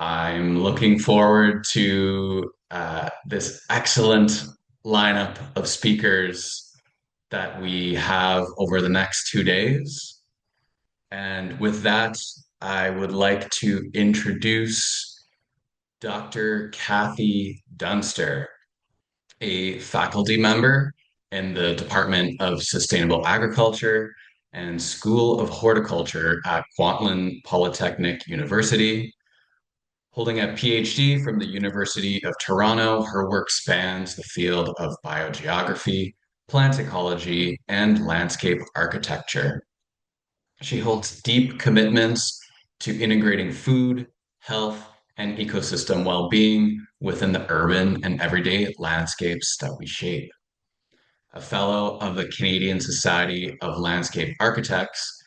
I'm looking forward to this excellent lineup of speakers that we have over the next 2 days. And with that, I would like to introduce Dr. Kathy Dunster, a faculty member in the Department of Sustainable Agriculture and School of Horticulture at Kwantlen Polytechnic University. Holding a PhD from the University of Toronto, her work spans the field of biogeography, plant ecology, and landscape architecture. She holds deep commitments to integrating food, health, and ecosystem well-being within the urban and everyday landscapes that we shape. A fellow of the Canadian Society of Landscape Architects,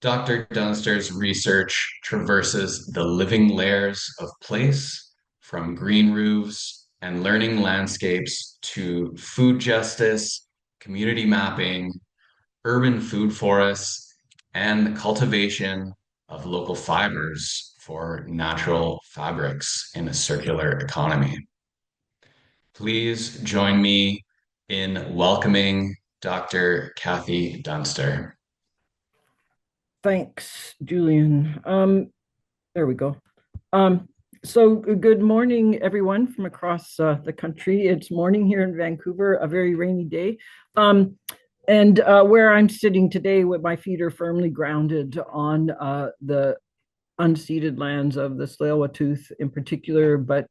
Dr. Dunster's research traverses the living layers of place, from green roofs and learning landscapes to food justice, community mapping, urban food forests, and the cultivation of local fibers for natural fabrics in a circular economy. Please join me in welcoming Dr. Kathy Dunster. Thanks, Julian. There we go. So good morning, everyone from across the country. It's morning here in Vancouver, a very rainy day. And where I'm sitting today, with my feet are firmly grounded on the unceded lands of the Tsleil-Waututh in particular, but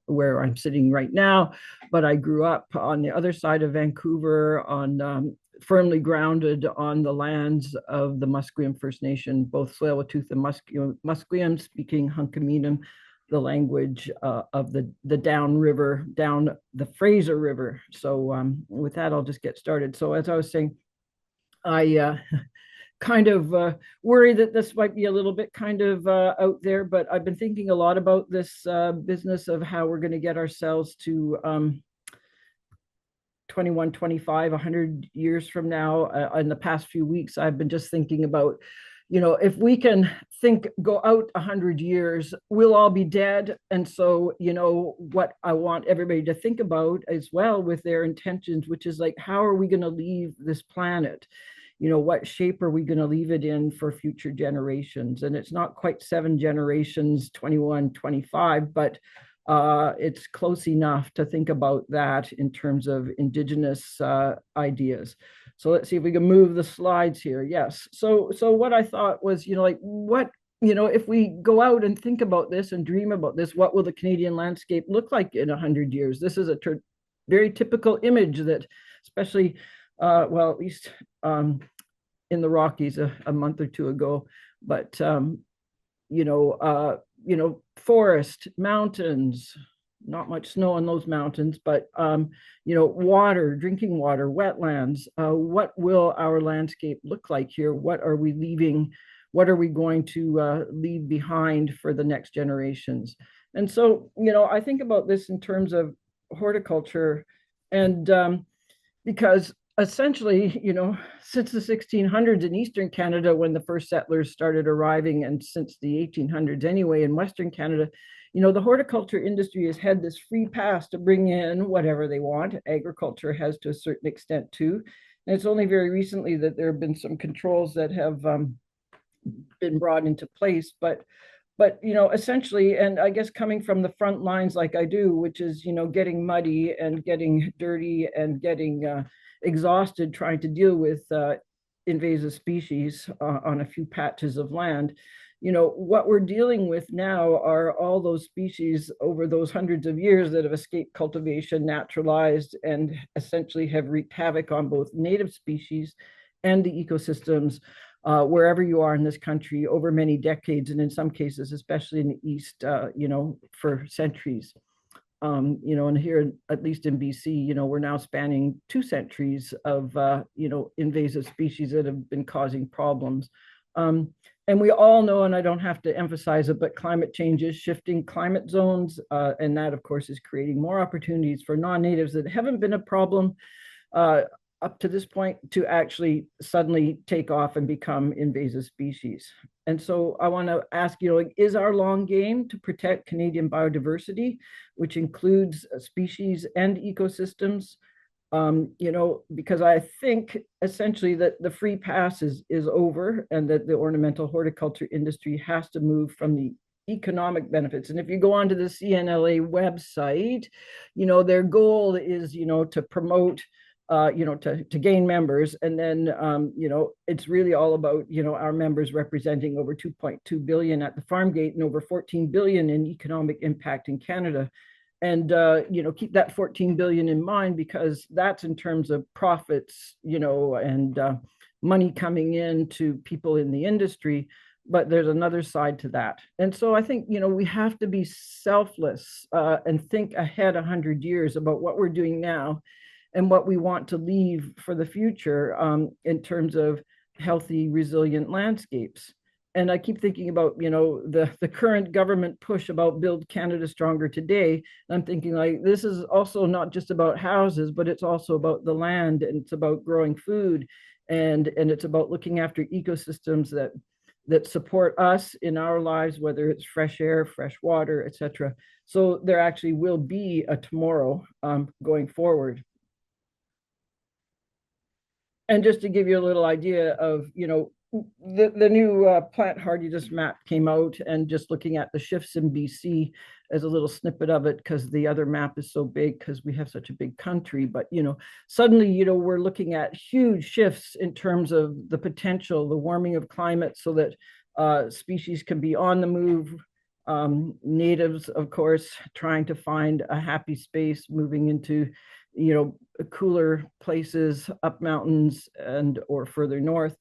where I'm sitting right now. But I grew up on the other side of Vancouver, on firmly grounded on the lands of the Musqueam First Nation, both Tsleil-Waututh and Musqueam, speaking Hunkaminam, the language of the downriver, down the Fraser River. So with that, I'll just get started. So as I was saying, I kind of worry that this might be a little bit kind of out there, but I've been thinking a lot about this business of how we're going to get ourselves to 21, 25, 100 years from now. In the past few weeks, I've been just thinking about, if we can go out 100 years, we'll all be dead. And so, what I want everybody to think about as well with their intentions, which is like, how are we going to leave this planet? What shape are we going to leave it in for future generations? And it's not quite 7 generations, 21, 25, but it's close enough to think about that in terms of Indigenous ideas. So let's see if we can move the slides here. Yes. So what I thought was, if we go out and think about this and dream about this, what will the Canadian landscape look like in 100 years? This is a very typical image that, especially, at least in the Rockies a month or two ago, but forest, mountains, not much snow on those mountains, but water, drinking water, wetlands. What will our landscape look like here? What are we leaving? What are we going to leave behind for the next generations? And so, I think about this in terms of horticulture, and because essentially, since the 1600s in Eastern Canada, when the first settlers started arriving, and since the 1800s anyway, in Western Canada, the horticulture industry has had this free pass to bring in whatever they want. Agriculture has to a certain extent too. And it's only very recently that there have been some controls that have been brought into place. But essentially, and I guess coming from the front lines like I do, which is, getting muddy and getting dirty and getting exhausted trying to deal with invasive species on a few patches of land. What we're dealing with now are all those species over those hundreds of years that have escaped cultivation, naturalized, and essentially have wreaked havoc on both native species and the ecosystems wherever you are in this country over many decades, and in some cases, especially in the East, for centuries. And here, at least in BC, we're now spanning 2 centuries of, invasive species that have been causing problems. And we all know, and I don't have to emphasize it, but climate change is shifting climate zones. And that, of course, is creating more opportunities for non-natives that haven't been a problem up to this point to actually suddenly take off and become invasive species. And so I want to ask, is our long game to protect Canadian biodiversity, which includes species and ecosystems? Because I think essentially that the free pass is over, and that the ornamental horticulture industry has to move from the economic benefits. And if you go onto the CNLA website, their goal is, to promote, to gain members. And then, it's really all about, our members representing over 2.2 billion at the farm gate and over 14 billion in economic impact in Canada. And, keep that 14 billion in mind, because that's in terms of profits, and money coming in to people in the industry. But there's another side to that. And so I think, we have to be selfless and think ahead 100 years about what we're doing now and what we want to leave for the future, in terms of healthy, resilient landscapes. And I keep thinking about, the current government push about Build Canada Stronger today. And I'm thinking, like, this is also not just about houses, but it's also about the land, and it's about growing food, and it's about looking after ecosystems that support us in our lives, whether it's fresh air, fresh water, etc. So there actually will be a tomorrow, going forward. And just to give you a little idea of, the new plant hardiness map came out, and just looking at the shifts in BC as a little snippet of it, because the other map is so big because we have such a big country. But, suddenly, we're looking at huge shifts in terms of the potential, the warming of climate, so that species can be on the move. Natives, of course, trying to find a happy space, moving into, cooler places up mountains and or further north.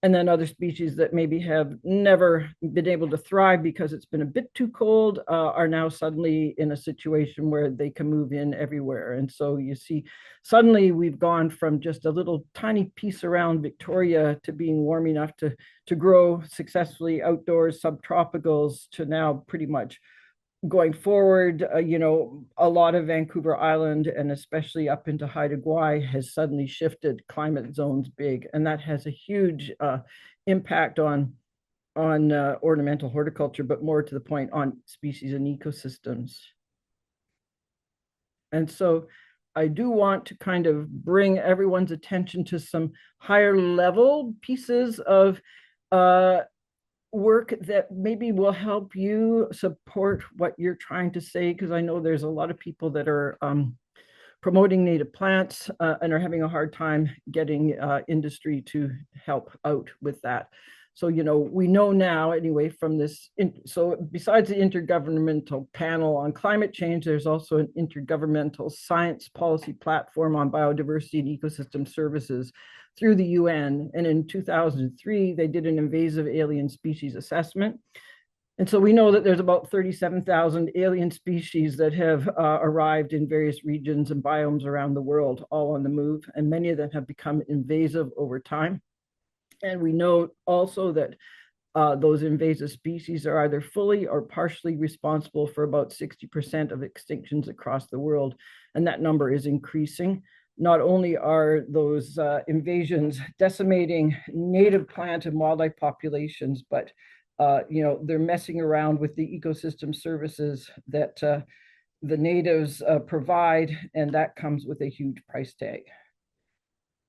And then other species that maybe have never been able to thrive because it's been a bit too cold, are now suddenly in a situation where they can move in everywhere. And so you see, suddenly we've gone from just a little tiny piece around Victoria to being warm enough to grow successfully outdoors, subtropicals, to now pretty much going forward, a lot of Vancouver Island, and especially up into Haida Gwaii, has suddenly shifted climate zones big, and that has a huge impact on ornamental horticulture, but more to the point, on species and ecosystems. And so I do want to kind of bring everyone's attention to some higher level pieces of work that maybe will help you support what you're trying to say, because I know there's a lot of people that are promoting native plants and are having a hard time getting industry to help out with that. So, we know now anyway from this. So besides the Intergovernmental Panel on Climate Change, there's also an intergovernmental science policy platform on biodiversity and ecosystem services through the UN. And in 2003, they did an invasive alien species assessment. And so we know that there's about 37,000 alien species that have arrived in various regions and biomes around the world, all on the move. And many of them have become invasive over time. And we know also that those invasive species are either fully or partially responsible for about 60% of extinctions across the world. And that number is increasing. Not only are those invasions decimating native plant and wildlife populations, but they're messing around with the ecosystem services that the natives provide, and that comes with a huge price tag.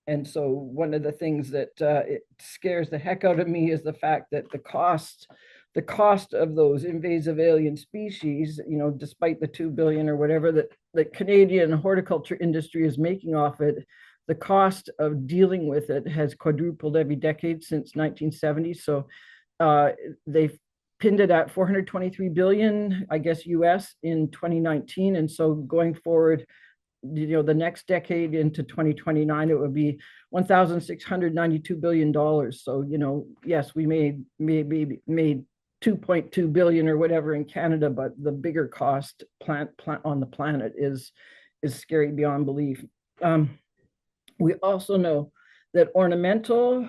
And so one of the things that it scares the heck out of me is the fact that the cost of those invasive alien species, despite the 2 billion or whatever that the Canadian horticulture industry is making off it, the cost of dealing with it has quadrupled every decade since 1970. So they've pinned it at 423 billion, I guess, US in 2019. And so going forward, the next decade into 2029, it would be $1,692 billion. So, yes, we made 2.2 billion or whatever in Canada, but the bigger cost plant on the planet is scary beyond belief. We also know that ornamental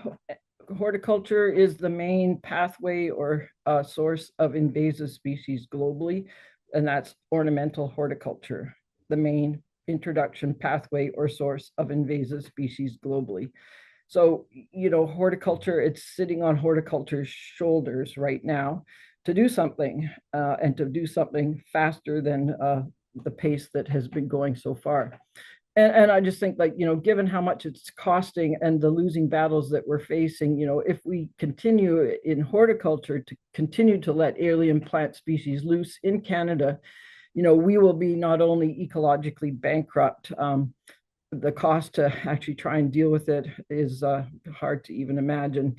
horticulture is the main pathway or source of invasive species globally, and that's ornamental horticulture, the main introduction pathway or source of invasive species globally. So, you know, horticulture, it's sitting on horticulture's shoulders right now to do something and to do something faster than the pace that has been going so far. And I just think, like, you know, given how much it's costing and the losing battles that we're facing, you know, if we continue in horticulture to continue to let alien plant species loose in Canada, you know, we will be not only ecologically bankrupt, the cost to actually try and deal with it is hard to even imagine.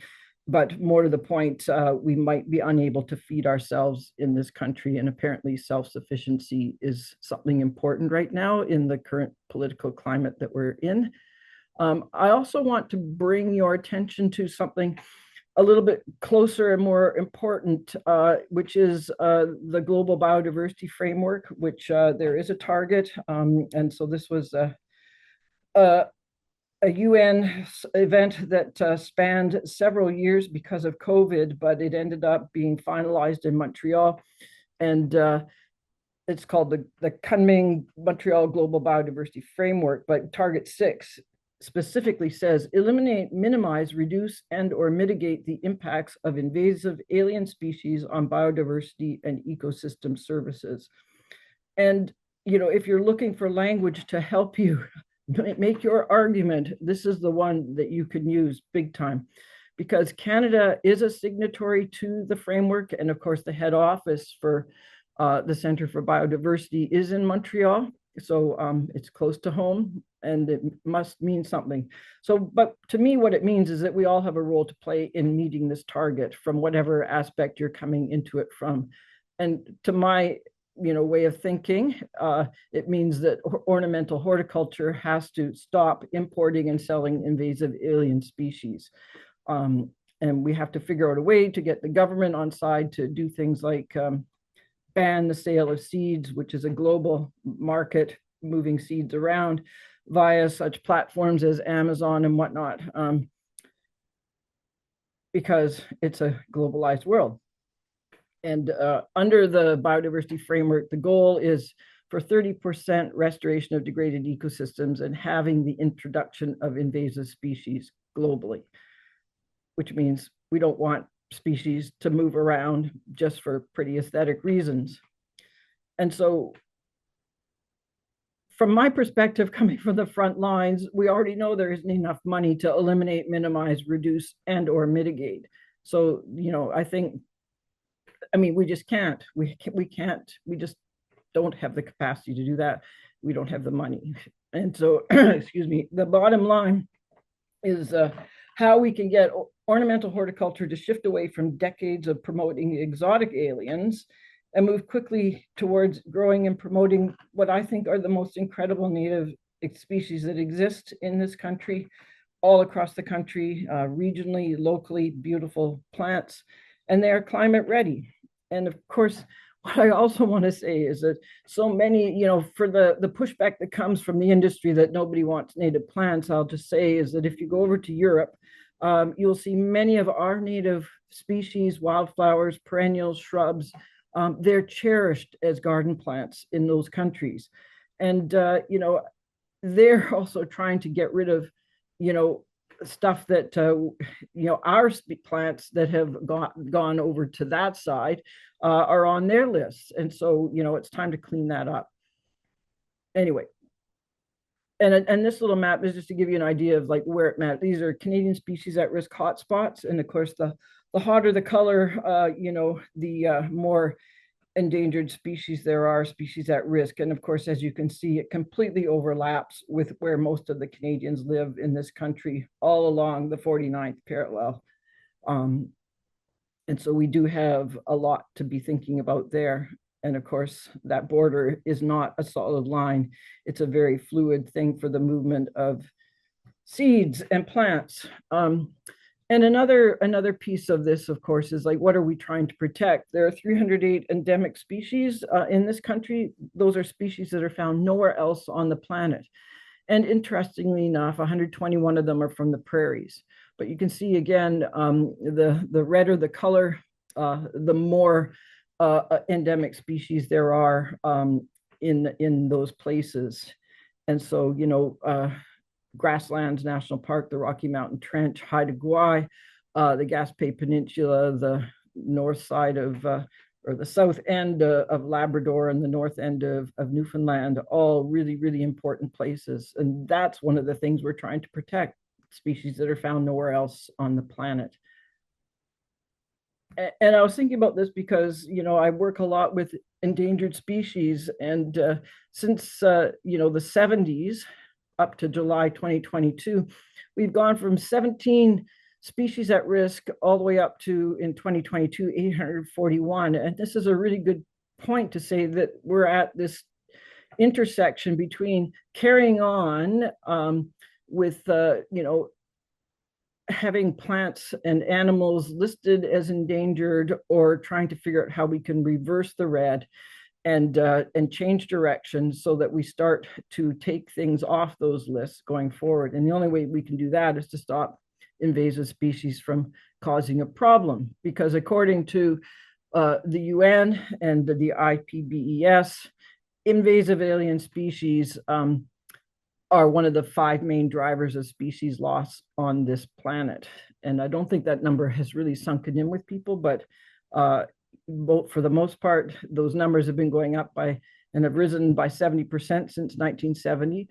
But more to the point, we might be unable to feed ourselves in this country. And apparently, self sufficiency is something important right now in the current political climate that we're in. I also want to bring your attention to something a little bit closer and more important, which is the Global Biodiversity Framework, which there is a target. And so this was a UN event that spanned several years because of COVID, but it ended up being finalized in Montreal. And it's called the Kunming Montreal Global Biodiversity Framework, but Target 6 specifically says eliminate, minimize, reduce, and or mitigate the impacts of invasive alien species on biodiversity and ecosystem services. And, you know, if you're looking for language to help you make your argument, this is the one that you can use big time, because Canada is a signatory to the framework. And of course, the head office for the Center for Biodiversity is in Montreal. So it's close to home and it must mean something. So, but to me, what it means is that we all have a role to play in meeting this target from whatever aspect you're coming into it from. And to my way of thinking, it means that ornamental horticulture has to stop importing and selling invasive alien species. And we have to figure out a way to get the government on side to do things like ban the sale of seeds, which is a global market, moving seeds around via such platforms as Amazon and whatnot, because it's a globalized world. And under the biodiversity framework, the goal is for 30% restoration of degraded ecosystems and having the introduction of invasive species globally, which means we don't want species to move around just for pretty aesthetic reasons. And so from my perspective, coming from the front lines, we already know there isn't enough money to eliminate, minimize, reduce, and or mitigate. So, we just can't. We just don't have the capacity to do that. We don't have the money. And so, excuse me, the bottom line is how we can get ornamental horticulture to shift away from decades of promoting exotic aliens and move quickly towards growing and promoting what I think are the most incredible native species that exist in this country, all across the country, regionally, locally, beautiful plants, and they are climate ready. And of course, what I also want to say is that so many, for the pushback that comes from the industry that nobody wants native plants, I'll just say is that if you go over to Europe, you'll see many of our native species, wildflowers, perennials, shrubs, they're cherished as garden plants in those countries. And, they're also trying to get rid of, stuff that, our plants that have gone over to that side are on their lists. And so, it's time to clean that up. Anyway, and this little map is just to give you an idea of like where it matters. These are Canadian species at risk hotspots. And of course, the hotter the color, the more endangered species there are, species at risk. And of course, as you can see, it completely overlaps with where most of the Canadians live in this country, all along the 49th parallel. And so we do have a lot to be thinking about there. And of course, that border is not a solid line. It's a very fluid thing for the movement of seeds and plants. And another piece of this, of course, is like, what are we trying to protect? There are 308 endemic species in this country. Those are species that are found nowhere else on the planet. And interestingly enough, 121 of them are from the prairies. But you can see again, the redder the color, the more endemic species there are in those places. And so, Grasslands National Park, the Rocky Mountain Trench, Haida Gwaii, the Gaspé Peninsula, the north side of, or the south end of Labrador and the north end of Newfoundland, all really, really important places. And that's one of the things we're trying to protect, species that are found nowhere else on the planet. And I was thinking about this because, I work a lot with endangered species. And since, the 70s up to July 2022, we've gone from 17 species at risk all the way up to, in 2022, 841. And this is a really good point to say that we're at this intersection between carrying on with, having plants and animals listed as endangered, or trying to figure out how we can reverse the red and change direction so that we start to take things off those lists going forward. And the only way we can do that is to stop invasive species from causing a problem, because according to the UN and the IPBES, invasive alien species are one of the 5 main drivers of species loss on this planet. And I don't think that number has really sunken in with people, but for the most part, those numbers have been going up by and have risen by 70% since 1970.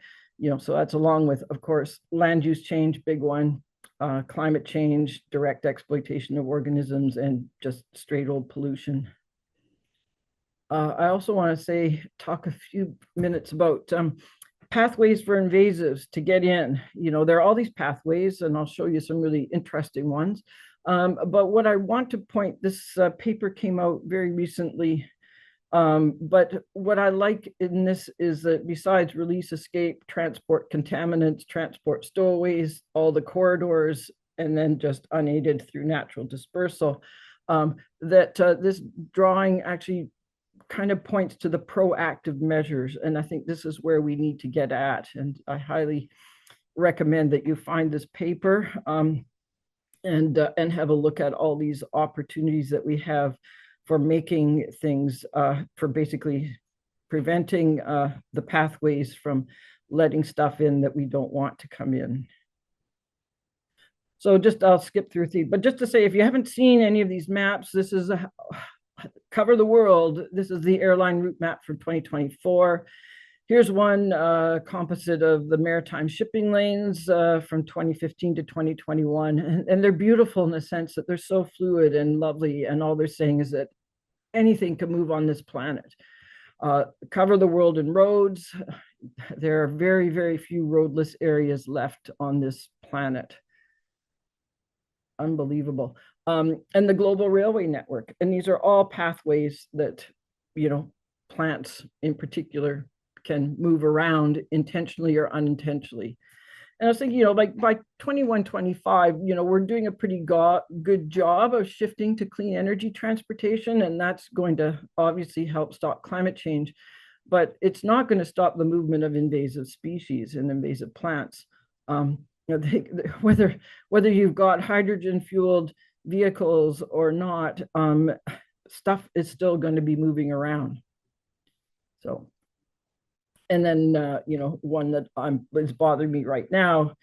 So that's along with, of course, land use change, big one, climate change, direct exploitation of organisms, and just straight old pollution. I also want to talk a few minutes about pathways for invasives to get in. There are all these pathways, and I'll show you some really interesting ones. But what I want to point, this paper came out very recently. But what I like in this is that besides release, escape, transport contaminants, transport stowaways, all the corridors, and then just unaided through natural dispersal, that this drawing actually kind of points to the proactive measures. And I think this is where we need to get at. And I highly recommend that you find this paper and have a look at all these opportunities that we have for making things, for basically preventing the pathways from letting stuff in that we don't want to come in. So I'll skip through these, but just to say, if you haven't seen any of these maps, this is Cover the World. This is the airline route map for 2024. Here's one composite of the maritime shipping lanes from 2015 to 2021. And they're beautiful in the sense that they're so fluid and lovely. And all they're saying is that anything can move on this planet. Cover the world in roads. There are very, very few roadless areas left on this planet. Unbelievable. And the global railway network. And these are all pathways that, plants in particular can move around intentionally or unintentionally. And I was thinking, like by 2125, we're doing a pretty good job of shifting to clean energy transportation, and that's going to obviously help stop climate change, but it's not going to stop the movement of invasive species and invasive plants. Whether you've got hydrogen-fueled vehicles or not, stuff is still going to be moving around. So. And then, one that is bothering me right now,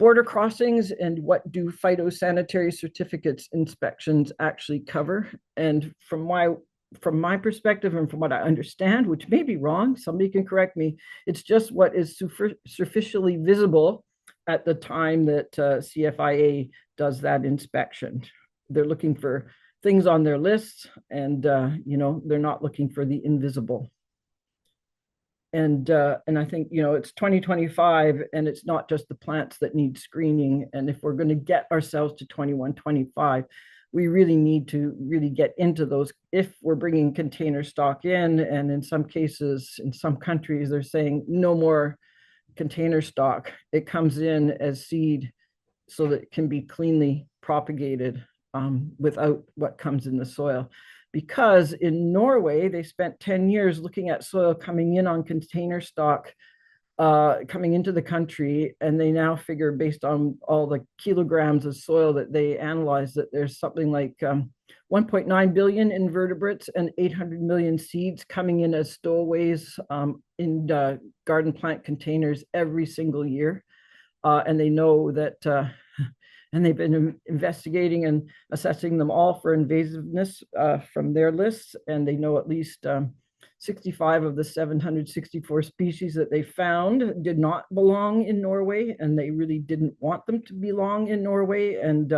border crossings and what do phytosanitary certificates inspections actually cover. And from my perspective and from what I understand, which may be wrong, somebody can correct me, it's just what is superficially visible at the time that CFIA does that inspection. They're looking for things on their lists, and they're not looking for the invisible. And I think, it's 2025, and it's not just the plants that need screening. And if we're going to get ourselves to 2125, we really need to really get into those. If we're bringing container stock in, and in some cases, in some countries, they're saying no more container stock. It comes in as seed so that it can be cleanly propagated without what comes in the soil. Because in Norway, they spent 10 years looking at soil coming in on container stock coming into the country, and they now figure, based on all the kilograms of soil that they analyze, that there's something like 1.9 billion invertebrates and 800 million seeds coming in as stowaways in garden plant containers every single year. And they know that, and they've been investigating and assessing them all for invasiveness from their lists, and they know at least 65 of the 764 species that they found did not belong in Norway, and they really didn't want them to belong in Norway. And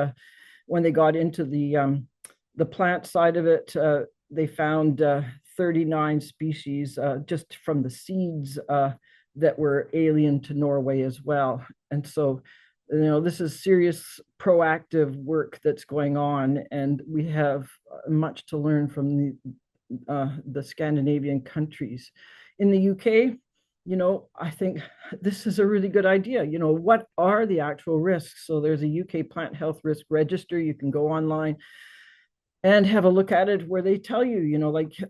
when they got into the plant side of it, they found 39 species just from the seeds that were alien to Norway as well. And so, this is serious proactive work that's going on, and we have much to learn from the Scandinavian countries. In the UK, I think this is a really good idea. What are the actual risks? So there's a UK plant health risk register. You can go online and have a look at it, where they tell you,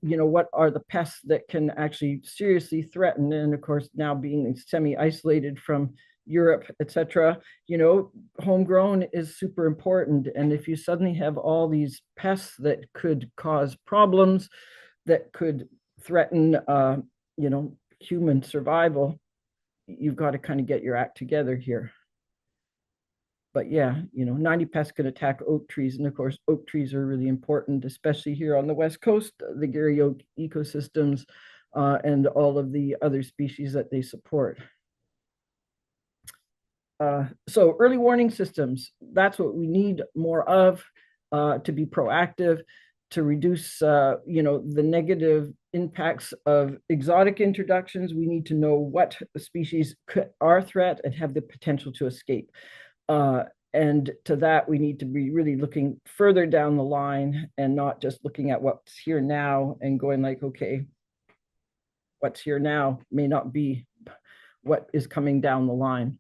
what are the pests that can actually seriously threaten. And of course, now being semi-isolated from Europe, etc., homegrown is super important. And if you suddenly have all these pests that could cause problems, that could threaten, human survival, you've got to kind of get your act together here. But yeah, 90 pests can attack oak trees. And of course, oak trees are really important, especially here on the West Coast, the Garry Oak ecosystems, and all of the other species that they support. So early warning systems, that's what we need more of, to be proactive, to reduce, the negative impacts of exotic introductions. We need to know what species are a threat and have the potential to escape. And to that, we need to be really looking further down the line, and not just looking at what's here now and going like, okay, what's here now may not be what is coming down the line.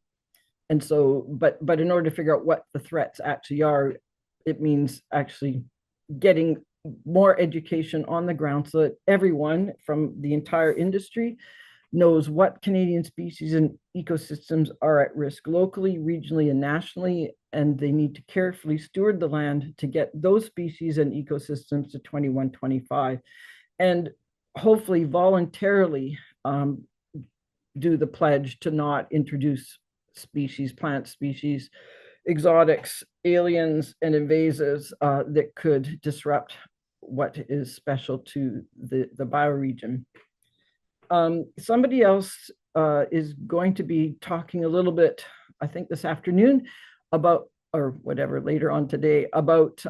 And so, but in order to figure out what the threats actually are, it means actually getting more education on the ground, so that everyone from the entire industry knows what Canadian species and ecosystems are at risk locally, regionally, and nationally, and they need to carefully steward the land to get those species and ecosystems to 2125, and hopefully voluntarily do the pledge to not introduce species, plant species, exotics, aliens, and invasives that could disrupt what is special to the bioregion. Somebody else is going to be talking a little bit, I think this afternoon, about, or whatever, later on today, about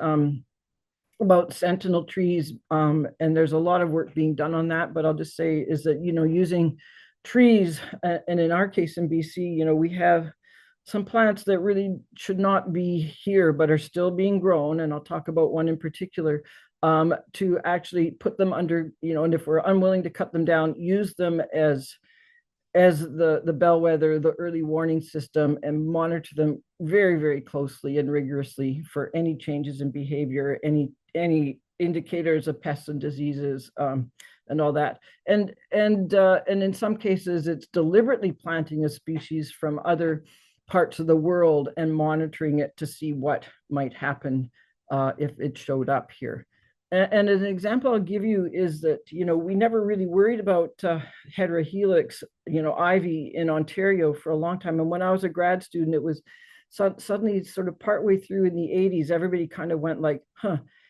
sentinel trees. And there's a lot of work being done on that, but I'll just say is that, using trees, and in our case in BC, we have some plants that really should not be here, but are still being grown. And I'll talk about one in particular, to actually put them under, and if we're unwilling to cut them down, use them as the bellwether, the early warning system, and monitor them very, very closely and rigorously for any changes in behavior, any indicators of pests and diseases, and all that. And in some cases, it's deliberately planting a species from other parts of the world and monitoring it to see what might happen if it showed up here. And an example I'll give you is that, we never really worried about heterohelix, ivy in Ontario for a long time. And when I was a grad student, it was suddenly sort of partway through in the 80s, everybody kind of went like,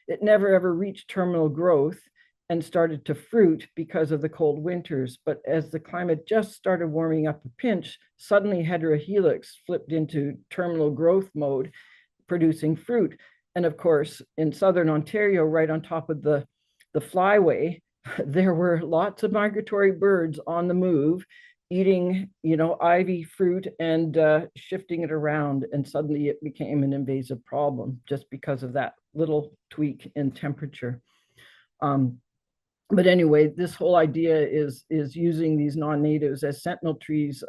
it never ever reached terminal growth and started to fruit because of the cold winters. But as the climate just started warming up a pinch, suddenly heterohelix flipped into terminal growth mode, producing fruit. And of course, in southern Ontario, right on top of the flyway, there were lots of migratory birds on the move, eating, ivy fruit and shifting it around. And suddenly it became an invasive problem just because of that little tweak in temperature. But anyway, this whole idea is using these non-natives as sentinel trees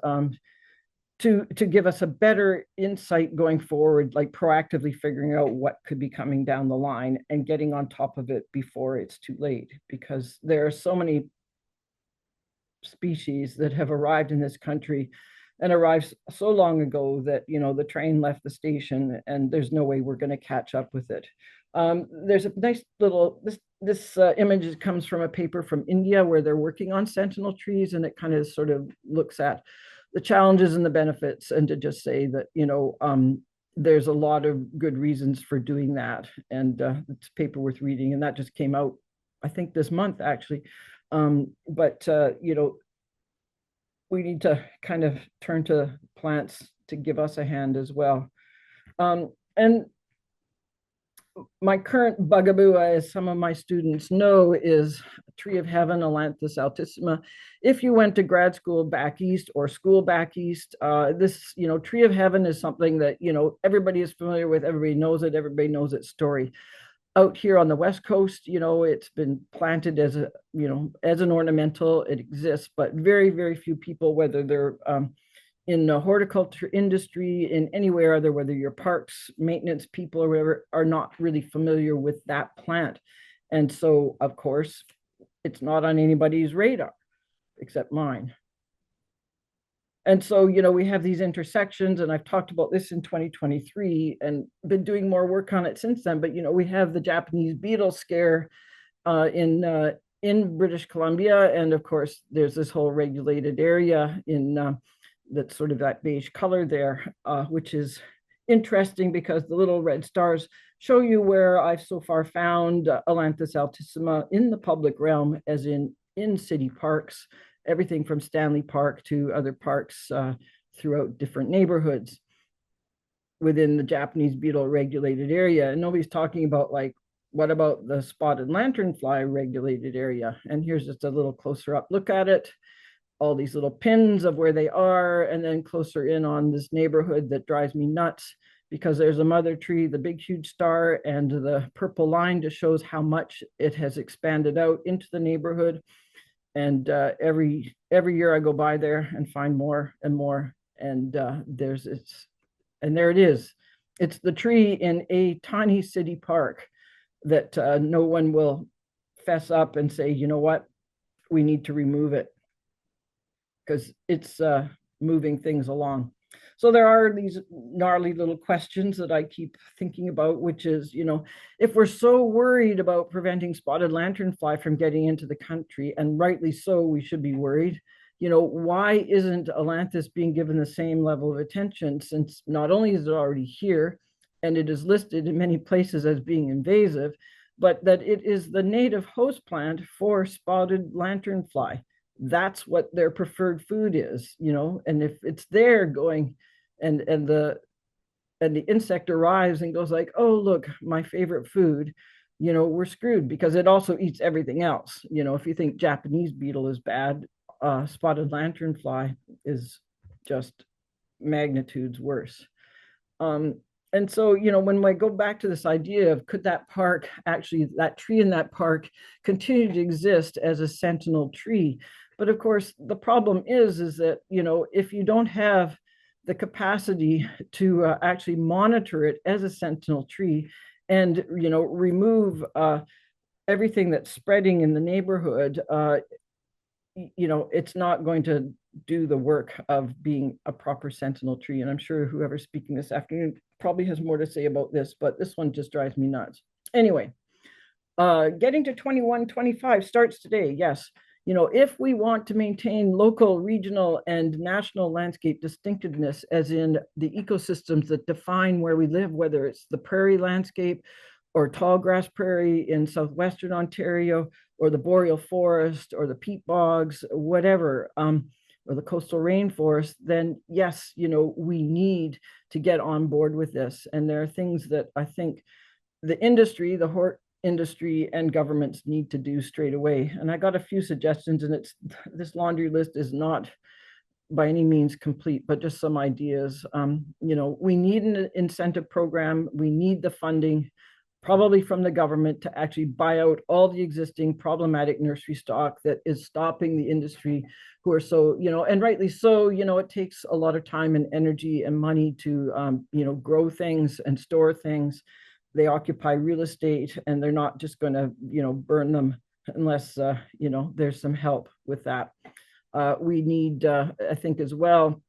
to give us a better insight going forward, like proactively figuring out what could be coming down the line and getting on top of it before it's too late, because there are so many species that have arrived in this country and arrived so long ago that, you know, the train left the station and there's no way we're going to catch up with it. There's a nice little, this image comes from a paper from India where they're working on sentinel trees, and it kind of sort of looks at the challenges and the benefits, and to just say that, you know, there's a lot of good reasons for doing that. And it's a paper worth reading. And that just came out, I think, this month, actually. You know, we need to kind of turn to plants to give us a hand as well. And my current bugaboo, as some of my students know, is Tree of Heaven, Ailanthus altissima. If you went to grad school back east or school back east, this, you know, Tree of Heaven is something that, you know, everybody is familiar with, everybody knows its story. Out here on the West Coast, you know, it's been planted as a, you know, as an ornamental, it exists, but very, very few people, whether they're in the horticulture industry, in anywhere other, whether you're parks, maintenance people or whatever, are not really familiar with that plant. And so, of course, it's not on anybody's radar except mine. And so, you know, we have these intersections, and I've talked about this in 2023 and been doing more work on it since then. But, you know, we have the Japanese beetle scare in British Columbia. And of course, there's this whole regulated area in that's sort of that beige color there, which is interesting because the little red stars show you where I've so far found Ailanthus altissima in the public realm, as in city parks, everything from Stanley Park to other parks throughout different neighborhoods within the Japanese beetle regulated area. And nobody's talking about, like, what about the spotted lanternfly regulated area? And here's just a little closer up look at it. All these little pins of where they are, and then closer in on this neighborhood that drives me nuts, because there's a mother tree, the big huge star, and the purple line just shows how much it has expanded out into the neighborhood. And every year I go by there and find more and more, and there it is. It's the tree in a tiny city park that no one will fess up and say, you know what, we need to remove it, because it's moving things along. So there are these gnarly little questions that I keep thinking about, which is, you know, if we're so worried about preventing spotted lanternfly from getting into the country, and rightly so, we should be worried, you know, why isn't Ailanthus being given the same level of attention, since not only is it already here, and it is listed in many places as being invasive, but that it is the native host plant for spotted lanternfly. That's what their preferred food is, you know. And if it's there going, and the insect arrives and goes like, oh, look, my favorite food, you know, we're screwed, because it also eats everything else. You know, if you think Japanese beetle is bad, spotted lanternfly is just magnitudes worse. And so, you know, when I go back to this idea of, could that park actually, that tree in that park, continue to exist as a sentinel tree? But of course, the problem is that, you know, if you don't have the capacity to actually monitor it as a sentinel tree, and, you know, remove everything that's spreading in the neighborhood, you know, it's not going to do the work of being a proper sentinel tree. And I'm sure whoever's speaking this afternoon probably has more to say about this, but this one just drives me nuts. Anyway, getting to 2125 starts today. Yes. You know, if we want to maintain local, regional, and national landscape distinctiveness, as in the ecosystems that define where we live, whether it's the prairie landscape or tall grass prairie in southwestern Ontario, or the boreal forest, or the peat bogs, whatever, or the coastal rainforest, then yes, you know, we need to get on board with this. And there are things that I think the industry, the hort industry, and governments need to do straight away. And I got a few suggestions, and it's, this laundry list is not by any means complete, but just some ideas. You know, we need an incentive program. We need the funding, probably from the government, to actually buy out all the existing problematic nursery stock that is stopping the industry, who are so, you know, and rightly so, you know, it takes a lot of time and energy and money to, you know, grow things and store things. They occupy real estate, and they're not just going to, you know, burn them unless, you know, there's some help with that. We need, I think, as well,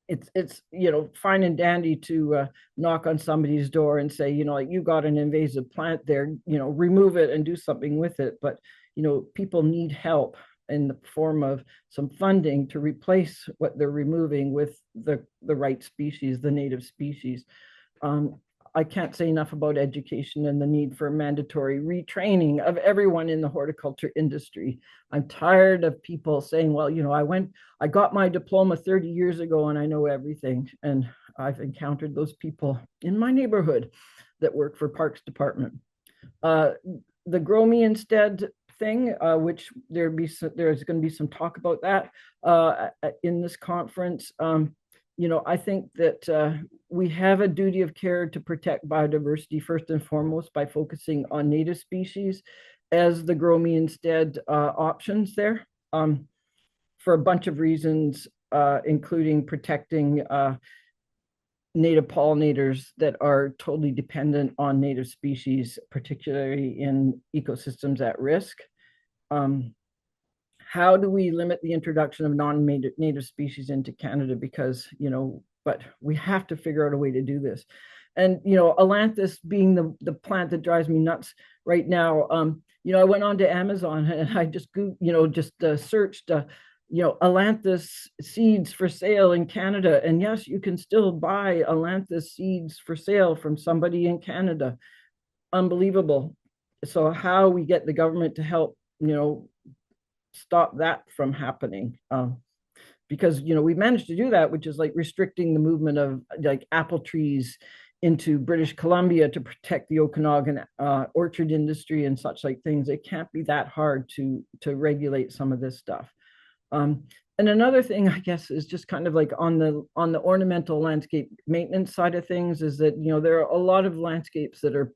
it's fine and dandy to knock on somebody's door and say, like, you got an invasive plant there, remove it and do something with it. But people need help in the form of some funding to replace what they're removing with the right species, the native species. um, I can't say enough about education and the need for mandatory retraining of everyone in the horticulture industry. I'm tired of people saying, well, I got my diploma 30 years ago and I know everything. And I've encountered those people in my neighborhood that work for Parks Department. The Grow Me Instead thing, which there's going to be some talk about that in this conference. I think that we have a duty of care to protect biodiversity first and foremost by focusing on native species as the Grow Me Instead options there, for a bunch of reasons, including protecting native pollinators that are totally dependent on native species, particularly in ecosystems at risk. How do we limit the introduction of non-native species into Canada? Because, but we have to figure out a way to do this. And, Ailanthus being the plant that drives me nuts right now. I went on to Amazon and I just, searched, Ailanthus seeds for sale in Canada. And yes, you can still buy Ailanthus seeds for sale from somebody in Canada. Unbelievable. So how we get the government to help, stop that from happening, because we managed to do that, which is like restricting the movement of like apple trees into British Columbia to protect the Okanagan orchard industry and such like things. It can't be that hard to regulate some of this stuff. And another thing, I guess, is just kind of like on the ornamental landscape maintenance side of things, is that there are a lot of landscapes that are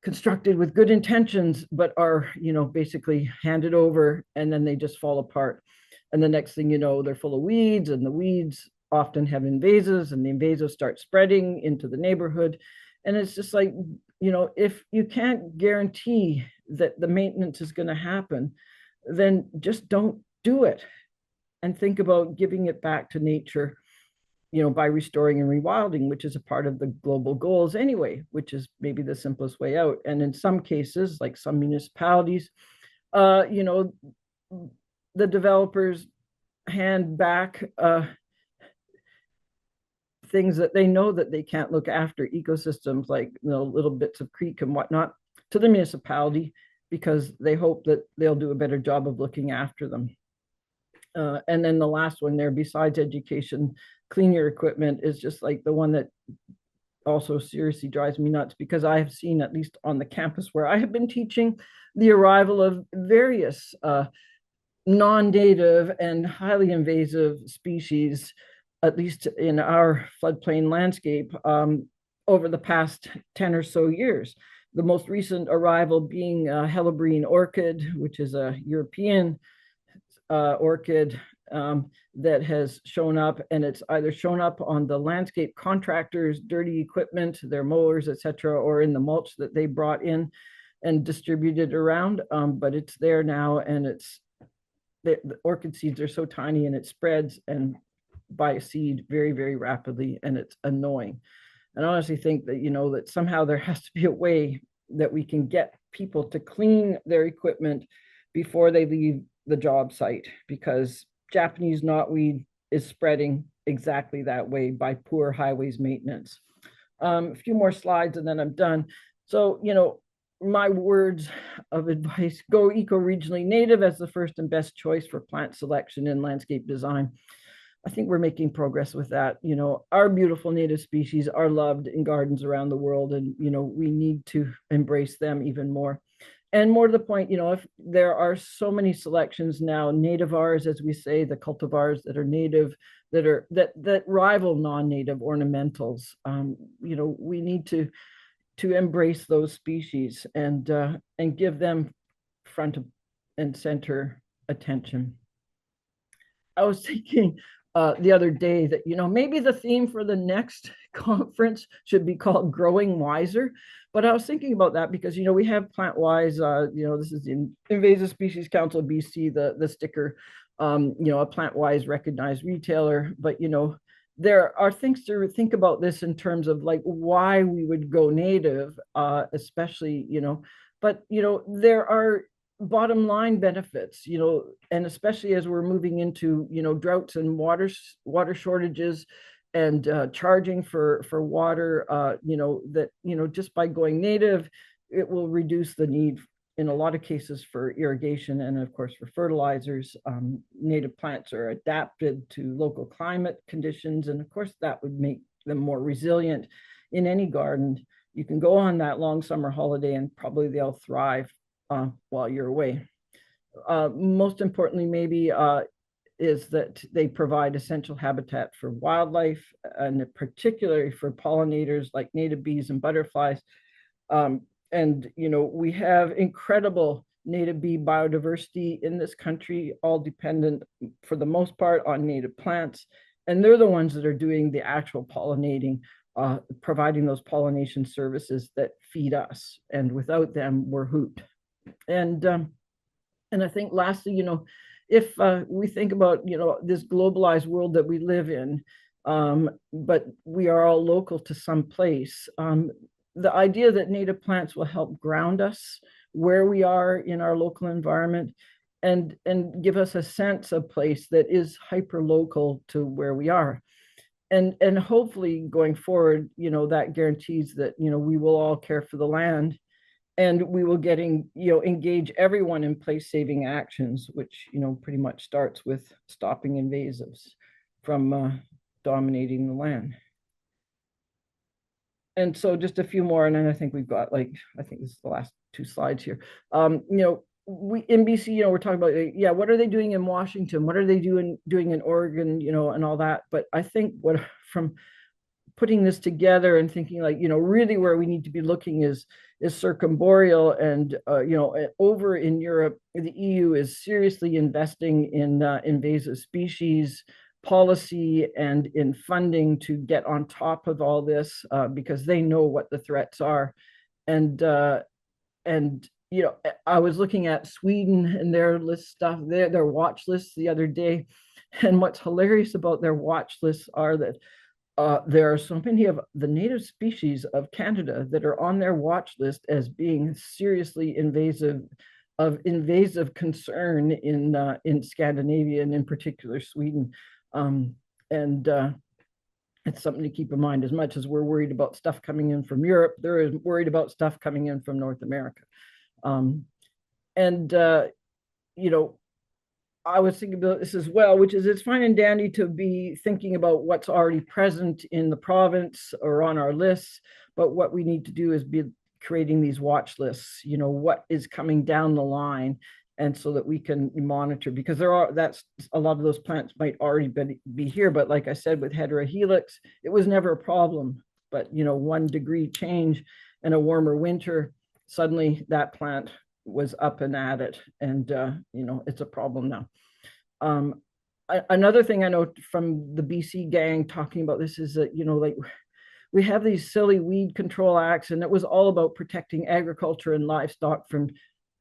constructed with good intentions, but are, basically handed over and then they just fall apart. And the next thing you know, they're full of weeds, and the weeds often have invasives, and the invasives start spreading into the neighborhood. And it's just like, if you can't guarantee that the maintenance is going to happen, then just don't do it. And think about giving it back to nature, by restoring and rewilding, which is a part of the global goals anyway, which is maybe the simplest way out. And in some cases, like some municipalities, the developers hand back things that they know that they can't look after, ecosystems like little bits of creek and whatnot, to the municipality, because they hope that they'll do a better job of looking after them. And then the last one there, besides education, clean your equipment, is just like the one that also seriously drives me nuts, because I have seen, at least on the campus where I have been teaching, the arrival of various non-native and highly invasive species, at least in our floodplain landscape, over the past 10 or so years. The most recent arrival being Hellebrine orchid, which is a European orchid that has shown up, and it's either shown up on the landscape contractors' dirty equipment, their mowers, etc., or in the mulch that they brought in and distributed around. But it's there now, and the orchid seeds are so tiny, and it spreads and by seed very, very rapidly, and it's annoying. And I honestly think that that somehow there has to be a way that we can get people to clean their equipment before they leave the job site, because Japanese knotweed is spreading exactly that way by poor highways maintenance. A few more slides and then I'm done. So, my words of advice: go eco-regionally native as the first and best choice for plant selection and landscape design. I think we're making progress with that. Our beautiful native species are loved in gardens around the world, and we need to embrace them even more. And more to the point, if there are so many selections now, nativars, as we say, the cultivars that are native, that rival non-native ornamentals, we need to embrace those species and give them front and center attention. I was thinking the other day that maybe the theme for the next conference should be called Growing Wiser. But I was thinking about that because we have PlantWise. This is the Invasive Species Council BC, the sticker a plant-wise recognized retailer. But, there are things to think about this in terms of like why we would go native, especially, but, there are bottom line benefits, and especially as we're moving into, droughts and water shortages and charging for water, that, just by going native, it will reduce the need in a lot of cases for irrigation and of course for fertilizers. Native plants are adapted to local climate conditions, and of course that would make them more resilient in any garden. You can go on that long summer holiday and probably they'll thrive while you're away. Most importantly, maybe, is that they provide essential habitat for wildlife, and particularly for pollinators like native bees and butterflies. And, we have incredible native bee biodiversity in this country, all dependent for the most part on native plants. And they're the ones that are doing the actual pollinating, providing those pollination services that feed us. And without them, we're hooped. And I think lastly, if we think about, this globalized world that we live in, but we are all local to some place, the idea that native plants will help ground us where we are in our local environment, and give us a sense of place that is hyper local to where we are. And hopefully going forward, that guarantees that, we will all care for the land, and we will engage everyone in place saving actions, which, pretty much starts with stopping invasives from dominating the land. And so just a few more, and then I think we've got I think this is the last two slides here. We in BC, we're talking about, what are they doing in Washington? What are they doing in Oregon, and all that. But I think from putting this together and thinking really where we need to be looking is circumboreal. And, over in Europe, the EU is seriously investing in invasive species policy and in funding to get on top of all this, because they know what the threats are. And I was looking at Sweden and their list stuff, their watch lists the other day. And what's hilarious about their watch lists are that there are so many of the native species of Canada that are on their watch list as being seriously invasive concern in Scandinavia, and in particular Sweden. And it's something to keep in mind. As much as we're worried about stuff coming in from Europe, they're worried about stuff coming in from North America. I was thinking about this as well, which is it's fine and dandy to be thinking about what's already present in the province or on our lists, but what we need to do is be creating these watch lists, what is coming down the line, and so that we can monitor, because that's a lot of those plants might already be here. But like I said, with Heterohelix, it was never a problem. But 1 degree change and a warmer winter, suddenly that plant was up and at it, and it's a problem now. Another thing I know from the BC gang talking about this is that we have these silly weed control acts, and it was all about protecting agriculture and livestock from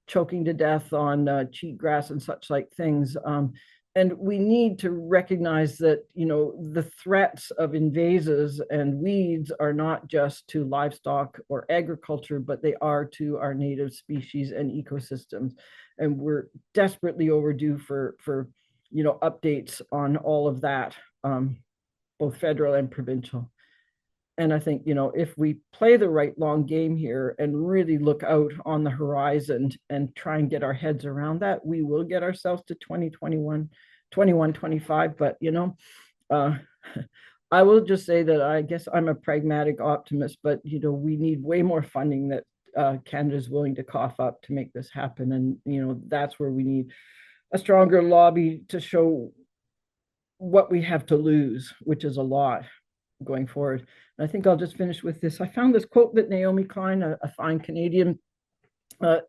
choking to death on cheatgrass and such like things. And we need to recognize that, the threats of invasives and weeds are not just to livestock or agriculture, but they are to our native species and ecosystems. And we're desperately overdue for updates on all of that, both federal and provincial. And I think, if we play the right long game here and really look out on the horizon and try and get our heads around that, we will get ourselves to 2025. But, I will just say that I guess I'm a pragmatic optimist, but, we need way more funding that Canada is willing to cough up to make this happen. And, that's where we need a stronger lobby to show what we have to lose, which is a lot going forward. And I think I'll just finish with this. I found this quote that Naomi Klein, a fine Canadian,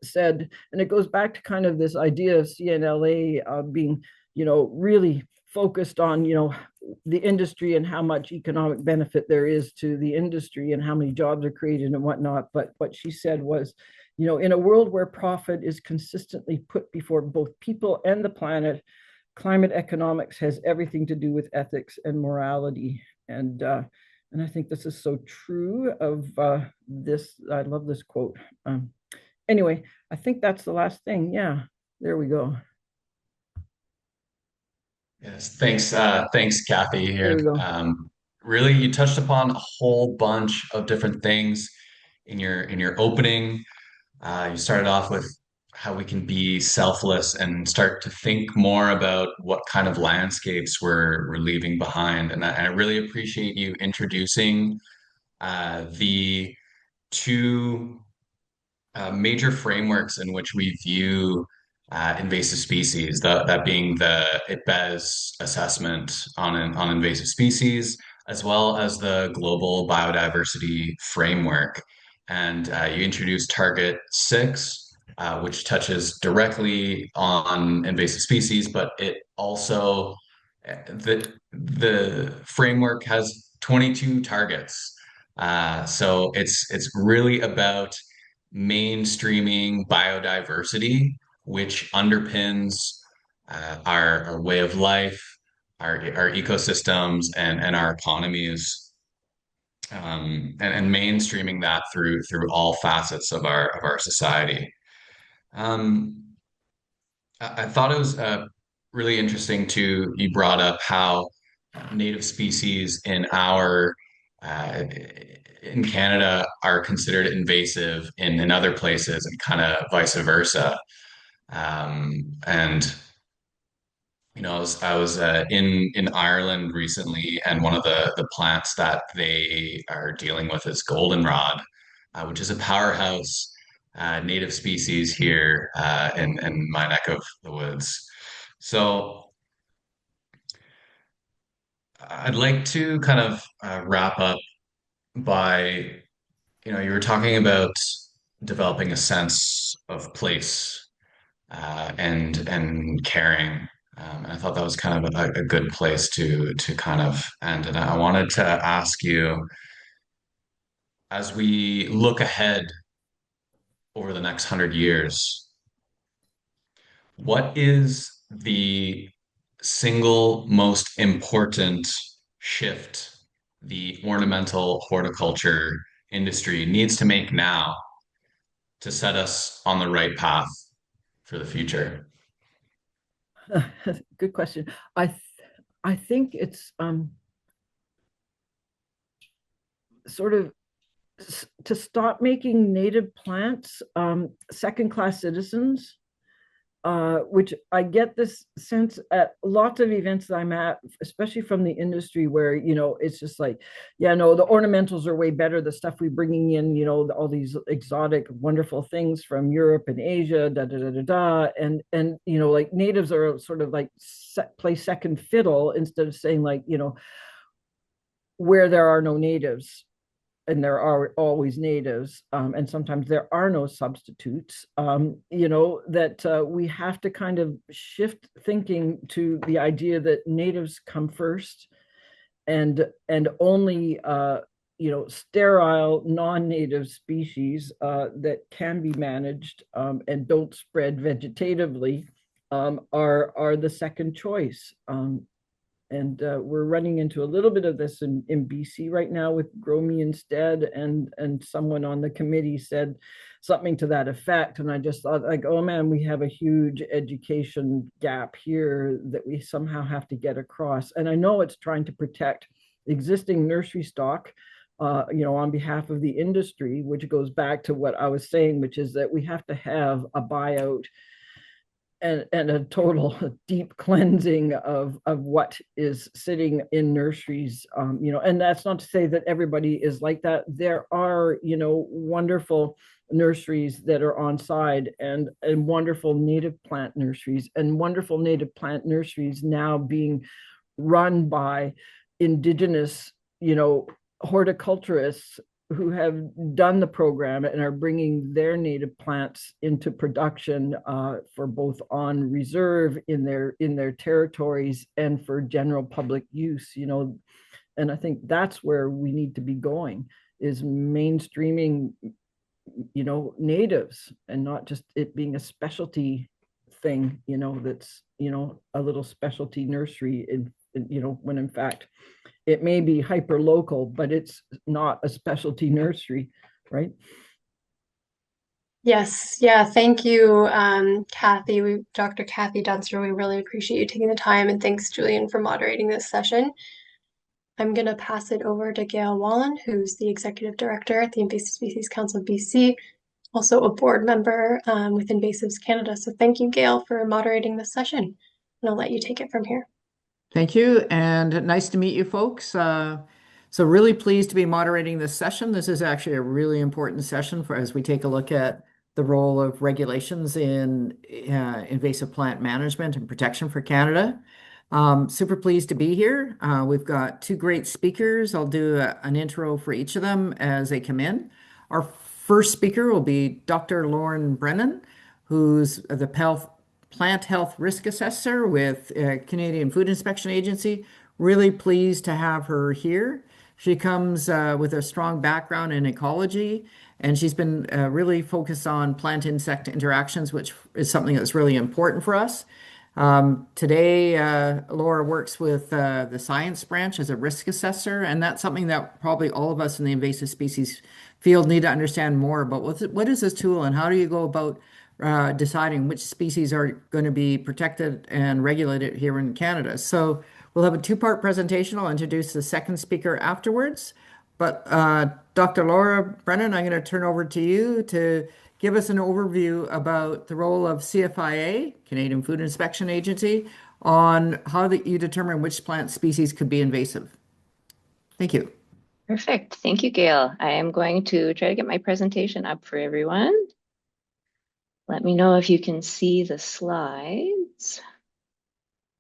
said, and it goes back to kind of this idea of CNLA being, really focused on, the industry and how much economic benefit there is to the industry and how many jobs are created and whatnot. But what she said was, in a world where profit is consistently put before both people and the planet, climate economics has everything to do with ethics and morality. And I think this is so true of this. I love this quote. Anyway, I think that's the last thing. Yeah, there we go. Yes, thanks, Kathy There here. we go. Really, you touched upon a whole bunch of different things in your opening. You started off with how we can be selfless and start to think more about what kind of landscapes we're leaving behind. And I really appreciate you introducing the two major frameworks in which we view invasive species, that being the IPBES assessment on invasive species, as well as the global biodiversity framework. And you introduced Target 6, which touches directly on invasive species, but it also, the framework has 22 targets. So it's really about mainstreaming biodiversity, which underpins our way of life, our ecosystems, and our economies, and mainstreaming that through all facets of our society. Um, I thought it was really interesting too. You brought up how native species in Canada are considered invasive in other places, and kind of vice versa. And I was in Ireland recently, and one of the plants that they are dealing with is goldenrod, which is a powerhouse native species here in my neck of the woods. So I'd like to kind of wrap up by, you were talking about developing a sense of place and caring. And I thought that was kind of a good place to kind of end. And I wanted to ask you, as we look ahead over the next 100 years, what is the single most important shift the ornamental horticulture industry needs to make now to set us on the right path for the future? Good question. I think it's sort of to stop making native plants second-class citizens, which I get this sense at lots of events that I'm at, especially from the industry, where, it's just like, yeah, no, the ornamentals are way better. The stuff we're bringing in, all these exotic, wonderful things from Europe and Asia, da da da da da, and like natives are sort of like play second fiddle, instead of saying, like, where there are no natives, and there are always natives, and sometimes there are no substitutes, that we have to kind of shift thinking to the idea that natives come first, and only sterile non-native species that can be managed and don't spread vegetatively are the second choice. And we're running into a little bit of this in BC right now with Grow Me Instead, and someone on the committee said something to that effect, and I just thought, like, oh man, we have a huge education gap here that we somehow have to get across. And I know it's trying to protect existing nursery stock, on behalf of the industry, which goes back to what I was saying, which is that we have to have a buyout and a total deep cleansing of what is sitting in nurseries, and that's not to say that everybody is like that. There are, wonderful nurseries that are on side, and wonderful native plant nurseries, and wonderful native plant nurseries now being run by Indigenous, horticulturists who have done the program and are bringing their native plants into production for both on reserve in their territories and for general public use. And I think that's where we need to be going, is mainstreaming natives, and not just it being a specialty thing, that's, a little specialty nursery when in fact it may be hyper local, but it's not a specialty nursery, right? Yes, yeah, thank you, Kathy, Dr. Kathy Dunster. We really appreciate you taking the time, and thanks, Julian, for moderating this session. I'm going to pass it over to Gail Wallen, who's the Executive Director at the Invasive Species Council of BC, also a board member with Invasives Canada. So thank you, Gail, for moderating this session, and I'll let you take it from here. Thank you, and nice to meet you folks. So really pleased to be moderating this session. This is actually a really important session for as we take a look at the role of regulations in invasive plant management and protection for Canada. Super pleased to be here. We've got two great speakers. I'll do an intro for each of them as they come in. Our first speaker will be Dr. Lauren Brennan, who's the Plant Health Risk Assessor with Canadian Food Inspection Agency. Really pleased to have her here. She comes with a strong background in ecology, and she's been really focused on plant-insect interactions, which is something that's really important for us. Today, Laura works with the science branch as a risk assessor, and that's something that probably all of us in the invasive species field need to understand more about. What is this tool, and how do you go about deciding which species are going to be protected and regulated here in Canada? So we'll have a two-part presentation. I'll introduce the second speaker afterwards. But Dr. Laura Brennan, I'm going to turn over to you to give us an overview about the role of CFIA, Canadian Food Inspection Agency, on how you determine which plant species could be invasive. Thank you. Perfect. Thank you, Gail. I am going to try to get my presentation up for everyone. Let me know if you can see the slides.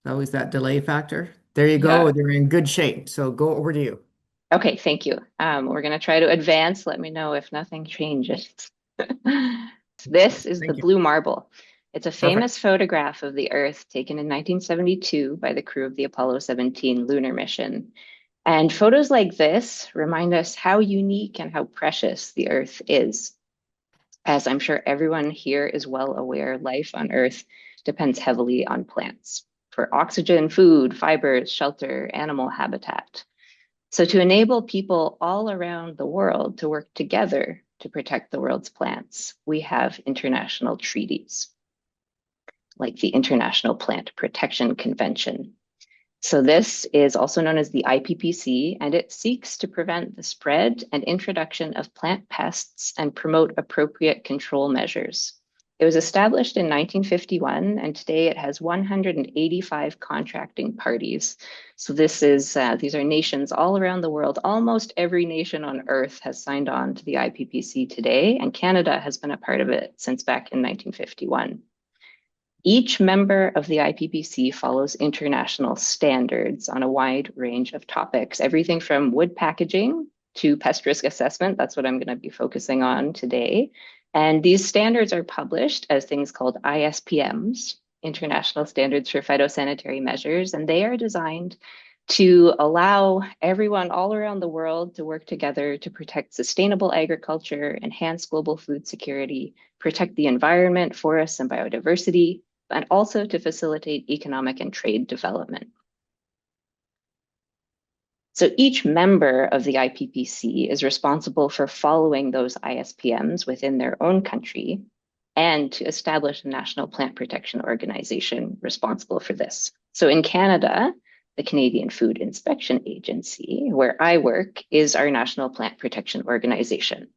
Always that delay factor. There you go. Yeah. They're in good shape. So go over to you. Okay, thank you. We're going to try to advance. Let me know if nothing changes. This is the blue marble. It's a famous photograph of the Earth taken in 1972 by the crew of the Apollo 17 lunar mission. And photos like this remind us how unique and how precious the Earth is. As I'm sure everyone here is well aware, life on Earth depends heavily on plants for oxygen, food, fibers, shelter, animal habitat. So to enable people all around the world to work together to protect the world's plants, we have international treaties, like the International Plant Protection Convention. So this is also known as the IPPC, and it seeks to prevent the spread and introduction of plant pests and promote appropriate control measures. It was established in 1951, and today it has 185 contracting parties. So these are nations all around the world. Almost every nation on Earth has signed on to the IPPC today, and Canada has been a part of it since back in 1951. Each member of the IPPC follows international standards on a wide range of topics, everything from wood packaging to pest risk assessment. That's what I'm going to be focusing on today. And these standards are published as things called ISPMs, International Standards for Phytosanitary Measures, and they are designed to allow everyone all around the world to work together to protect sustainable agriculture, enhance global food security, protect the environment, forests, and biodiversity, and also to facilitate economic and trade development. So each member of the IPPC is responsible for following those ISPMs within their own country and to establish a national plant protection organization responsible for this. So in Canada, the Canadian Food Inspection Agency, where I work, is our national plant protection organization.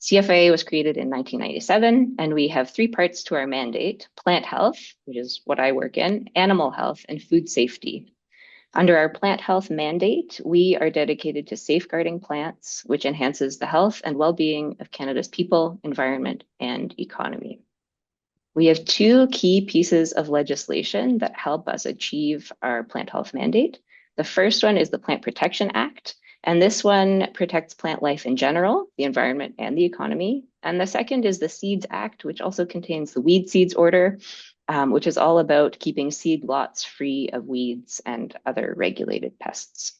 CFIA was created in 1997, and we have three parts to our mandate: plant health, which is what I work in, animal health, and food safety. Under our plant health mandate, we are dedicated to safeguarding plants, which enhances the health and well-being of Canada's people, environment, and economy. We have two key pieces of legislation that help us achieve our plant health mandate. The first one is the Plant Protection Act, and this one protects plant life in general, the environment, and the economy. And the second is the Seeds Act, which also contains the Weed Seeds Order, which is all about keeping seed lots free of weeds and other regulated pests.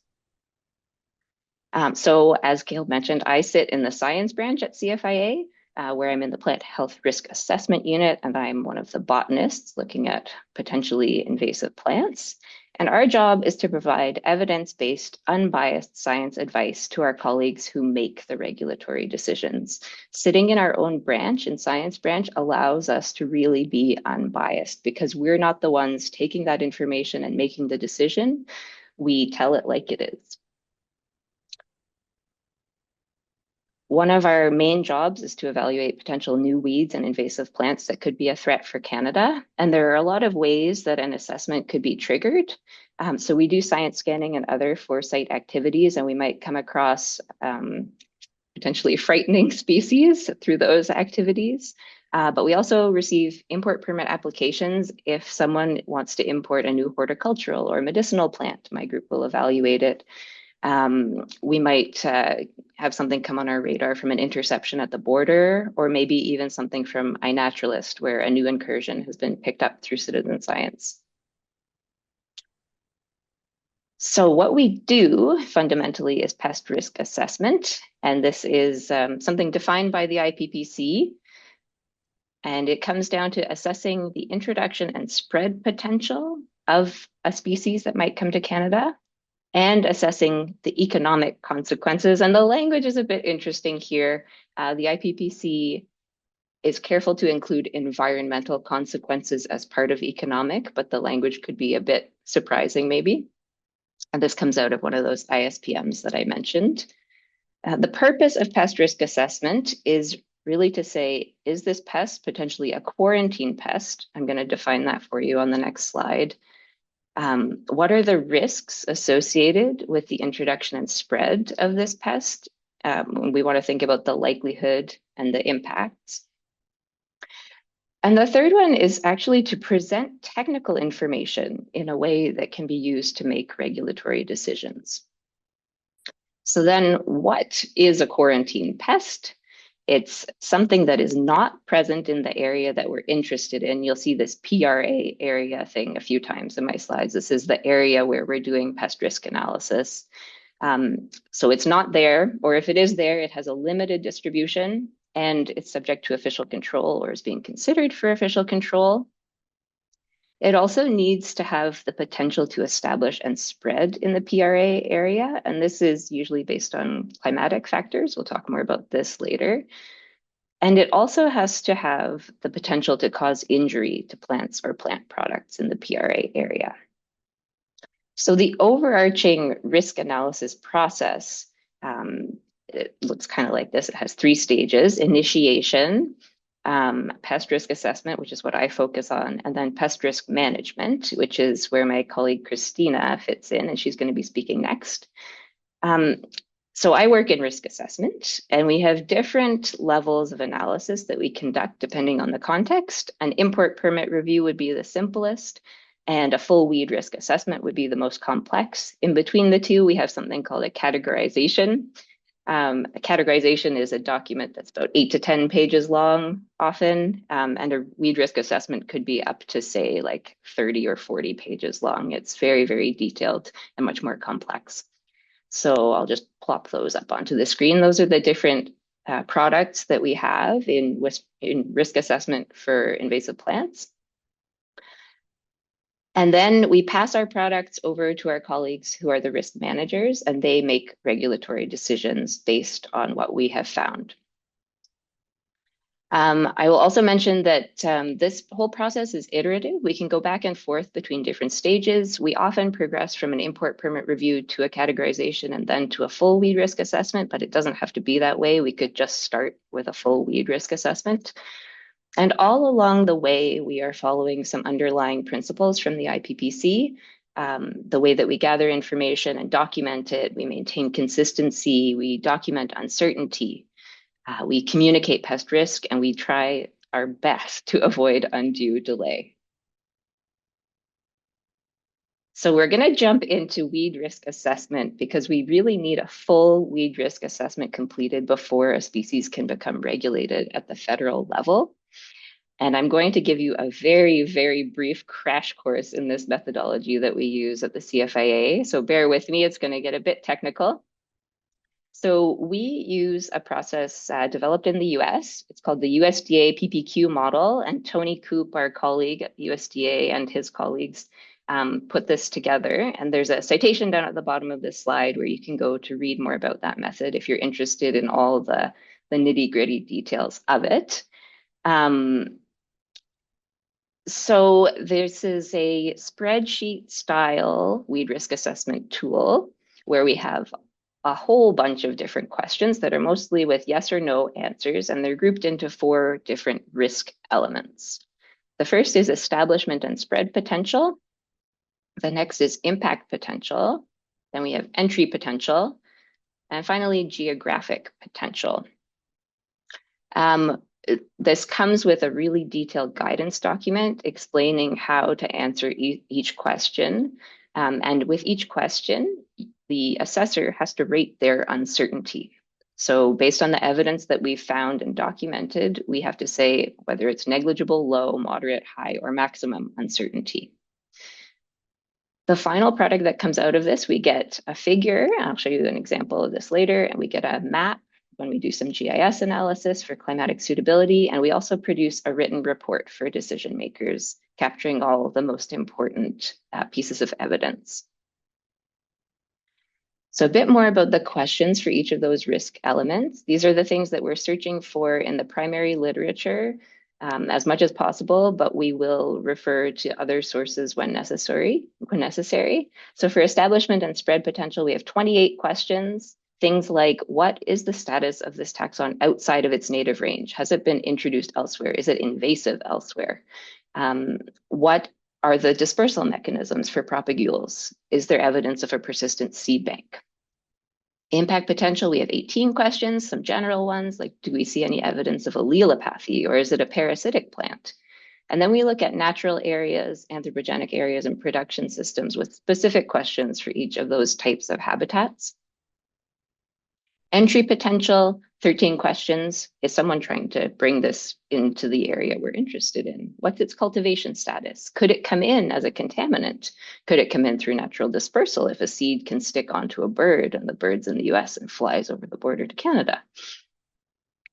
So as Gail mentioned, I sit in the science branch at CFIA, where I'm in the plant health risk assessment unit, and I'm one of the botanists looking at potentially invasive plants. And our job is to provide evidence-based, unbiased science advice to our colleagues who make the regulatory decisions. Sitting in our own branch, in science branch, allows us to really be unbiased because we're not the ones taking that information and making the decision. We tell it like it is. One of our main jobs is to evaluate potential new weeds and invasive plants that could be a threat for Canada. And there are a lot of ways that an assessment could be triggered. So we do science scanning and other foresight activities, and we might come across potentially frightening species through those activities. But we also receive import permit applications if someone wants to import a new horticultural or medicinal plant. My group will evaluate it. We might have something come on our radar from an interception at the border, or maybe even something from iNaturalist, where a new incursion has been picked up through citizen science. So what we do fundamentally is pest risk assessment, and this is something defined by the IPPC, and it comes down to assessing the introduction and spread potential of a species that might come to Canada, and assessing the economic consequences. And the language is a bit interesting here. The IPPC is careful to include environmental consequences as part of economic, but the language could be a bit surprising maybe. And this comes out of one of those ISPMs that I mentioned. The purpose of pest risk assessment is really to say, is this pest potentially a quarantine pest? I'm going to define that for you on the next slide. What are the risks associated with the introduction and spread of this pest? We want to think about the likelihood and the impacts. And the third one is actually to present technical information in a way that can be used to make regulatory decisions. So then what is a quarantine pest? It's something that is not present in the area that we're interested in. You'll see this PRA area thing a few times in my slides. This is the area where we're doing pest risk analysis. So it's not there, or if it is there, it has a limited distribution and it's subject to official control or is being considered for official control. It also needs to have the potential to establish and spread in the PRA area. And this is usually based on climatic factors. We'll talk more about this later. And it also has to have the potential to cause injury to plants or plant products in the PRA area. So the overarching risk analysis process, it looks kind of like this. It has 3 stages: initiation, pest risk assessment, which is what I focus on, and then pest risk management, which is where my colleague Christina fits in, and she's going to be speaking next. So I work in risk assessment, and we have different levels of analysis that we conduct depending on the context. An import permit review would be the simplest, and a full weed risk assessment would be the most complex. In between the two, we have something called a categorization. A categorization is a document that's about 8 to 10 pages long often, and a weed risk assessment could be up to, say, like 30 or 40 pages long. It's very, very detailed and much more complex. So I'll just plop those up onto the screen. Those are the different products that we have in risk assessment for invasive plants. And then we pass our products over to our colleagues who are the risk managers, and they make regulatory decisions based on what we have found. I will also mention that this whole process is iterative. We can go back and forth between different stages. We often progress from an import permit review to a categorization and then to a full weed risk assessment, but it doesn't have to be that way. We could just start with a full weed risk assessment. And all along the way, we are following some underlying principles from the IPPC. The way that we gather information and document it, we maintain consistency, we document uncertainty, we communicate pest risk, and we try our best to avoid undue delay. So we're going to jump into weed risk assessment because we really need a full weed risk assessment completed before a species can become regulated at the federal level. And I'm going to give you a very, very brief crash course in this methodology that we use at the CFIA. So bear with me, it's going to get a bit technical. So we use a process developed in the US. It's called the USDA PPQ model, and Tony Coop, our colleague at the USDA, and his colleagues put this together. And there's a citation down at the bottom of this slide where you can go to read more about that method if you're interested in all the nitty-gritty details of it. So this is a spreadsheet style weed risk assessment tool where we have a whole bunch of different questions that are mostly with yes or no answers, and they're grouped into 4 different risk elements. The first is establishment and spread potential. The next is impact potential. Then we have entry potential. And finally, geographic potential. This comes with a really detailed guidance document explaining how to answer each question. And with each question, the assessor has to rate their uncertainty. So based on the evidence that we've found and documented, we have to say whether it's negligible, low, moderate, high, or maximum uncertainty. The final product that comes out of this, we get a figure. I'll show you an example of this later, and we get a map when we do some GIS analysis for climatic suitability, and we also produce a written report for decision makers, capturing all the most important pieces of evidence. So a bit more about the questions for each of those risk elements. These are the things that we're searching for in the primary literature as much as possible, but we will refer to other sources when necessary. So for establishment and spread potential, we have 28 questions. Things like, what is the status of this taxon outside of its native range? Has it been introduced elsewhere? Is it invasive elsewhere? What are the dispersal mechanisms for propagules? Is there evidence of a persistent seed bank? Impact potential, we have 18 questions, some general ones, like do we see any evidence of allelopathy, or is it a parasitic plant? And then we look at natural areas, anthropogenic areas, and production systems with specific questions for each of those types of habitats. Entry potential, 13 questions. Is someone trying to bring this into the area we're interested in? What's its cultivation status? Could it come in as a contaminant? Could it come in through natural dispersal if a seed can stick onto a bird and the bird's in the US and flies over the border to Canada?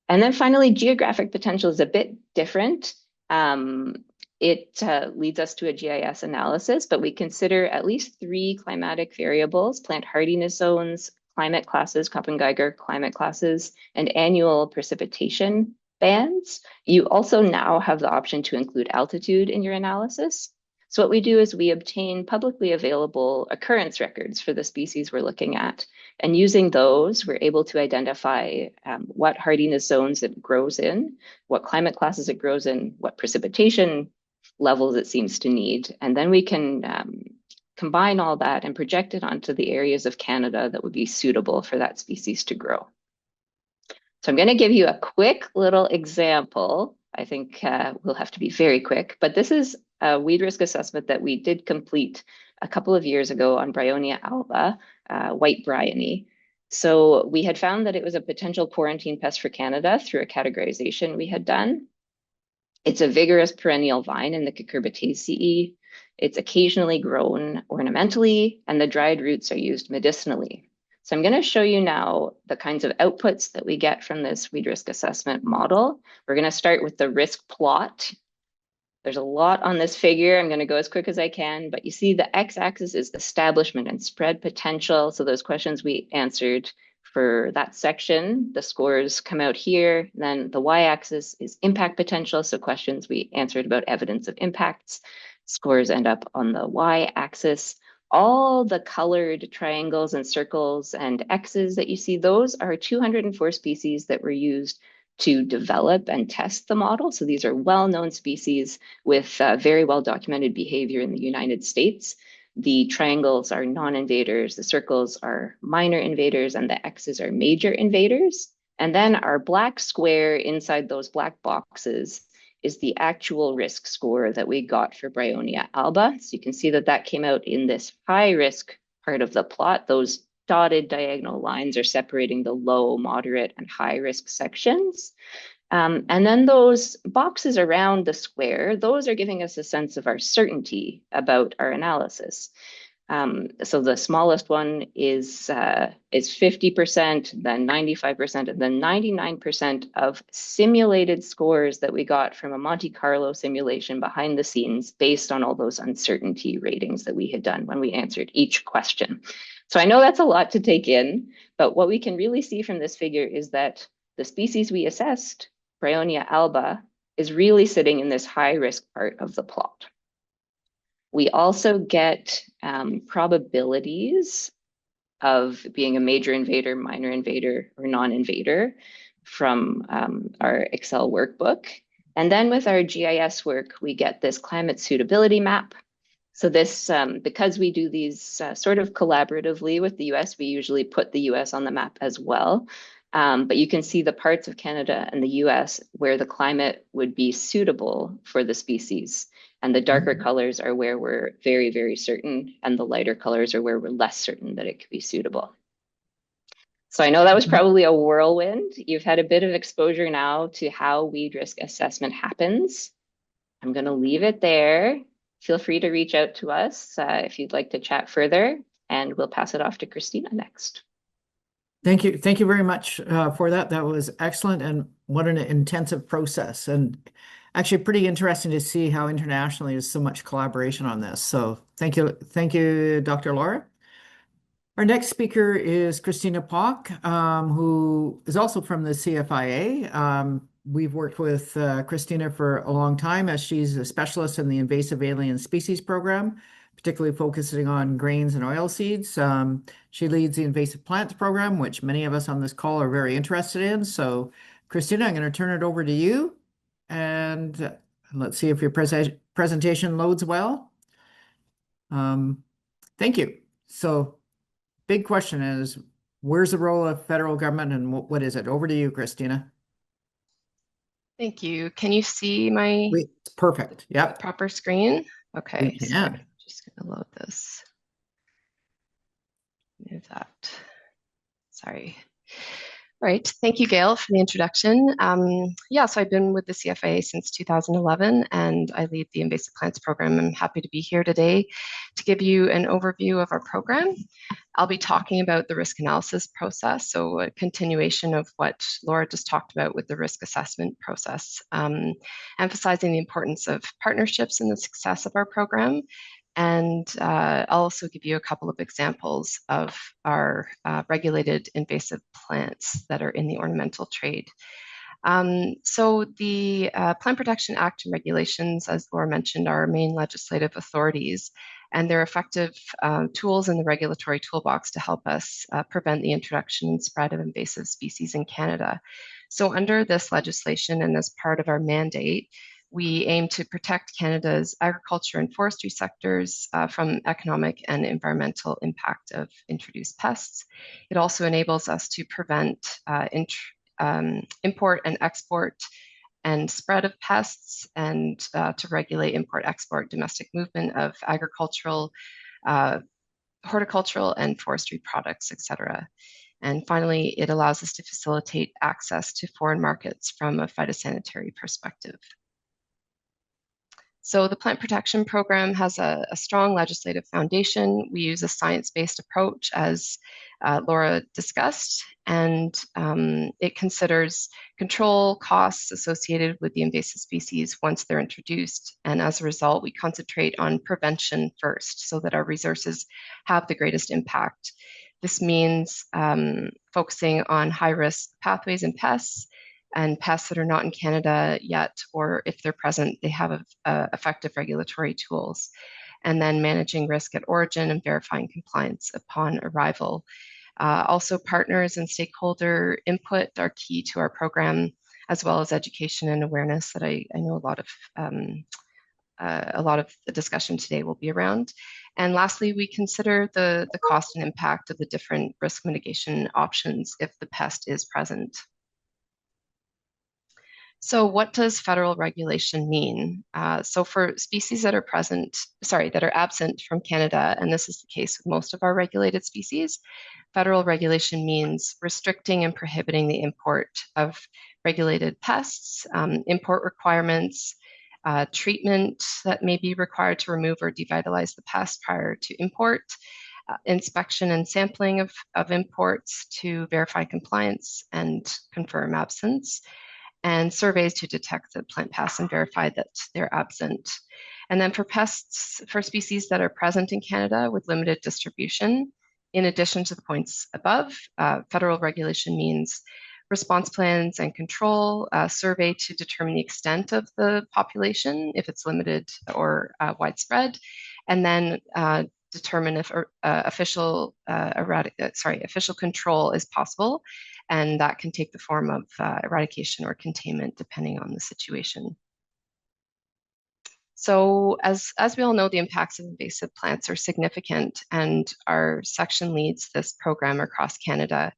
And then finally, geographic potential is a bit different. It leads us to a GIS analysis, but we consider at least 3 climatic variables: plant hardiness zones, climate classes, Köppen-Geiger climate classes, and annual precipitation bands. You also now have the option to include altitude in your analysis. So what we do is we obtain publicly available occurrence records for the species we're looking at. And using those, we're able to identify what hardiness zones it grows in, what climate classes it grows in, what precipitation levels it seems to need. And then we can combine all that and project it onto the areas of Canada that would be suitable for that species to grow. So I'm going to give you a quick little example. I think we'll have to be very quick, but this is a weed risk assessment that we did complete a couple of years ago on Bryonia alba, white bryony. So we had found that it was a potential quarantine pest for Canada through a categorization we had done. It's a vigorous perennial vine in the Cucurbitaceae. It's occasionally grown ornamentally, and the dried roots are used medicinally. So I'm going to show you now the kinds of outputs that we get from this weed risk assessment model. We're going to start with the risk plot. There's a lot on this figure. I'm going to go as quick as I can, but you see the x-axis is establishment and spread potential. So those questions we answered for that section, the scores come out here. Then the y-axis is impact potential. So questions we answered about evidence of impacts. Scores end up on the y-axis. All the colored triangles and circles and X's that you see, those are 204 species that were used to develop and test the model. So these are well-known species with very well-documented behavior in the United States. The triangles are non-invaders, the circles are minor invaders, and the X's are major invaders. And then our black square inside those black boxes is the actual risk score that we got for Bryonia alba. So you can see that that came out in this high risk part of the plot. Those dotted diagonal lines are separating the low, moderate, and high risk sections. And then those boxes around the square, those are giving us a sense of our certainty about our analysis. So the smallest one is 50%, then 95%, and then 99% of simulated scores that we got from a Monte Carlo simulation behind the scenes based on all those uncertainty ratings that we had done when we answered each question. So I know that's a lot to take in, but what we can really see from this figure is that the species we assessed, Bryonia alba, is really sitting in this high risk part of the plot. We also get probabilities of being a major invader, minor invader, or non-invader from our Excel workbook. And then with our GIS work, we get this climate suitability map. So this, because we do these sort of collaboratively with the US, we usually put the US on the map as well. But you can see the parts of Canada and the US where the climate would be suitable for the species. And the darker colors are where we're very, very certain, and the lighter colors are where we're less certain that it could be suitable. So I know that was probably a whirlwind. You've had a bit of exposure now to how weed risk assessment happens. I'm going to leave it there. Feel free to reach out to us if you'd like to chat further, and we'll pass it off to Christina next. Thank you. Thank you very much for that. That was excellent, and what an intensive process. And actually pretty interesting to see how internationally there's so much collaboration on this. So thank you, Dr. Laura. Our next speaker is Christina Pock, who is also from the CFIA. We've worked with Christina for a long time, as she's a specialist in the Invasive Alien Species Program, particularly focusing on grains and oilseeds. She leads the Invasive Plants Program, which many of us on this call are very interested in. So Christina, I'm going to turn it over to you. And let's see if your presentation loads well. Thank you. So big question is, where's the role of federal government and what is it? Over to you, Christina. Thank you. Can you see my It's perfect. Yep. proper screen? Okay, We so can. I'm just going to load this. Move that. Sorry. All right, thank you, Gail, for the introduction. Yeah, so I've been with the CFA since 2011, and I lead the Invasive Plants Program. I'm happy to be here today to give you an overview of our program. I'll be talking about the risk analysis process, so a continuation of what Laura just talked about with the risk assessment process, emphasizing the importance of partnerships in the success of our program. And I'll also give you a couple of examples of our regulated invasive plants that are in the ornamental trade. So the Plant Protection Act and regulations, as Laura mentioned, are our main legislative authorities, and they're effective tools in the regulatory toolbox to help us prevent the introduction and spread of invasive species in Canada. So under this legislation and as part of our mandate, we aim to protect Canada's agriculture and forestry sectors from economic and environmental impact of introduced pests. It also enables us to prevent import and export and spread of pests, and to regulate import-export domestic movement of agricultural, horticultural, and forestry products, etc. And finally, it allows us to facilitate access to foreign markets from a phytosanitary perspective. So the Plant Protection Program has a strong legislative foundation. We use a science-based approach, as Laura discussed, and it considers control costs associated with the invasive species once they're introduced. And as a result, we concentrate on prevention first so that our resources have the greatest impact. This means focusing on high-risk pathways and pests, and pests that are not in Canada yet, or if they're present, they have effective regulatory tools. And then managing risk at origin and verifying compliance upon arrival. Also, partners and stakeholder input are key to our program, as well as education and awareness that I know a lot of the discussion today will be around. And lastly, we consider the cost and impact of the different risk mitigation options if the pest is present. So what does federal regulation mean? So for species that are absent from Canada, and this is the case with most of our regulated species, federal regulation means restricting and prohibiting the import of regulated pests, import requirements, treatment that may be required to remove or devitalize the pest prior to import, inspection and sampling of imports to verify compliance and confirm absence, and surveys to detect the plant pests and verify that they're absent. And then for pests, for species that are present in Canada with limited distribution, in addition to the points above, federal regulation means response plans and control, survey to determine the extent of the population, if it's limited or widespread, and then determine if official control is possible, and that can take the form of eradication or containment depending on the situation. So as we all know, the impacts of invasive plants are significant, and our section leads this program across Canada.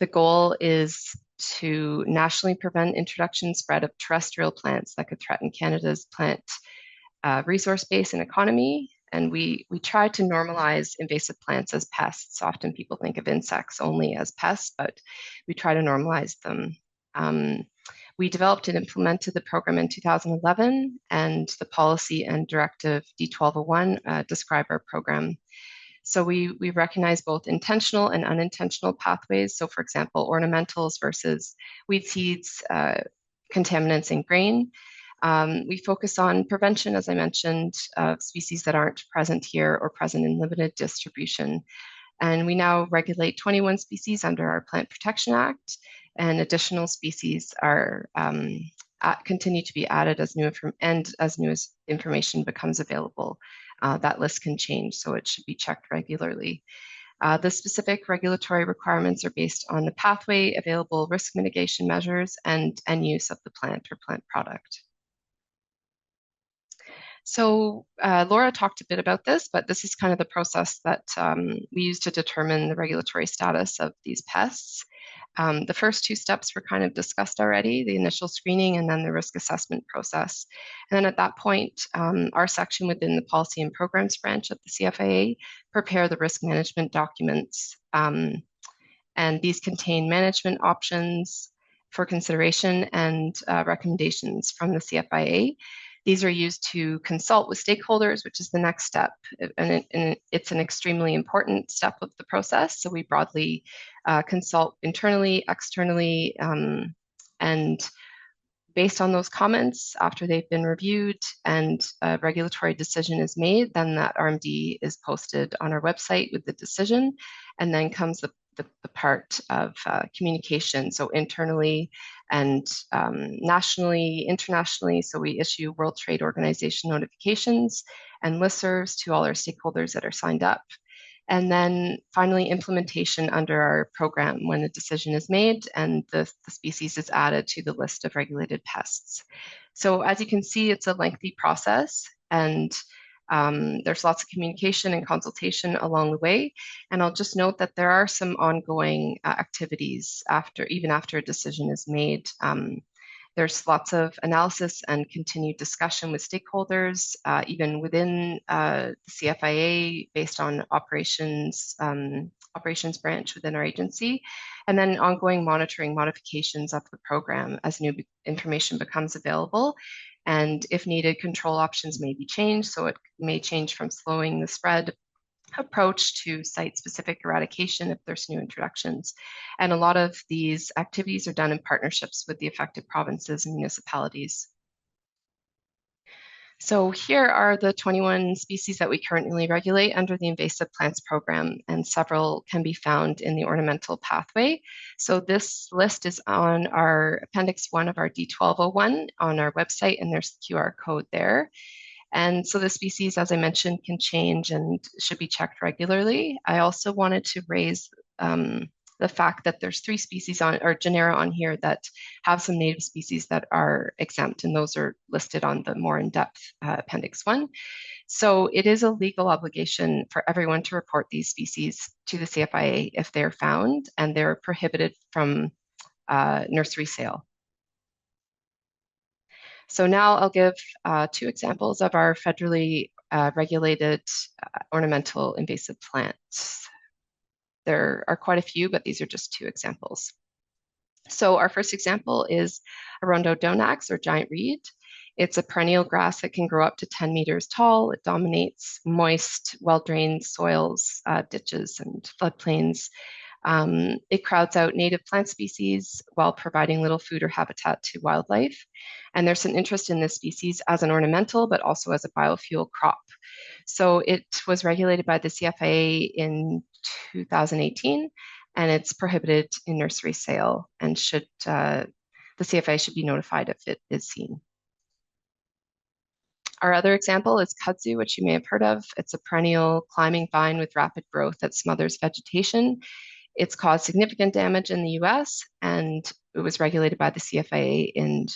The goal is to nationally prevent introduction and spread of terrestrial plants that could threaten Canada's plant resource base and economy. And we try to normalize invasive plants as pests. Often people think of insects only as pests, but we try to normalize them. We developed and implemented the program in 2011, and the policy and directive D1201 describe our program. So we recognize both intentional and unintentional pathways. So for example, ornamentals versus weed seeds, contaminants in grain. We focus on prevention, as I mentioned, of species that aren't present here or present in limited distribution. And we now regulate 21 species under our Plant Protection Act, and additional species are continue to be added as new information becomes available. That list can change, so it should be checked regularly. The specific regulatory requirements are based on the pathway, available risk mitigation measures, and use of the plant or plant product. So Laura talked a bit about this, but this is kind of the process that we use to determine the regulatory status of these pests. The first two steps were kind of discussed already, the initial screening and then the risk assessment process. And then at that point, our section within the policy and programs branch of the CFIA prepare the risk management documents. And these contain management options for consideration and recommendations from the CFIA. These are used to consult with stakeholders, which is the next step. And it's an extremely important step of the process. So we broadly consult internally, externally, and based on those comments, after they've been reviewed and a regulatory decision is made, then that RMD is posted on our website with the decision. And then comes the part of communication, so internally and nationally, internationally. So we issue World Trade Organization notifications and listservs to all our stakeholders that are signed up. And then finally, implementation under our program when the decision is made and the species is added to the list of regulated pests. So as you can see, it's a lengthy process, and there's lots of communication and consultation along the way. And I'll just note that there are some ongoing activities even after a decision is made. There's lots of analysis and continued discussion with stakeholders, even within the CFIA, based on operations branch within our agency, and then ongoing monitoring modifications of the program as new information becomes available. And if needed, control options may be changed. So it may change from slowing the spread approach to site-specific eradication if there's new introductions. And a lot of these activities are done in partnerships with the affected provinces and municipalities. So here are the 21 species that we currently regulate under the Invasive Plants Program, and several can be found in the ornamental pathway. So this list is on our Appendix 1 of our D1201 on our website, and there's the QR code there. And so the species, as I mentioned, can change and should be checked regularly. I also wanted to raise the fact that there's 3 species or genera on here that have some native species that are exempt, and those are listed on the more in-depth Appendix 1. So it is a legal obligation for everyone to report these species to the CFIA if they're found, and they're prohibited from nursery sale. So now I'll give 2 examples of our federally regulated ornamental invasive plants. There are quite a few, but these are just 2 examples. So our first example is Rhododendron or giant reed. It's a perennial grass that can grow up to 10 meters tall. It dominates moist, well-drained soils, ditches, and floodplains. It crowds out native plant species while providing little food or habitat to wildlife. And there's an interest in this species as an ornamental, but also as a biofuel crop. So it was regulated by the CFA in 2018, and it's prohibited in nursery sale, and the CFA should be notified if it is seen. Our other example is kudzu, which you may have heard of. It's a perennial climbing vine with rapid growth that smothers vegetation. It's caused significant damage in the US, and it was regulated by the CFA in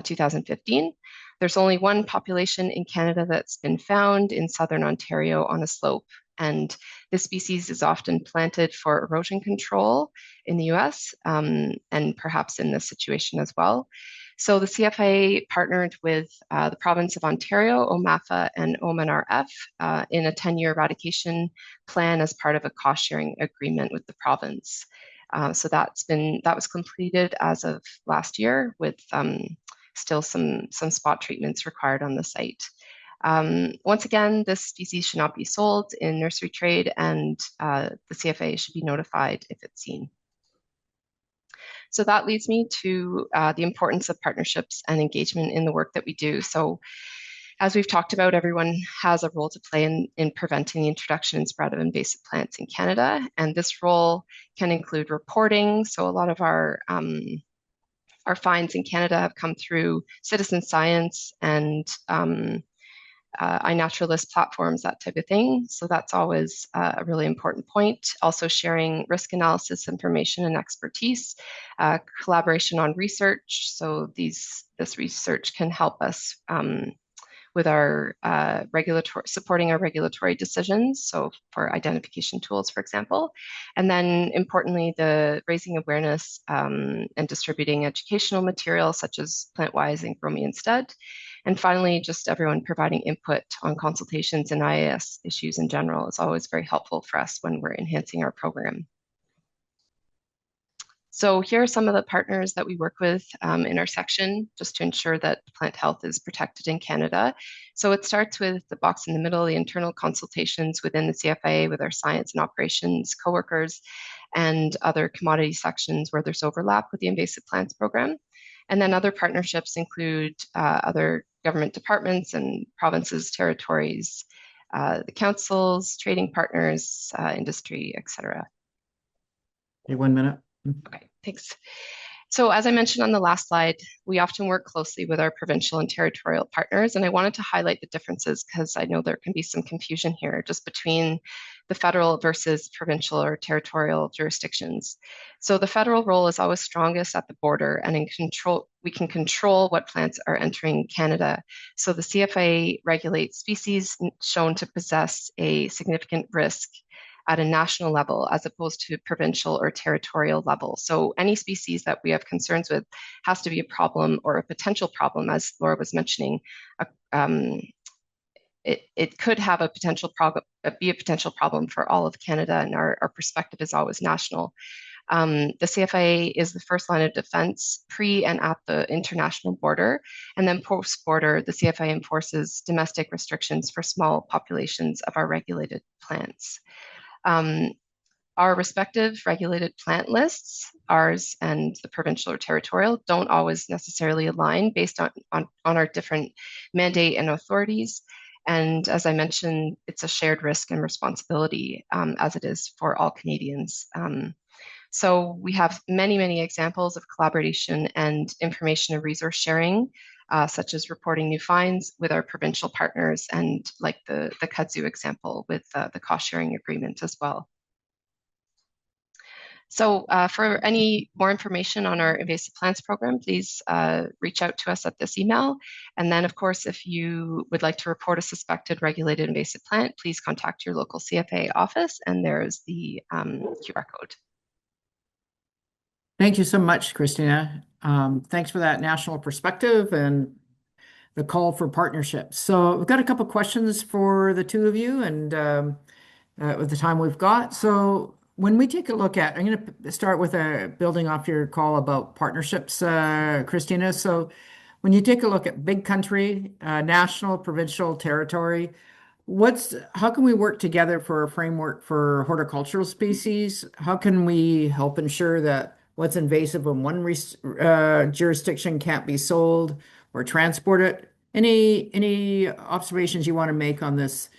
2015. There's only one population in Canada that's been found in southern Ontario on a slope, and this species is often planted for erosion control in the US, and perhaps in this situation as well. So the CFA partnered with the province of Ontario, OMAFA, and OMNRF in a 10-year eradication plan as part of a cost-sharing agreement with the province. So that was completed as of last year, with still some spot treatments required on the site. Once again, this species should not be sold in nursery trade, and the CFA should be notified if it's seen. So that leads me to the importance of partnerships and engagement in the work that we do. So as we've talked about, everyone has a role to play in preventing the introduction and spread of invasive plants in Canada. And this role can include reporting. So a lot of our finds in Canada have come through citizen science and iNaturalist platforms, that type of thing. So that's always a really important point. Also sharing risk analysis information and expertise, collaboration on research. So this research can help us with our supporting our regulatory decisions. So for identification tools, for example. And then importantly, the raising awareness and distributing educational material such as PlantWise and Grow Me Instead. And finally, just everyone providing input on consultations and IAS issues in general is always very helpful for us when we're enhancing our program. So here are some of the partners that we work with in our section, just to ensure that plant health is protected in Canada. So it starts with the box in the middle, the internal consultations within the CFA with our science and operations coworkers and other commodity sections where there's overlap with the invasive plants program. And then other partnerships include other government departments and provinces, territories, the councils, trading partners, industry, etc. Okay, 1 minute. Okay, thanks. So as I mentioned on the last slide, we often work closely with our provincial and territorial partners, and I wanted to highlight the differences because I know there can be some confusion here just between the federal versus provincial or territorial jurisdictions. So the federal role is always strongest at the border, and we can control what plants are entering Canada. So the CFA regulates species shown to possess a significant risk at a national level as opposed to provincial or territorial level. So any species that we have concerns with has to be a problem or a potential problem, as Laura was mentioning. It could have a potential problem for all of Canada, and our perspective is always national. The CFA is the first line of defense pre and at the international border, and then post-border, the CFA enforces domestic restrictions for small populations of our regulated plants. Our respective regulated plant lists, ours and the provincial or territorial, don't always necessarily align based on our different mandate and authorities. And as I mentioned, it's a shared risk and responsibility as it is for all Canadians. So we have many, many examples of collaboration and information and resource sharing, such as reporting new finds with our provincial partners and like the kudzu example with the cost sharing agreement as well. So for any more information on our invasive plants program, please reach out to us at this email. And then of course, if you would like to report a suspected regulated invasive plant, please contact your local CFA office, and there's the QR code. Thank you so much, Christina. Thanks for that national perspective and the call for partnerships. So we've got a couple questions for the two of you, and with the time we've got. So when we take a look at, I'm going to start with building off your call about partnerships, Christina. So when you take a look at big country, national, provincial, territory, how can we work together for a framework for horticultural species? How can we help ensure that what's invasive in one jurisdiction can't be sold or transported? Any observations you want to make on this,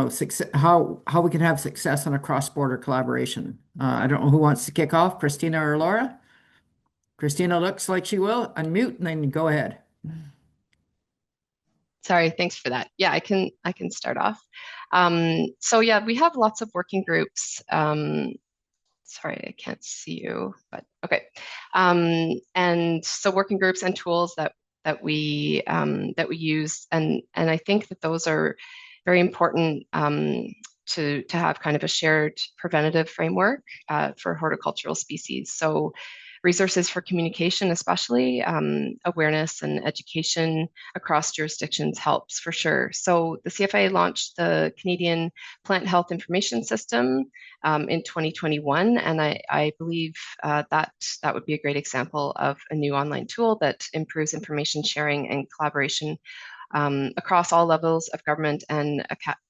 success, how we can have success on a cross-border collaboration? I don't know who wants to kick off, Christina or Laura? Christina looks like she will. Unmute and then go ahead. Sorry, thanks for that. Yeah, I can start off. So yeah, we have lots of working groups. Sorry, I can't see you, but okay. And so working groups and tools that we use, and I think that those are very important to have kind of a shared preventative framework for horticultural species. So resources for communication, especially awareness and education across jurisdictions helps for sure. So the CFA launched the Canadian Plant Health Information System in 2021, and I believe that would be a great example of a new online tool that improves information sharing and collaboration across all levels of government and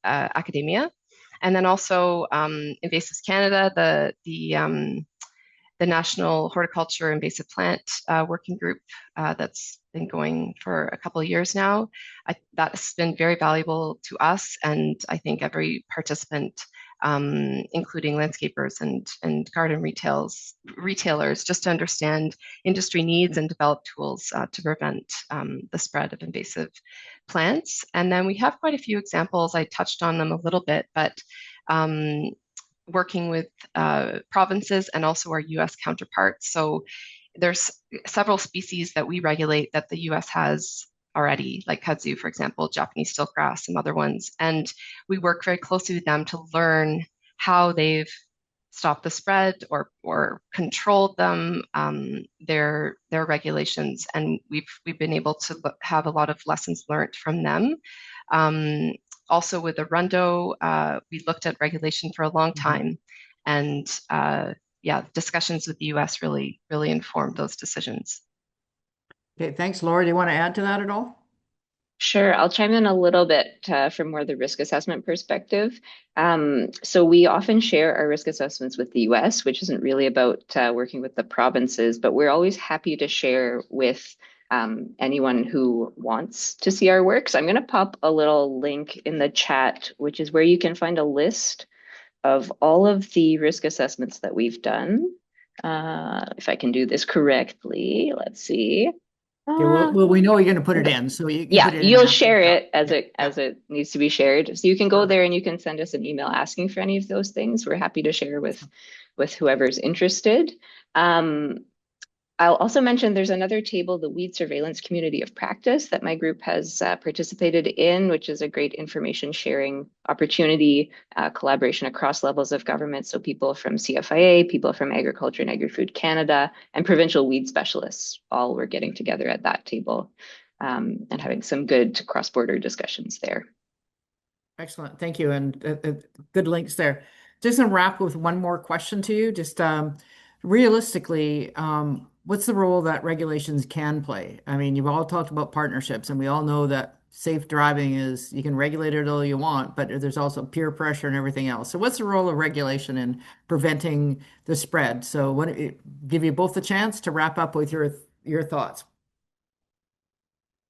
academia. And then also Invasives Canada, the National Horticulture Invasive Plant Working Group that's been going for a couple of years now. That's been very valuable to us, and I think every participant, including landscapers and garden retailers, just to understand industry needs and develop tools to prevent the spread of invasive plants. And then we have quite a few examples. I touched on them a little bit, but working with provinces and also our US counterparts. So there's several species that we regulate that the US has already, like kudzu, for example, Japanese stiltgrass, some other ones. And we work very closely with them to learn how they've stopped the spread or controlled them, their regulations. And we've been able to have a lot of lessons learned from them. Also with Arundo, we looked at regulation for a long time, and yeah, discussions with the US really informed those decisions. Okay, thanks, Laura. Do you want to add to that at all? Sure, I'll chime in a little bit from more the risk assessment perspective. So we often share our risk assessments with the US, which isn't really about working with the provinces, but we're always happy to share with anyone who wants to see our work. So I'm going to pop a little link in the chat, which is where you can find a list of all of the risk assessments that we've done. If I can do this correctly, let's see. Okay, well, we know you're going to put it in, so you yeah, put it in you'll after share it as yeah. it needs to be shared. So you can go there and you can send us an email asking for any of those things. We're happy to share with whoever's interested. I'll also mention there's another table, the Weed Surveillance Community of Practice, that my group has participated in, which is a great information sharing opportunity, collaboration across levels of government. So people from CFIA, people from Agriculture and Agri-Food Canada, and provincial weed specialists all were getting together at that table and having some good cross-border discussions there. Excellent, thank you, and good links there. Just to wrap with one more question to you, just realistically, what's the role that regulations can play? I mean, you've all talked about partnerships, and we all know that safe driving is, you can regulate it all you want, but there's also peer pressure and everything else. So what's the role of regulation in preventing the spread? So give you both the chance to wrap up with your thoughts.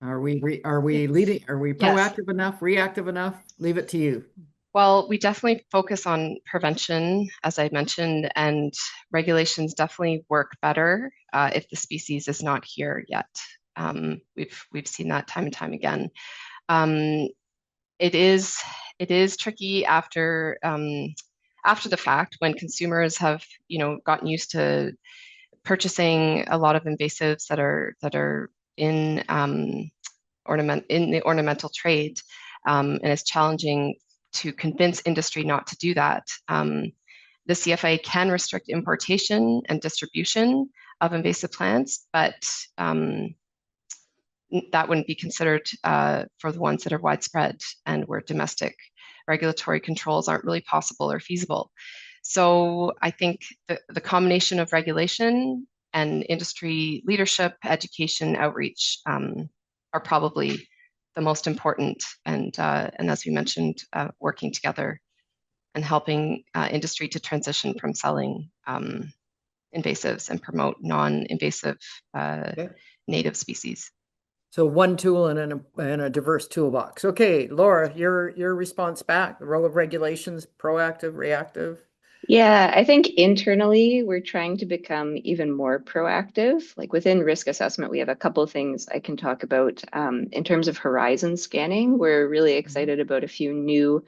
Are we leading? Are we proactive enough, reactive enough? Leave it to you. Well, we definitely focus on prevention, as I mentioned, and regulations definitely work better if the species is not here yet. We've seen that time and time again. It is tricky after the fact, when consumers have gotten used to purchasing a lot of invasives that are in the ornamental trade, and it's challenging to convince industry not to do that. The CFA can restrict importation and distribution of invasive plants, but that wouldn't be considered for the ones that are widespread and where domestic regulatory controls aren't really possible or feasible. So I think the combination of regulation and industry leadership, education, outreach are probably the most important. And as we mentioned, working together and helping industry to transition from selling invasives and promote non-invasive native species. So one tool and a diverse toolbox. Okay, Laura, your response back, the role of regulations, proactive, reactive. Yeah, I think internally we're trying to become even more proactive. Like within risk assessment, we have a couple of things I can talk about. In terms of horizon scanning, we're really excited about a few new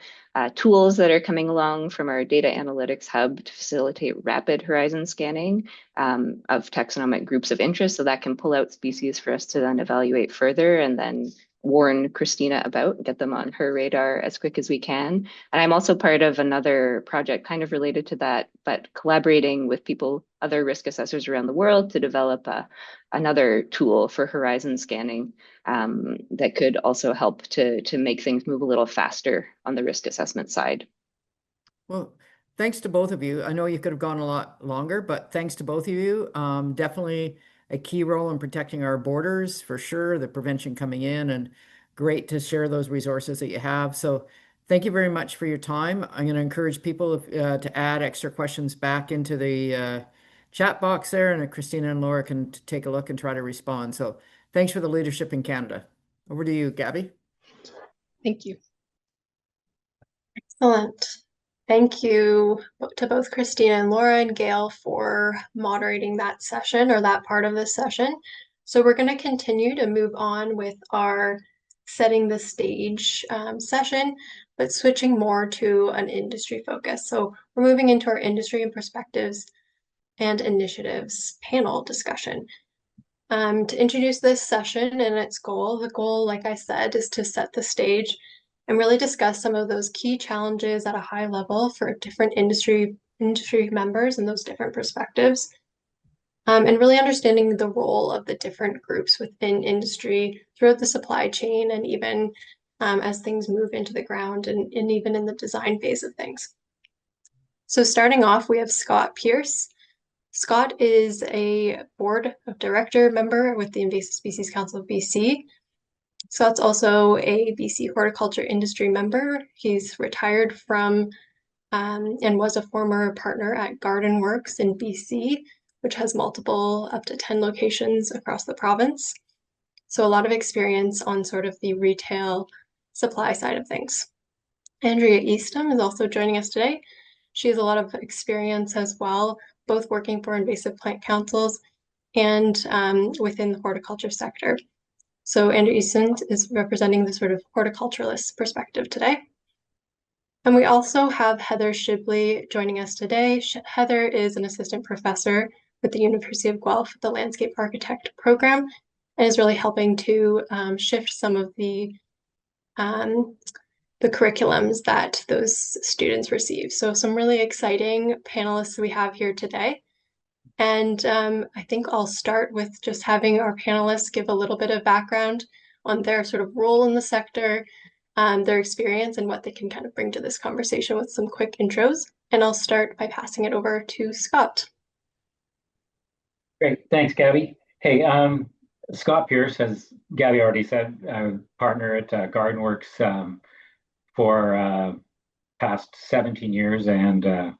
tools that are coming along from our data analytics hub to facilitate rapid horizon scanning of taxonomic groups of interest. So that can pull out species for us to then evaluate further and then warn Christina about, get them on her radar as quick as we can. And I'm also part of another project kind of related to that, but collaborating with people, other risk assessors around the world to develop another tool for horizon scanning that could also help to make things move a little faster on the risk assessment side. Well, thanks to both of you. I know you could have gone a lot longer, but thanks to both of you. Definitely a key role in protecting our borders for sure, the prevention coming in, and great to share those resources that you have. So thank you very much for your time. I'm going to encourage people to add extra questions back into the chat box there, and Christina and Laura can take a look and try to respond. So thanks for the leadership in Canada. Over to you, Gabby. Thank you. Excellent. Thank you to both Christina and Laura and Gail for moderating that session or that part of the session. So we're going to continue to move on with our setting the stage session, but switching more to an industry focus. So we're moving into our industry and perspectives and initiatives panel discussion. To introduce this session and its goal, the goal, like I said, is to set the stage and really discuss some of those key challenges at a high level for different industry members and those different perspectives. And really understanding the role of the different groups within industry throughout the supply chain and even as things move into the ground and even in the design phase of things. So starting off, we have Scott Pierce. Scott is a board of director member with the Invasive Species Council of BC. Scott's also a BC horticulture industry member. He's retired from and was a former partner at Garden Works in BC, which has multiple up to 10 locations across the province. So a lot of experience on sort of the retail supply side of things. Andrea Eastham is also joining us today. She has a lot of experience as well, both working for invasive plant councils and within the horticulture sector. So Andrea Eastham is representing the sort of horticulturalist perspective today. And we also have Heather Shibley joining us today. Heather is an assistant professor with the University of Guelph, the Landscape Architect program, and is really helping to shift some of the curriculums that those students receive. So some really exciting panelists we have here today. And I think I'll start with just having our panelists give a little bit of background on their sort of role in the sector, their experience, and what they can kind of bring to this conversation with some quick intros. And I'll start by passing it over to Scott. Great, thanks, Gabby. Hey, Scott Pierce, as Gabby already said, partner at Garden Works for past 17 years, and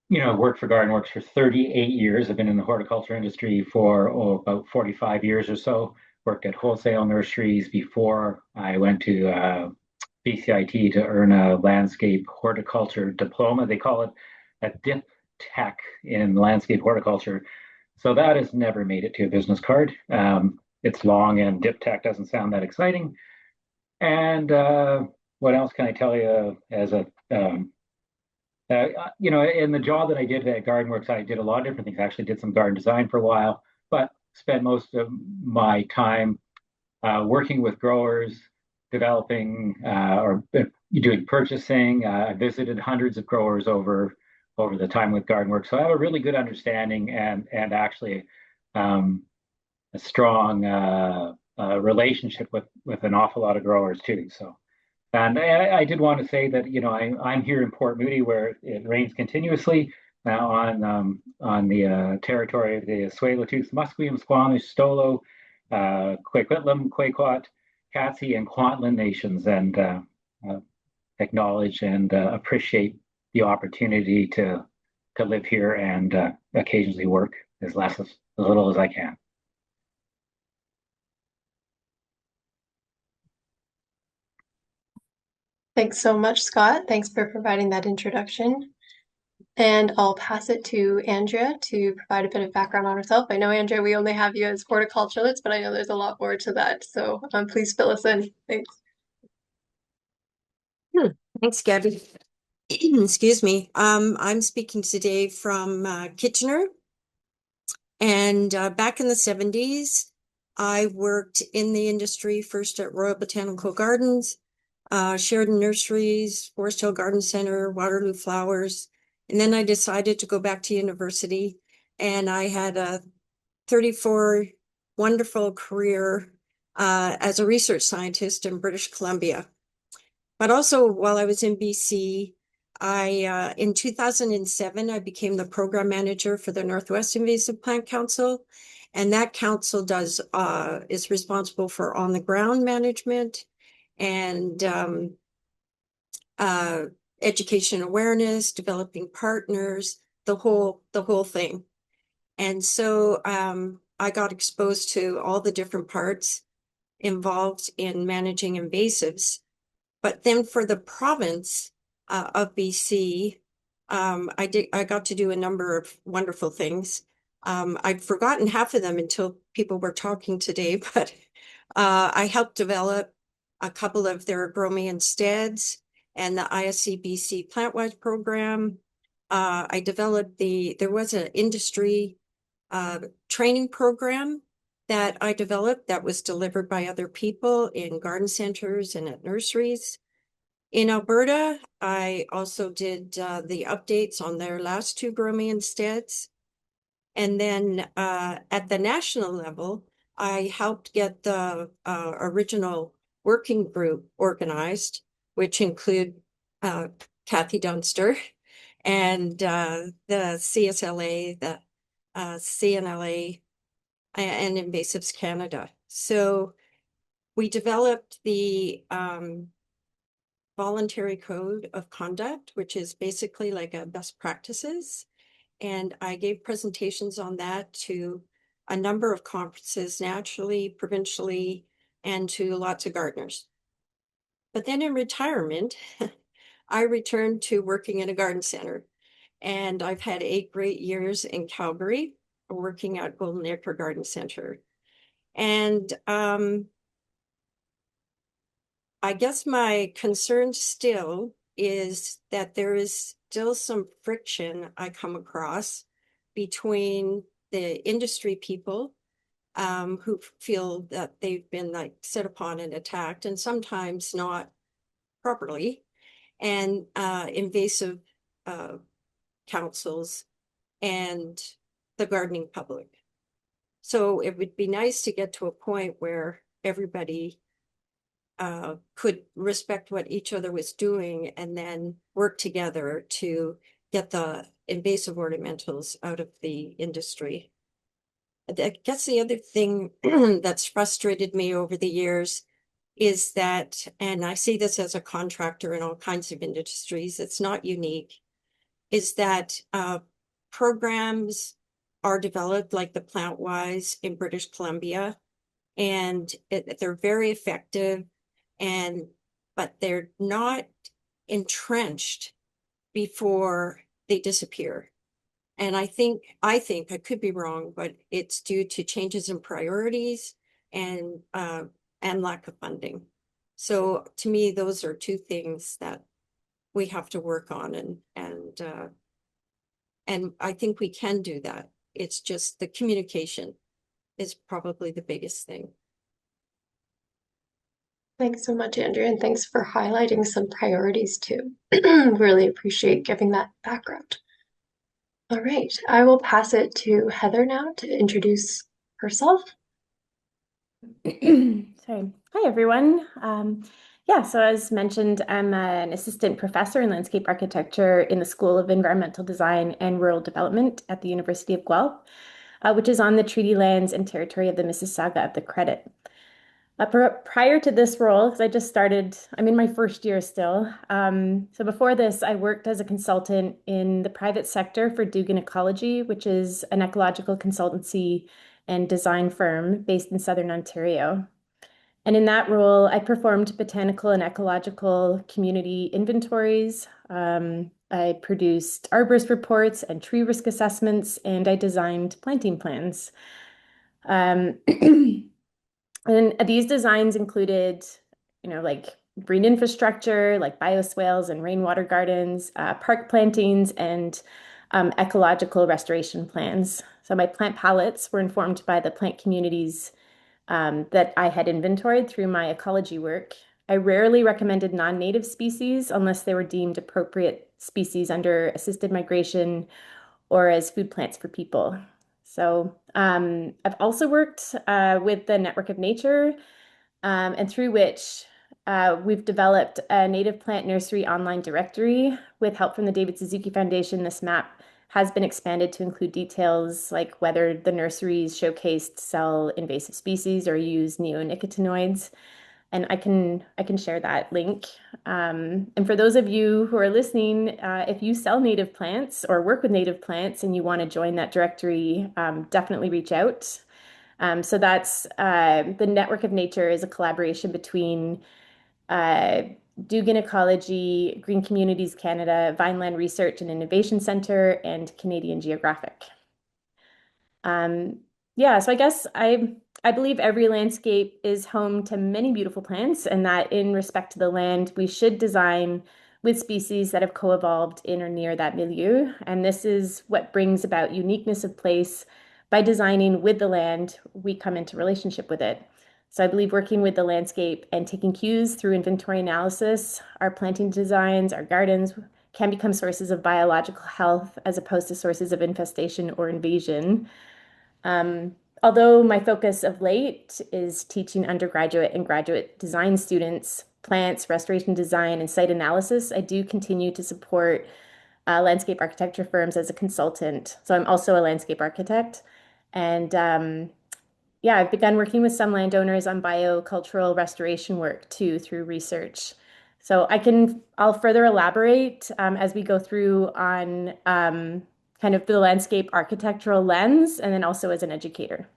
worked for Garden Works for 38 years. I've been in the horticulture industry for about 45 years or so. Worked at wholesale nurseries before I went to BCIT to earn a landscape horticulture diploma. They call it a dip tech in landscape horticulture. So that has never made it to a business card. It's long, and dip tech doesn't sound that exciting. And what else can I tell you? As a in the job that I did at Garden Works, I did a lot of different things. I actually did some garden design for a while, but spent most of my time working with growers, developing or doing purchasing. I visited hundreds of growers over the time with Garden Works, so I have a really good understanding and actually a strong relationship with an awful lot of growers too. So. And I did want to say that, I'm here in Port Moody where it rains continuously. on the territory of the Tsleil-Waututh, Musqueam, Squamish, Stolo, Coquitlam, Quaquot, Katzie, and Kwantlen nations, and acknowledge and appreciate the opportunity to live here and occasionally work as little as I can. Thanks so much, Scott. Thanks for providing that introduction. And I'll pass it to Andrea to provide a bit of background on herself. I know, Andrea, we only have you as horticulturalist, but I know there's a lot more to that. So please fill us in. Thanks. Thanks, Gabby. Excuse me. I'm speaking today from Kitchener. And back in the 70s, I worked in the industry, first at Royal Botanical Gardens, Sheridan Nurseries, Forest Hill Garden Center, Waterloo Flowers. And then I decided to go back to university, and I had a 34 wonderful career as a research scientist in British Columbia. But also while I was in BC, in 2007, I became the program manager for the Northwest Invasive Plant Council. And that council is responsible for on-the-ground management and education awareness, developing partners, the whole thing. And so I got exposed to all the different parts involved in managing invasives. But then for the province of BC, I got to do a number of wonderful things. I'd forgotten half of them until people were talking today, but I helped develop a couple of their Agromian steads and the ISC BC PlantWise program. I developed there was an industry training program that I developed that was delivered by other people in garden centers and at nurseries. In Alberta, I also did the updates on their last two Agromian steads. And then at the national level, I helped get the original working group organized, which include Kathy Dunster and the CSLA, the CNLA, and Invasives Canada. So we developed the voluntary code of conduct, which is basically like a best practices. And I gave presentations on that to a number of conferences, nationally, provincially, and to lots of gardeners. But then in retirement, I returned to working in a garden center. And I've had 8 great years in Calgary, working at Golden Acre Garden Center. And I guess my concern still is that there is still some friction I come across between the industry people who feel that they've been like set upon and attacked, and sometimes not properly, and invasive councils and the gardening public. So it would be nice to get to a point where everybody could respect what each other was doing and then work together to get the invasive ornamentals out of the industry. I guess the other thing that's frustrated me over the years is that, and I see this as a contractor in all kinds of industries, it's not unique, is that programs are developed like the PlantWise in British Columbia, and they're very effective, but they're not entrenched before they disappear. And I think I could be wrong, but it's due to changes in priorities and lack of funding. So to me, those are two things that we have to work on, and I think we can do that. It's just the communication is probably the biggest thing. Thanks so much, Andrea, and thanks for highlighting some priorities too. Really appreciate giving that background. All right, I will pass it to Heather now to introduce herself. Sorry. Hi, everyone. Yeah, so as mentioned, I'm an assistant professor in landscape architecture in the School of Environmental Design and Rural Development at the University of Guelph, which is on the treaty lands and territory of the Mississauga of the Credit. Prior to this role, because I just started, I'm in my first year still. So before this, I worked as a consultant in the private sector for Dugan Ecology, which is an ecological consultancy and design firm based in Southern Ontario. And in that role, I performed botanical and ecological community inventories. I produced arborist reports and tree risk assessments, and I designed planting plans. Um, And these designs included, like green infrastructure, like bioswales and rainwater gardens, park plantings, and ecological restoration plans. So my plant palettes were informed by the plant communities that I had inventoried through my ecology work. I rarely recommended non-native species unless they were deemed appropriate species under assisted migration or as food plants for people. So I've also worked with the Network of Nature, and through which we've developed a native plant nursery online directory with help from the David Suzuki Foundation. This map has been expanded to include details like whether the nurseries showcased sell invasive species or use neonicotinoids. And I can share that link. And for those of you who are listening, if you sell native plants or work with native plants and you want to join that directory, definitely reach out. So that's the Network of Nature is a collaboration between Dugan Ecology, Green Communities Canada, Vineland Research and Innovation Centre, and Canadian Geographic. Yeah, so I guess I believe every landscape is home to many beautiful plants, and that in respect to the land, we should design with species that have co-evolved in or near that milieu. And this is what brings about uniqueness of place. By designing with the land, we come into relationship with it. So I believe working with the landscape and taking cues through inventory analysis, our planting designs, our gardens can become sources of biological health as opposed to sources of infestation or invasion. Although my focus of late is teaching undergraduate and graduate design students plants, restoration design, and site analysis, I do continue to support landscape architecture firms as a consultant. So I'm also a landscape architect. And yeah, I've begun working with some landowners on biocultural restoration work too through research. So I'll further elaborate as we go through on kind of the landscape architectural lens and then also as an educator.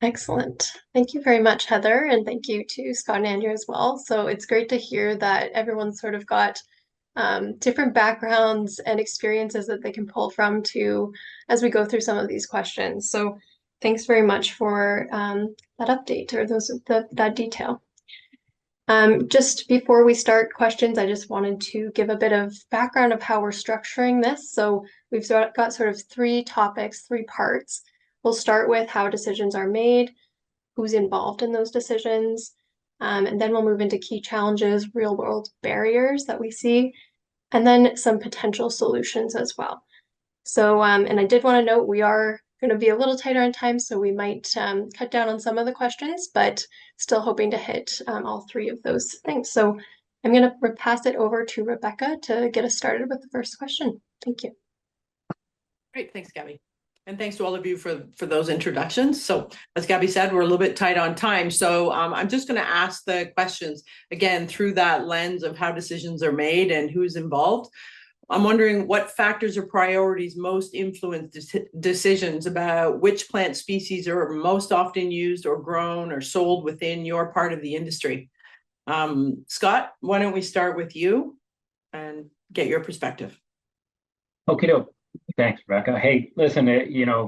Excellent. Thank you very much, Heather, and thank you to Scott and Andrew as well. So it's great to hear that everyone's sort of got different backgrounds and experiences that they can pull from to as we go through some of these questions. So thanks very much for that update or that detail. Just before we start questions, I just wanted to give a bit of background of how we're structuring this. So we've got sort of three topics, three parts. We'll start with how decisions are made, who's involved in those decisions, and then we'll move into key challenges, real world barriers that we see, and then some potential solutions as well. So, and I did want to note we are going to be a little tighter on time, so we might cut down on some of the questions, but still hoping to hit all three of those things. So I'm going to pass it over to Rebecca to get us started with the first question. Thank you. Great, thanks, Gabby. And thanks to all of you for those introductions. So as Gabby said, we're a little bit tight on time. So I'm just going to ask the questions again through that lens of how decisions are made and who's involved. I'm wondering what factors or priorities most influence decisions about which plant species are most often used or grown or sold within your part of the industry. Scott, why don't we start with you and get your perspective? Okay, thanks, Rebecca. Hey, listen,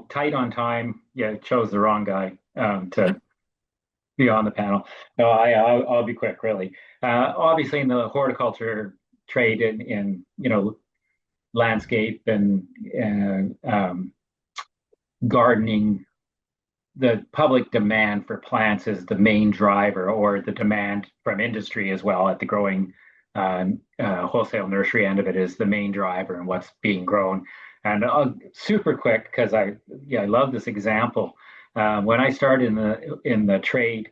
tight on time. Yeah, chose the wrong guy to be on the panel. No, I'll be quick, really. Obviously, in the horticulture trade in landscape and gardening, the public demand for plants is the main driver, or the demand from industry as well at the growing wholesale nursery end of it is the main driver and what's being grown. And super quick, because I love this example. When I started in the trade,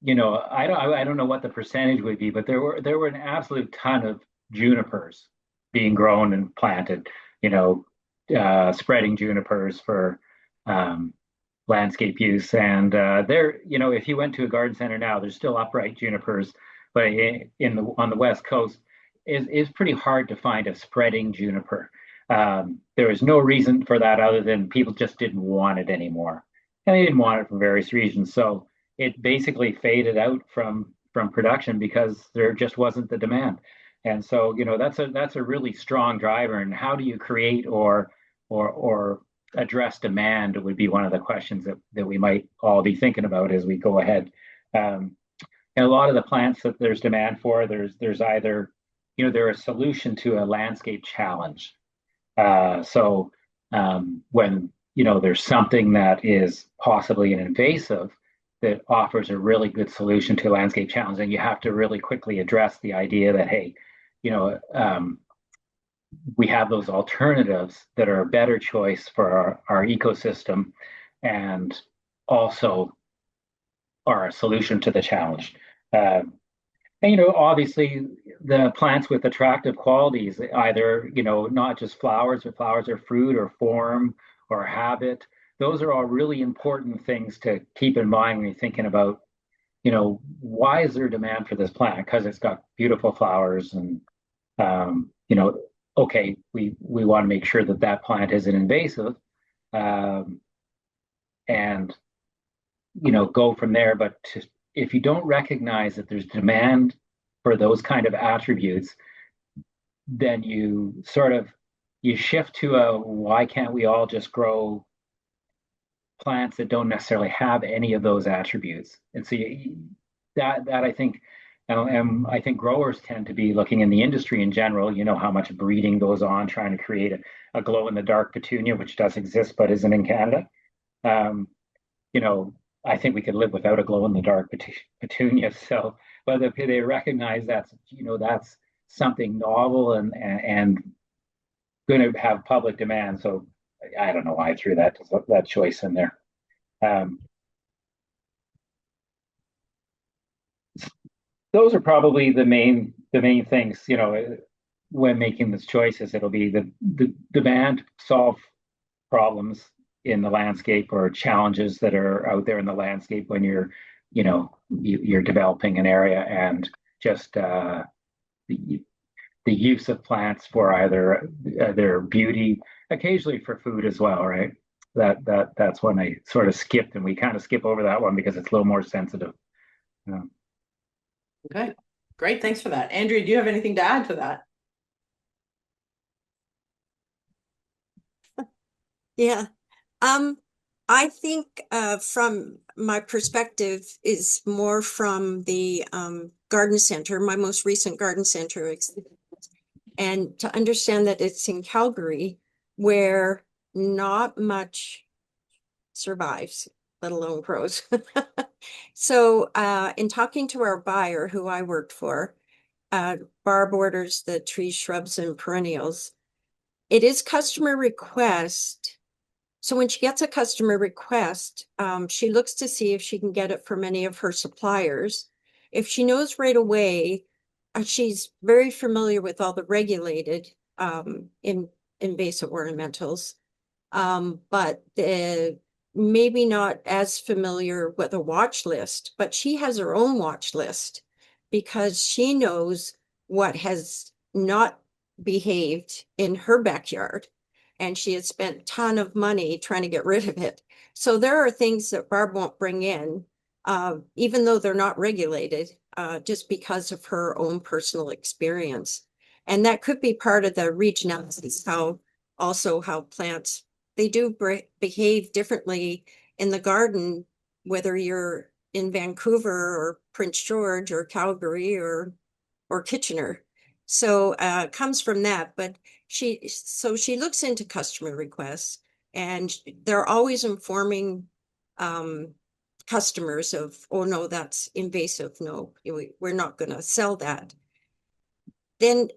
I don't know what the percentage would be, but there were an absolute ton of junipers being grown and planted, spreading junipers for landscape use. And if you went to a garden center now, there's still upright junipers, but on the West Coast, it's pretty hard to find a spreading juniper. There was no reason for that other than people just didn't want it anymore, and they didn't want it for various reasons. So it basically faded out from production because there just wasn't the demand. And so that's a really strong driver. And how do you create or address demand would be one of the questions that we might all be thinking about as we go ahead. And a lot of the plants that there's demand for, there's either they're a solution to a landscape challenge. So when there's something that is possibly an invasive that offers a really good solution to a landscape challenge, and you have to really quickly address the idea that, hey, we have those alternatives that are a better choice for our ecosystem and also are a solution to the challenge. And obviously the plants with attractive qualities, either not just flowers, but flowers or fruit or form or habit, those are all really important things to keep in mind when you're thinking about why is there demand for this plant? Because it's got beautiful flowers, and okay, we want to make sure that plant isn't invasive, and go from there. But if you don't recognize that there's demand for those kind of attributes, then you shift to a why can't we all just grow plants that don't necessarily have any of those attributes? And so that I think, and I think growers tend to be looking in the industry in general, how much breeding goes on trying to create a glow-in-the-dark petunia, which does exist but isn't in Canada. I think we could live without a glow-in-the-dark petunia. So, but if they recognize that's something novel and going to have public demand. So I don't know why I threw that choice in there. Those are probably the main things, when making these choices. It'll be the demand, solve problems in the landscape or challenges that are out there in the landscape when you're developing an area, and just the use of plants for either their beauty, occasionally for food as well, right? That's one I sort of skipped, and we kind of skip over that one because it's a little more sensitive. Okay, great. Thanks for that. Andrea, do you have anything to add to that? Yeah. I think from my perspective is more from the garden center, my most recent garden center experience, and to understand that it's in Calgary where not much survives, let alone grows. So in talking to our buyer, who I worked for, Barb orders the trees, shrubs, and perennials. It is customer request. So when she gets a customer request, she looks to see if she can get it from any of her suppliers. If she knows right away, she's very familiar with all the regulated invasive ornamentals, but maybe not as familiar with a watch list, but she has her own watch list because she knows what has not behaved in her backyard, and she had spent a ton of money trying to get rid of it. So there are things that Barb won't bring in, even though they're not regulated, just because of her own personal experience. And that could be part of the regionality, how plants, they do behave differently in the garden, whether you're in Vancouver or Prince George or Calgary or Kitchener. So it comes from that. But she looks into customer requests, and they're always informing customers of, oh no, that's invasive. No, we're not going to sell that. Then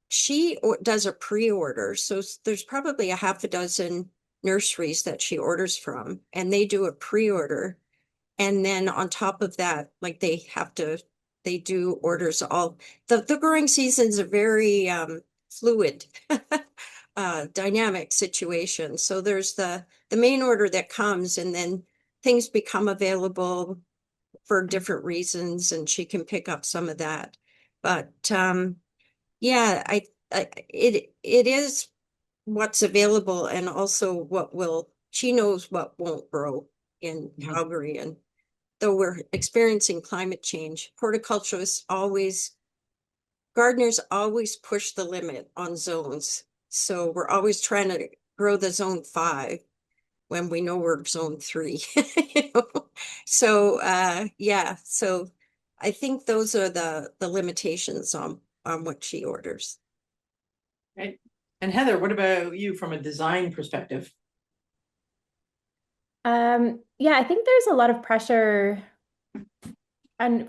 she does a pre-order. So there's probably a half a dozen nurseries that she orders from, and they do a pre-order. And then on top of that, like they do orders all, the growing seasons are very fluid, dynamic situation. So there's the main order that comes, and then things become available for different reasons, and she can pick up some of that. But yeah, it is what's available, and also what will, she knows what won't grow in Calgary. And though we're experiencing climate change, gardeners always push the limit on zones. So we're always trying to grow the zone 5 when we know we're zone 3. You know? So yeah, so I think those are the limitations on what she orders. Right. And Heather, what about you from a design perspective? Yeah, I think there's a lot of pressure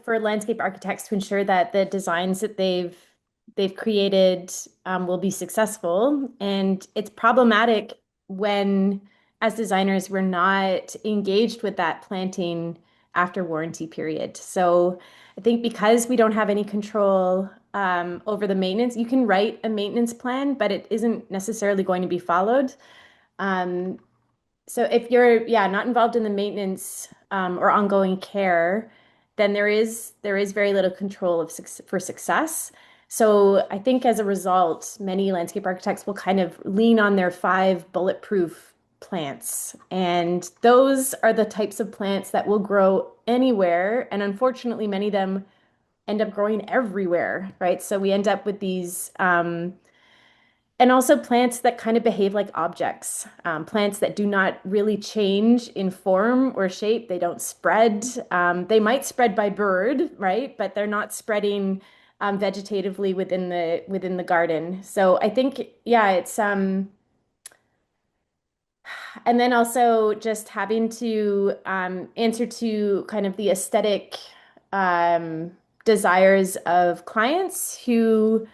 for landscape architects to ensure that the designs that they've created will be successful. And it's problematic when, as designers, we're not engaged with that planting after warranty period. So I think because we don't have any control over the maintenance, you can write a maintenance plan, but it isn't necessarily going to be followed. So if you're, not involved in the maintenance or ongoing care, then there is very little control for success. So I think as a result, many landscape architects will kind of lean on their 5 bulletproof plants. And those are the types of plants that will grow anywhere. And unfortunately, many of them end up growing everywhere, right? So we end up with these and also plants that kind of behave like objects, plants that do not really change in form or shape. They don't spread. They might spread by bird, right? But they're not spreading vegetatively within the garden. So I think, it's and then also just having to answer to kind of the aesthetic desires of clients who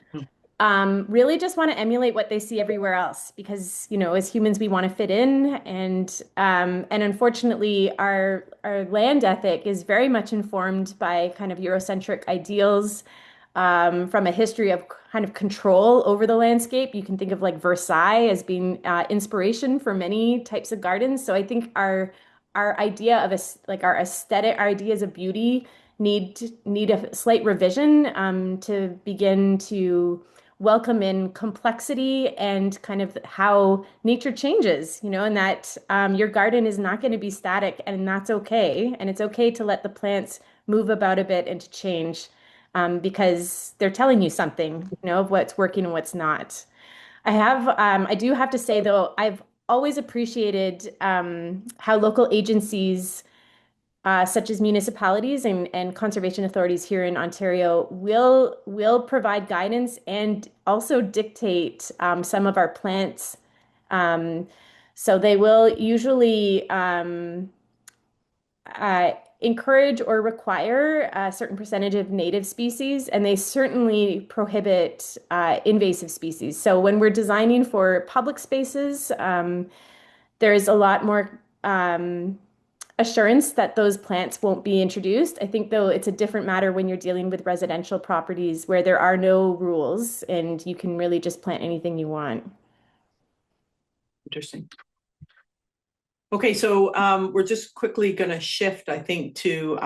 really just want to emulate what they see everywhere else, because as humans we want to fit in, and unfortunately our land ethic is very much informed by kind of Eurocentric ideals from a history of kind of control over the landscape. You can think of like Versailles as being inspiration for many types of gardens. So I think our idea of our aesthetic, our ideas of beauty need a slight revision to begin to welcome in complexity and kind of how nature changes, and that your garden is not going to be static, and that's okay. And it's okay to let the plants move about a bit and to change because they're telling you something, of what's working and what's not. I do have to say though, I've always appreciated how local agencies such as municipalities and conservation authorities here in Ontario will provide guidance and also dictate some of our plants. So they will usually encourage or require a certain percentage of native species, and they certainly prohibit invasive species. So when we're designing for public spaces, there is a lot more assurance that those plants won't be introduced. I think, though, it's a different matter when you're dealing with residential properties where there are no rules and you can really just plant anything you want. Interesting. Okay, so we're just quickly going to shift, I think, to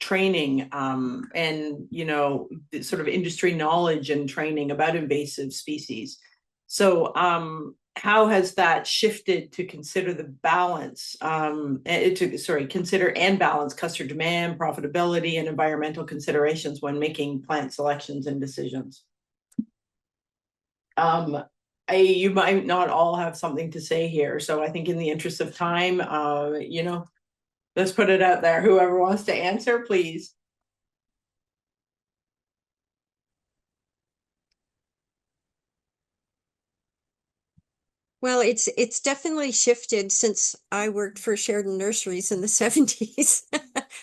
training and sort of industry knowledge and training about invasive species. So how has that shifted to consider the balance, consider and balance customer demand, profitability, and environmental considerations when making plant selections and decisions? You might not all have something to say here, so I think in the interest of time, let's put it out there. Whoever wants to answer, please. Well, it's definitely shifted since I worked for Sheridan Nurseries in the 70s,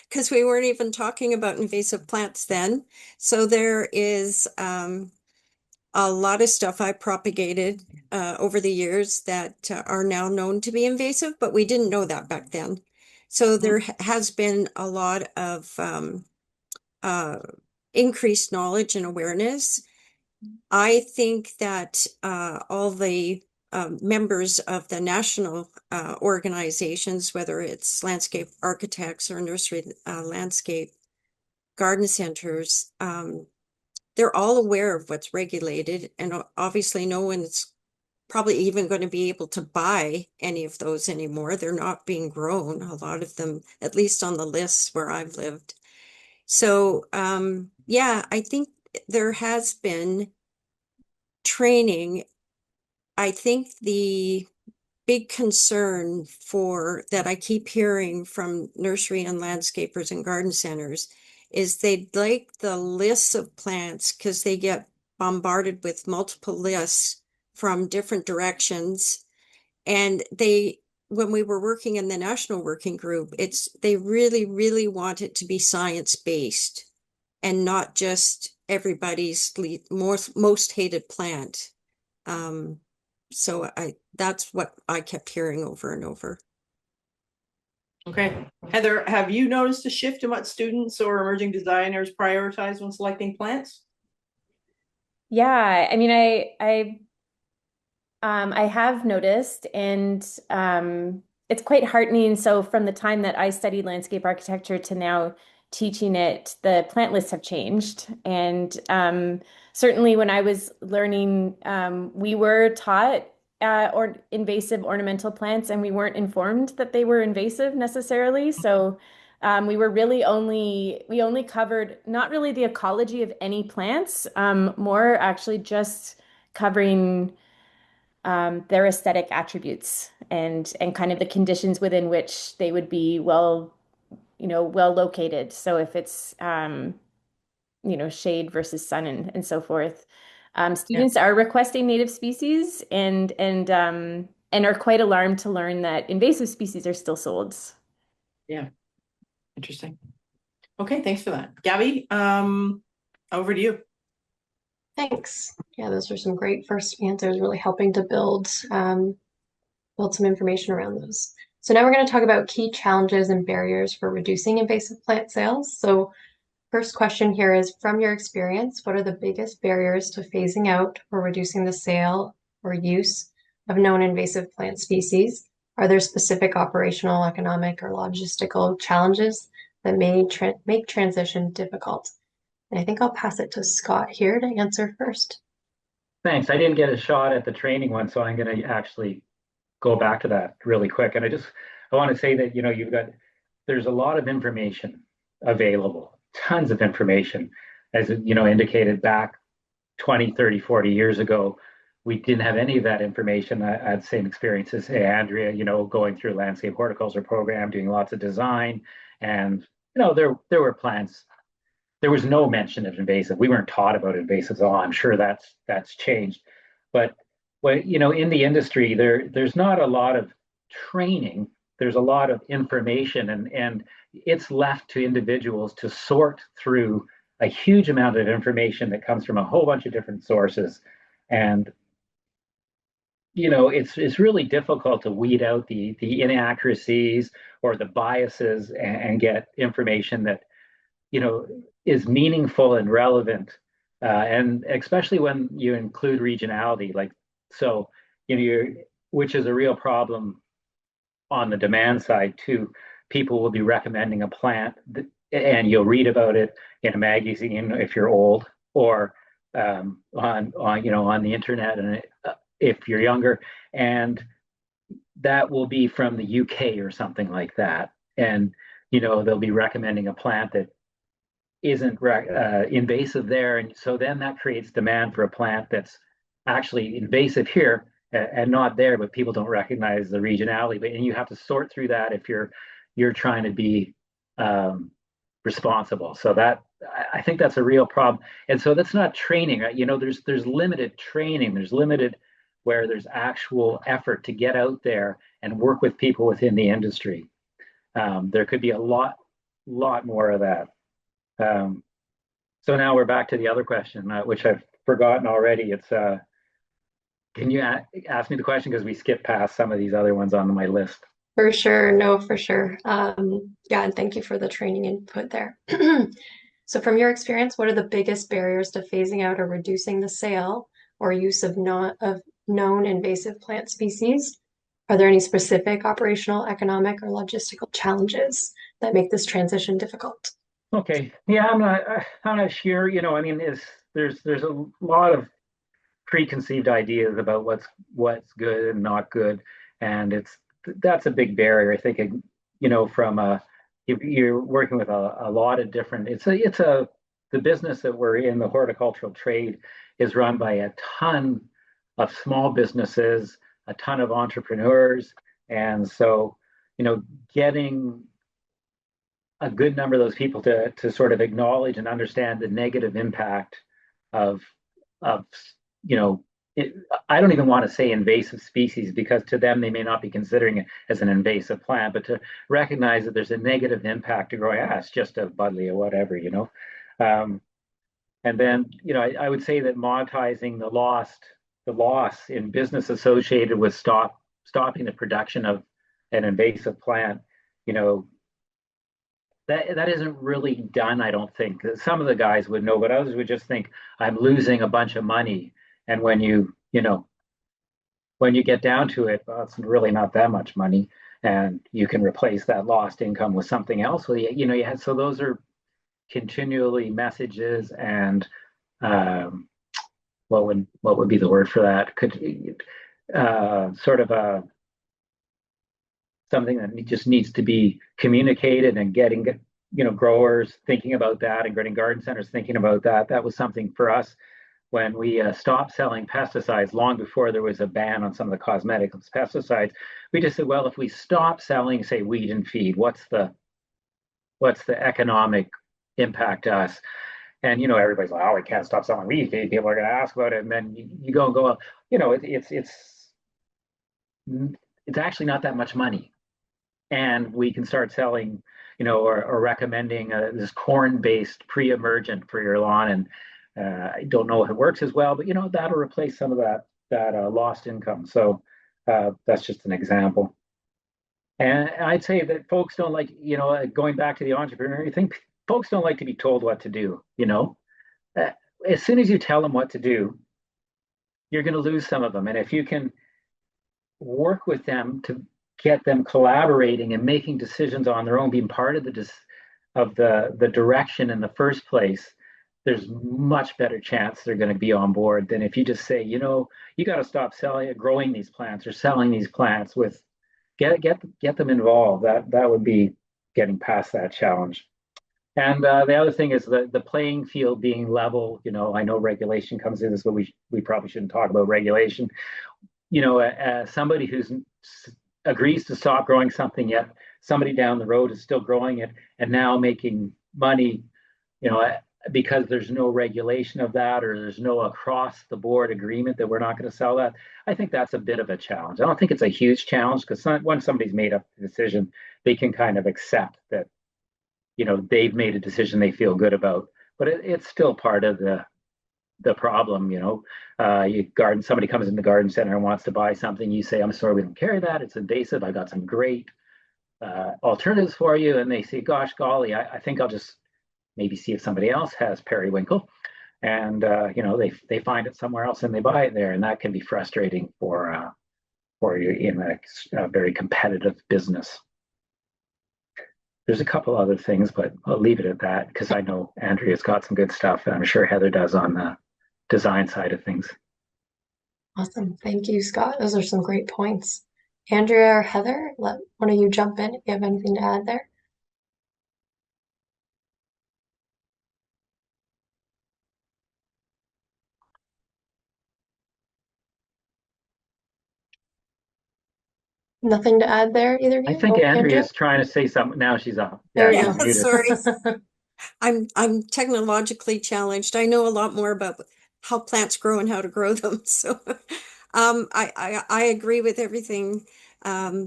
because we weren't even talking about invasive plants then. So there is a lot of stuff I propagated over the years that are now known to be invasive, but we didn't know that back then. So there has been a lot of increased knowledge and awareness. I think that all the members of the national organizations, whether it's landscape architects or nursery landscape garden centers, they're all aware of what's regulated, and obviously no one's probably even going to be able to buy any of those anymore. They're not being grown, a lot of them, at least on the lists where I've lived. So yeah, I think there has been training. I think the big concern that I keep hearing from nursery and landscapers and garden centers is they'd like the lists of plants because they get bombarded with multiple lists from different directions. And when we were working in the national working group, they really, really want it to be science-based and not just everybody's most hated plant. So that's what I kept hearing over and over. Okay. Heather, have you noticed a shift in what students or emerging designers prioritize when selecting plants? Yeah, I mean, I have noticed, and it's quite heartening. So from the time that I studied landscape architecture to now teaching it, the plant lists have changed. And certainly when I was learning, we were taught or invasive ornamental plants, and we weren't informed that they were invasive necessarily. So we only covered not really the ecology of any plants, more actually just covering their aesthetic attributes and kind of the conditions within which they would be well located. So if it's shade versus sun and so forth. Students are requesting native species and are quite alarmed to learn that invasive species are still sold. Yeah, interesting. Okay, thanks for that. Gabby, over to you. Thanks. Yeah, those are some great first answers, really helping to build some information around those. So now we're going to talk about key challenges and barriers for reducing invasive plant sales. So first question here is, from your experience, what are the biggest barriers to phasing out or reducing the sale or use of known invasive plant species? Are there specific operational, economic, or logistical challenges that may make transition difficult? And I think I'll pass it to Scott here to answer first. Thanks. I didn't get a shot at the training one, so I'm going to actually go back to that really quick. And I want to say that, there's a lot of information available, tons of information, as indicated back 20, 30, 40 years ago. We didn't have any of that information. I had the same experience as Andrea, going through a landscape horticulture program, doing lots of design. And, there were plants. There was no mention of invasive. We weren't taught about invasives. Oh, I'm sure that's changed. But in the industry, there's not a lot of training. There's a lot of information, and it's left to individuals to sort through a huge amount of information that comes from a whole bunch of different sources. And it's really difficult to weed out the inaccuracies or the biases and get information that is meaningful and relevant, and especially when you include regionality, which is a real problem on the demand side too. People will be recommending a plant and you'll read about it in a magazine if you're old, or on the internet, and if you're younger, and that will be from the UK or something like that, and they'll be recommending a plant that isn't invasive there, and so then that creates demand for a plant that's actually invasive here and not there, but people don't recognize the regionality. And you have to sort through that if you're trying to be responsible. So that, I think that's a real problem. And so that's not training, right? There's limited training. There's limited where there's actual effort to get out there and work with people within the industry. There could be a lot more of that. So now we're back to the other question, which I've forgotten already. It's can you ask me the question, because we skipped past some of these other ones on my list? For sure. No, for sure. Yeah, and thank you for the training input there. So from your experience, what are the biggest barriers to phasing out or reducing the sale or use of not of known invasive plant species? Are there any specific operational, economic, or logistical challenges that make this transition difficult? Okay. Yeah, I'm not sure. I mean, there's a lot of preconceived ideas about what's good and not good, and that's a big barrier. I think, from you're working with a lot of different. It's the business that we're in, the horticultural trade, is run by a ton of small businesses, a ton of entrepreneurs, and so getting a good number of those people to sort of acknowledge and understand the negative impact of of you know it, I don't even want to say invasive species, because to them they may not be considering it as an invasive plant, but to recognize that there's a negative impact to growing. It's just a buddleia or whatever. Um, and then I would say that monetizing the loss in business associated with stopping the production of an invasive plant, you know, that isn't really done. I don't think some of the guys would know, but others would just think I'm losing a bunch of money. And when you get down to it, well, it's really not that much money, and you can replace that lost income with something else. Well, so those are continually messages, and what would be the word for that? Could sort of a something that just needs to be communicated, and getting growers thinking about that, and getting garden centers thinking about that. That was something for us when we stopped selling pesticides long before there was a ban on some of the cosmetic pesticides. We just said, well, if we stop selling, say, weed and feed, what's the economic impact to us? And everybody's like, oh, we can't stop selling weed. People are going to ask about it, and then you go and go, it's actually not that much money, and we can start selling, or recommending this corn-based pre-emergent for your lawn. And I don't know if it works as well, but that'll replace some of that lost income. So that's just an example. And I'd say that folks don't like, going back to the entrepreneurial thing, folks don't like to be told what to do. As soon as you tell them what to do, you're going to lose some of them. And if you can work with them to get them collaborating and making decisions on their own, being part of the direction in the first place, there's much better chance they're going to be on board than if you just say, you got to stop growing these plants or selling these plants. With get them involved. That would be getting past that challenge. And the other thing is the playing field being level. I know regulation comes in this, but we probably shouldn't talk about regulation. As somebody who's agrees to stop growing something, yet somebody down the road is still growing it and now making money, because there's no regulation of that, or there's no across the board agreement that we're not going to sell that. I think that's a bit of a challenge. I don't think it's a huge challenge, because once somebody's made up the decision, they can kind of accept that, they've made a decision they feel good about. But it's still part of the problem. Somebody comes in the garden center and wants to buy something. You say, I'm sorry, we don't carry that. It's invasive. I got some great alternatives for you. And they say, gosh, golly, I think I'll just maybe see if somebody else has periwinkle. And, they find it somewhere else and they buy it there. And that can be frustrating for you in a very competitive business. There's a couple other things, but I'll leave it at that, because I know Andrea's got some good stuff, and I'm sure Heather does on the design side of things. Awesome. Thank you, Scott. Those are some great points. Andrea or Heather, let one of you jump in if you have anything to add there. Nothing to add there, either of you? I think Andrea's trying to say something. Now she's off. There Yeah, we go. Sorry. I'm technologically challenged. I know a lot more about how plants grow and how to grow them. So I agree with everything that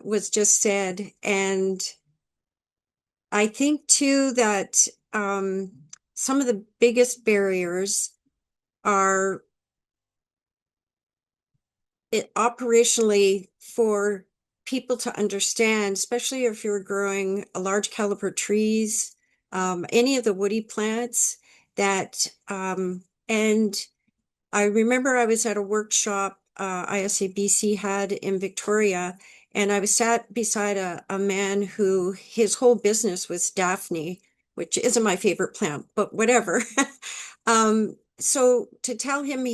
was just said. And I think too that some of the biggest barriers are it operationally for people to understand, especially if you're growing a large caliber trees, any of the woody plants that, and I remember I was at a workshop ISABC had in Victoria, and I was sat beside a man who his whole business was Daphne, which isn't my favorite plant, but whatever. So to tell him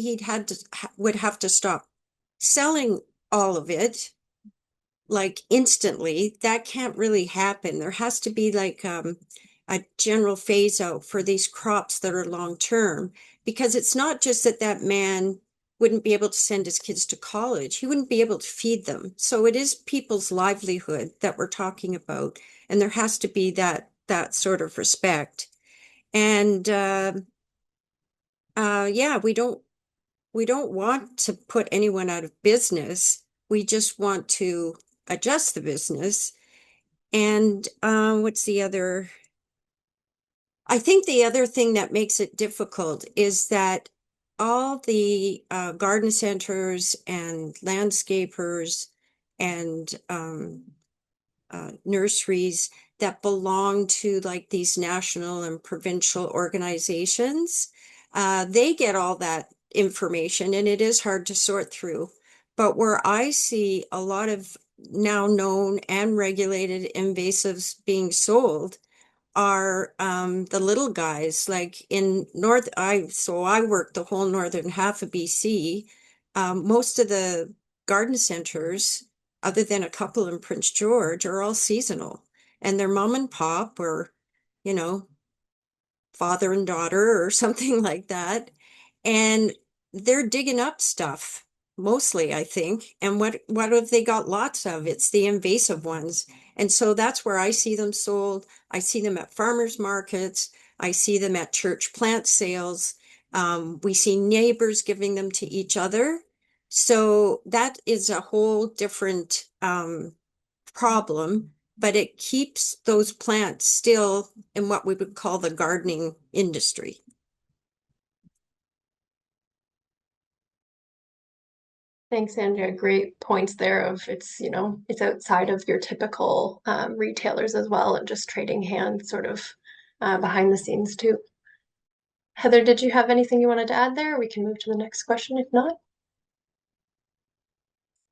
would have to stop selling all of it like instantly, that can't really happen. There has to be like a general phase out for these crops that are long term, because it's not just that that man wouldn't be able to send his kids to college, he wouldn't be able to feed them. So it is people's livelihood that we're talking about, and there has to be that sort of respect. And yeah, we don't want to put anyone out of business. We just want to adjust the business. And what's the other? I think the other thing that makes it difficult is that all the garden centers and landscapers and nurseries that belong to like these national and provincial organizations, they get all that information and it is hard to sort through. But where I see a lot of now known and regulated invasives being sold are the little guys, like in I work the whole northern half of BC. Most of the garden centers, other than a couple in Prince George, are all seasonal, and they're mom and pop, or you know, father and daughter or something like that. And they're digging up stuff mostly, I think. And what have they got lots of? It's the invasive ones. And so that's where I see them sold. I see them at farmers markets. I see them at church plant sales. We see neighbors giving them to each other. So that is a whole different problem, but it keeps those plants still in what we would call the gardening industry. Thanks, Andrea. Great points there of it's, it's outside of your typical retailers as well, and just trading hands sort of behind the scenes too. Heather, did you have anything you wanted to add there? We can move to the next question if not.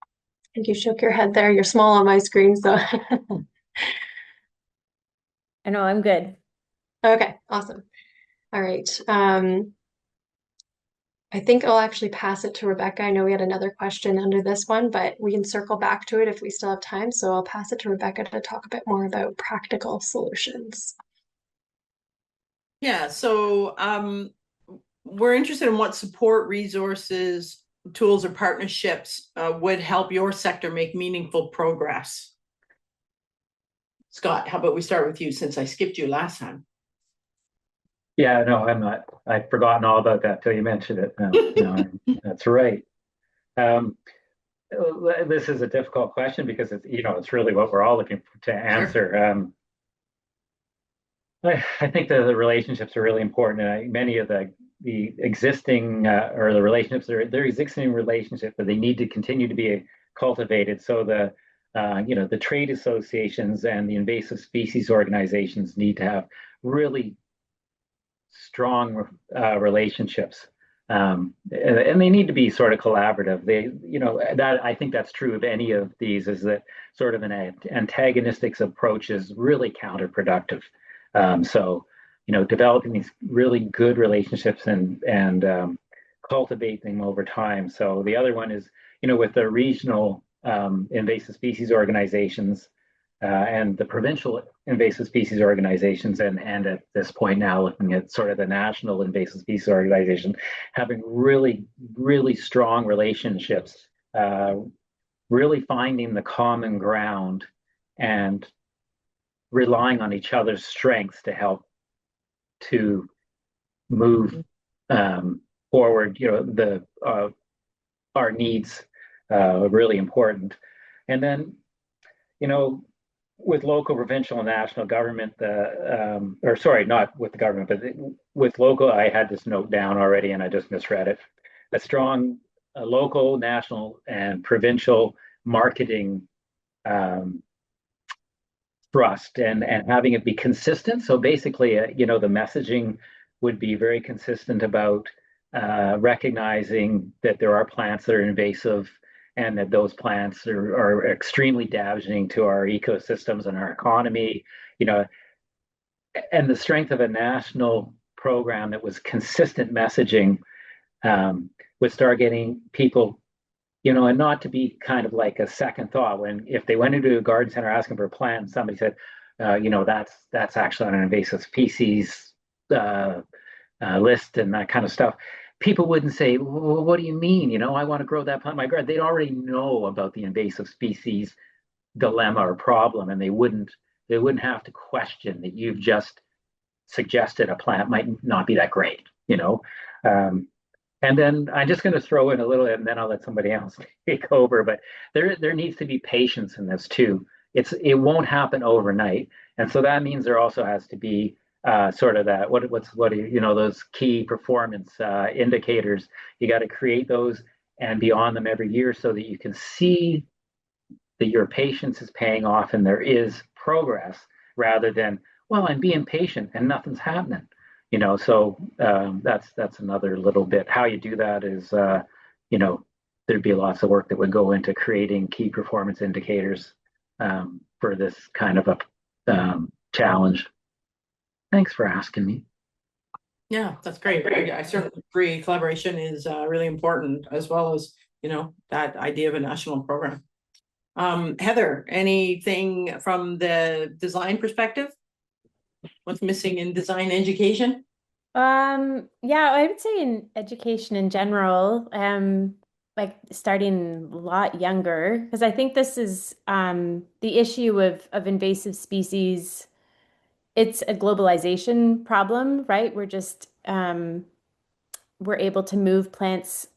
I think you shook your head there. You're small on my screen, so. I know, I'm good. Okay, awesome. All right. I think I'll actually pass it to Rebecca. I know we had another question under this one, but we can circle back to it if we still have time. So I'll pass it to Rebecca to talk a bit more about practical solutions. Yeah, so we're interested in what support, resources, tools, or partnerships would help your sector make meaningful progress. Scott, how about we start with you since I skipped you last time? Yeah, no, I'm not. I've forgotten all about that till you mentioned it. No, that's right. This is a difficult question because it's really what we're all looking to answer. I think the relationships are really important, and many of the existing or the relationships they're existing relationships, but they need to continue to be cultivated. So the trade associations and the invasive species organizations need to have really strong relationships, and they need to be sort of collaborative. That I think that's true of any of these, is that sort of an antagonistic approach is really counterproductive. So developing these really good relationships and cultivate them over time. So the other one is with the regional invasive species organizations and the provincial invasive species organizations, and at this point now looking at sort of the national invasive species organization, having really, really strong relationships, really finding the common ground and relying on each other's strengths to help to move forward. Our needs are really important. And then, with local, provincial, and national government, or sorry, not with the government, but with local, I had this note down already and I just misread it. A strong a local, national, and provincial marketing thrust and having it be consistent. So basically, the messaging would be very consistent about recognizing that there are plants that are invasive and that those plants are extremely damaging to our ecosystems and our economy, and the strength of a national program that was consistent messaging would start getting people, and not to be kind of like a second thought if they went into a garden center asking for a plant and somebody said, that's actually on an invasive species list and that kind of stuff. People wouldn't say, well, what do you mean? I want to grow that plant in my garden. They'd already know about the invasive species dilemma or problem, and they wouldn't have to question that you've just suggested a plant might not be that great. And then I'm just going to throw in a little, and then I'll let somebody else take over. But there needs to be patience in this too. It won't happen overnight, and so that means there also has to be sort of that those key performance indicators. You got to create those and be on them every year so that you can see that your patience is paying off and there is progress, rather than, well, I'm being patient and nothing's happening. So that's another little bit. How you do that is, there'd be lots of work that would go into creating key performance indicators for this kind of a challenge. Thanks for asking me. Yeah, that's great. I certainly agree. Collaboration is really important, as well as, that idea of a national program. Heather, anything from the design perspective? What's missing in design education? Yeah, I would say in education in general, like starting a lot younger, because I think this is the issue of invasive species. It's a globalization problem, right? We're able to move plants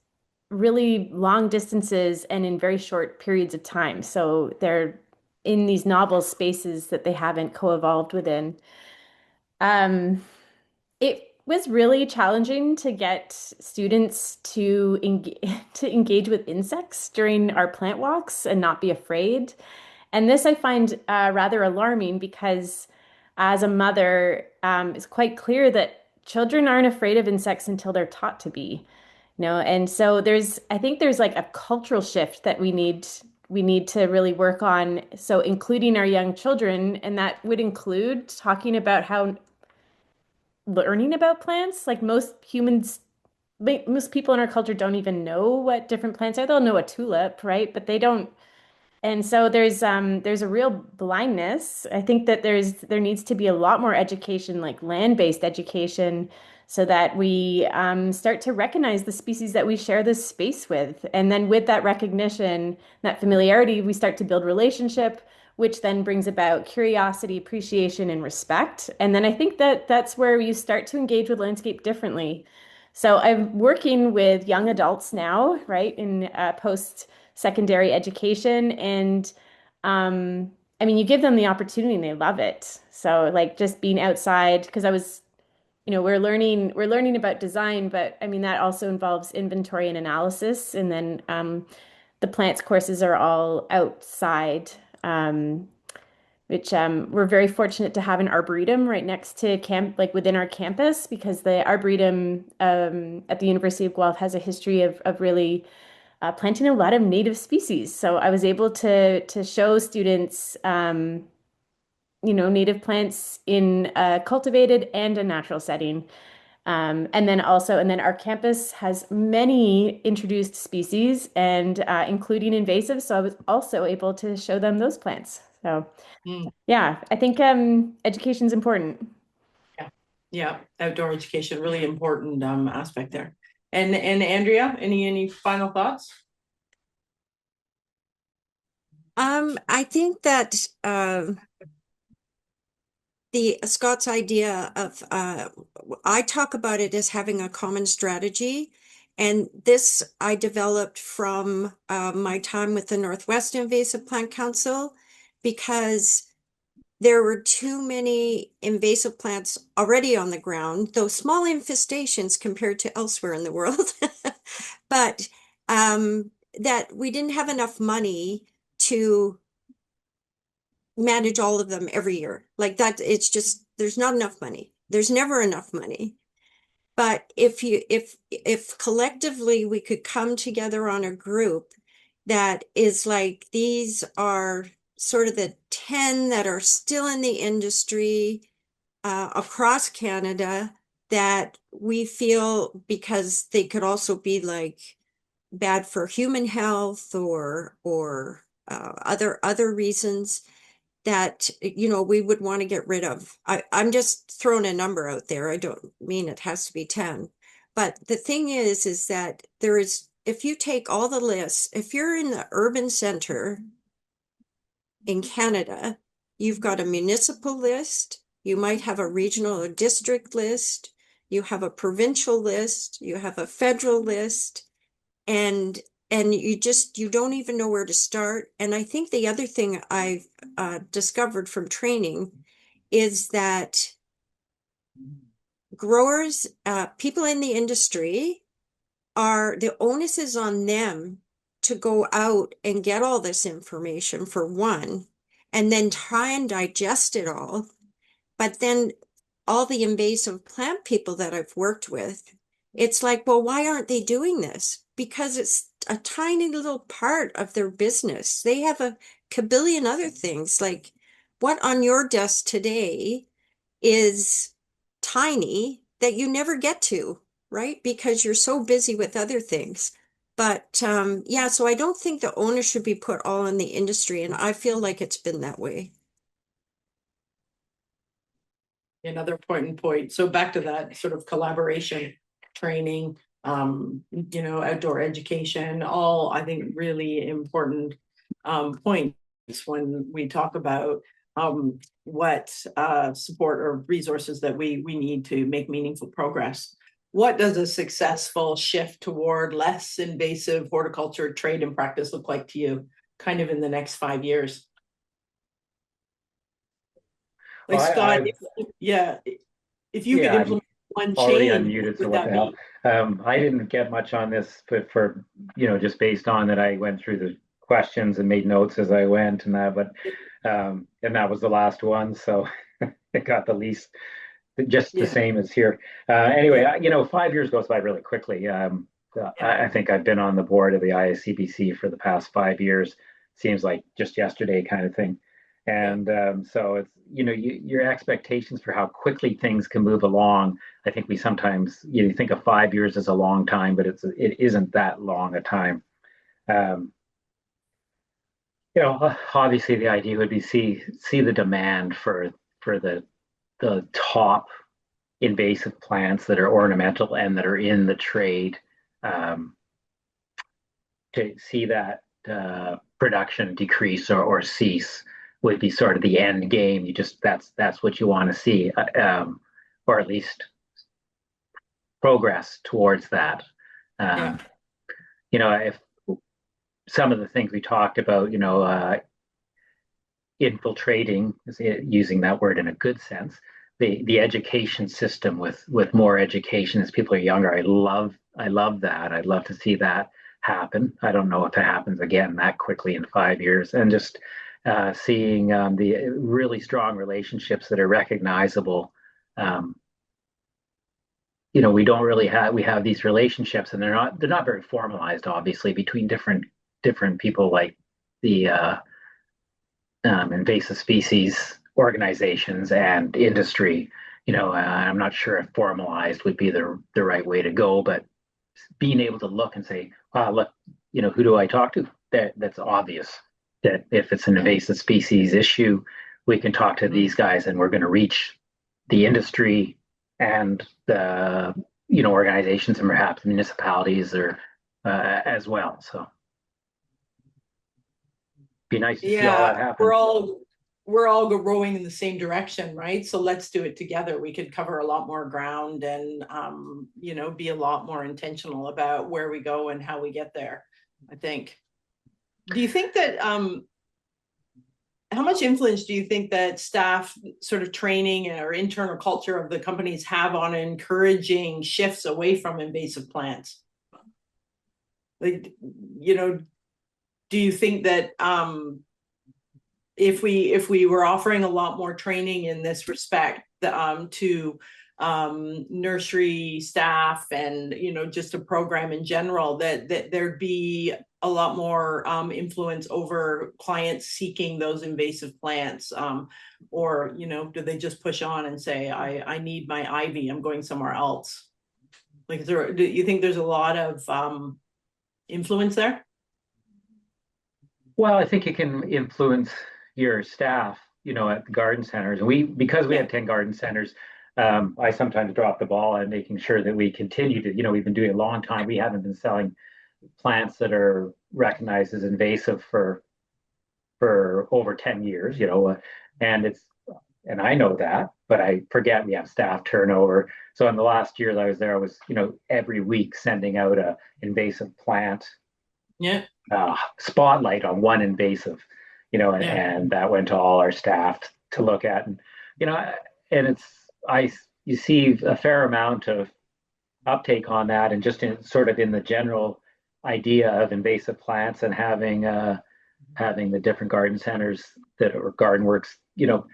really long distances and in very short periods of time. So they're in these novel spaces that they haven't co-evolved within. It was really challenging to get students to engage with insects during our plant walks and not be afraid. And this I find rather alarming, because as a mother, it's quite clear that children aren't afraid of insects until they're taught to be. And so I think there's like a cultural shift that we need to really work on. So including our young children, and that would include talking about how learning about plants. Like most people in our culture don't even know what different plants are. They'll know a tulip, right? But they don't. And so there's a real blindness. I think that there needs to be a lot more education, like land-based education, so that we start to recognize the species that we share this space with. And then with that recognition, that familiarity, we start to build relationship, which then brings about curiosity, appreciation, and respect. And then I think that that's where you start to engage with landscape differently. So I'm working with young adults now, right, in post-secondary education. And I mean, you give them the opportunity and they love it. So like just being outside, because we're learning about design, but I mean, that also involves inventory and analysis. And then the plants courses are all outside, which we're very fortunate to have an arboretum right next to like within our campus, because the arboretum at the University of Guelph has a history of really planting a lot of native species. So I was able to show students, native plants in a cultivated and a natural setting. And then our campus has many introduced species, and including invasive. So I was also able to show them those plants. So yeah, I think education is important. Yeah, outdoor education, really important aspect there. And Andrea, any final thoughts? I think that the Scott's idea of I talk about it as having a common strategy, and this I developed from my time with the Northwest Invasive Plant Council, because there were too many invasive plants already on the ground, though small infestations compared to elsewhere in the world. But that we didn't have enough money to manage all of them every year. Like that, it's just, there's not enough money. There's never enough money. But if collectively we could come together on a group that is like, these are sort of the 10 that are still in the industry across Canada that we feel, because they could also be like bad for human health or other reasons, that we would want to get rid of. I'm just throwing a number out there. I don't mean it has to be 10. But the thing is that there is, if you take all the lists, if you're in the urban center in Canada, you've got a municipal list, you might have a regional or district list, you have a provincial list, you have a federal list, and you don't even know where to start. And I think the other thing I've discovered from training is that growers, people in the industry, the onus is on them to go out and get all this information, for one, and then try and digest it all. But then all the invasive plant people that I've worked with, it's like, well, why aren't they doing this? Because it's a tiny little part of their business. They have a kabillion other things. Like, what on your desk today is tiny that you never get to, right? Because you're so busy with other things. But yeah, so I don't think the onus should be put all in the industry, and I feel like it's been that way. Another important point. So back to that sort of collaboration, training, outdoor education, all I think really important points when we talk about what support or resources that we need to make meaningful progress. What does a successful shift toward less invasive horticulture trade and practice look like to you, kind of in the next 5 years? Like, well, Scott, if you could implement one change. Already unmuted, so what the hell? I didn't get much on this, but for just based on that, I went through the questions and made notes as I went, and that, but and that was the last one, so it got the least, just the same as here. Anyway, 5 years goes by really quickly. I think I've been on the board of the ISCBC for the past 5 years. Seems like just yesterday kind of thing. And so it's, your expectations for how quickly things can move along. I think we sometimes, you think of 5 years as a long time, but it isn't that long a time. Obviously the idea would be see the demand for the top invasive plants that are ornamental and that are in the trade, to see that production decrease or cease would be sort of the end game. That's what you want to see, or at least progress towards that. If some of the things we talked about, infiltrating, using that word in a good sense, the education system with more education as people are younger. I love that. I'd love to see that happen. I don't know if it happens again that quickly in 5 years, and just seeing the really strong relationships that are recognizable. We don't really have these relationships, and they're not very formalized, obviously, between different people, like the invasive species organizations and industry. I'm not sure if formalized would be the right way to go, but being able to look and say, look, who do I talk to? That's obvious. That if it's an invasive species issue, we can talk to these guys, and we're going to reach the industry and the organizations and perhaps municipalities or as well. So be nice to see all that happen. We're all rowing in the same direction, right? So let's do it together. We could cover a lot more ground and be a lot more intentional about where we go and how we get there, I think. Do you think that how much influence do you think that staff sort of training or internal culture of the companies have on encouraging shifts away from invasive plants? like, you know, do you think that if we were offering a lot more training in this respect to nursery staff and, you know, just a program in general, that there'd be a lot more influence over clients seeking those invasive plants, or, you know, do they just push on and say, I need my ivy, I'm going somewhere else? Like, do you think there's a lot of influence there? Well, I think you can influence your staff, you know, at the garden centers. Because we have 10 garden centers, I sometimes drop the ball on making sure that we continue to, you know, we've been doing it a long time. We haven't been selling plants that are recognized as invasive for over 10 years, you know, and I know that, but I forget we have staff turnover. So in the last years I was there, I was, you know, every week sending out a invasive plant spotlight on one invasive, you know, and that went to all our staff to look at. And, you know, and you see a fair amount of uptake on that, and just in sort of in the general idea of invasive plants, and having the different garden centers that or garden works, you know,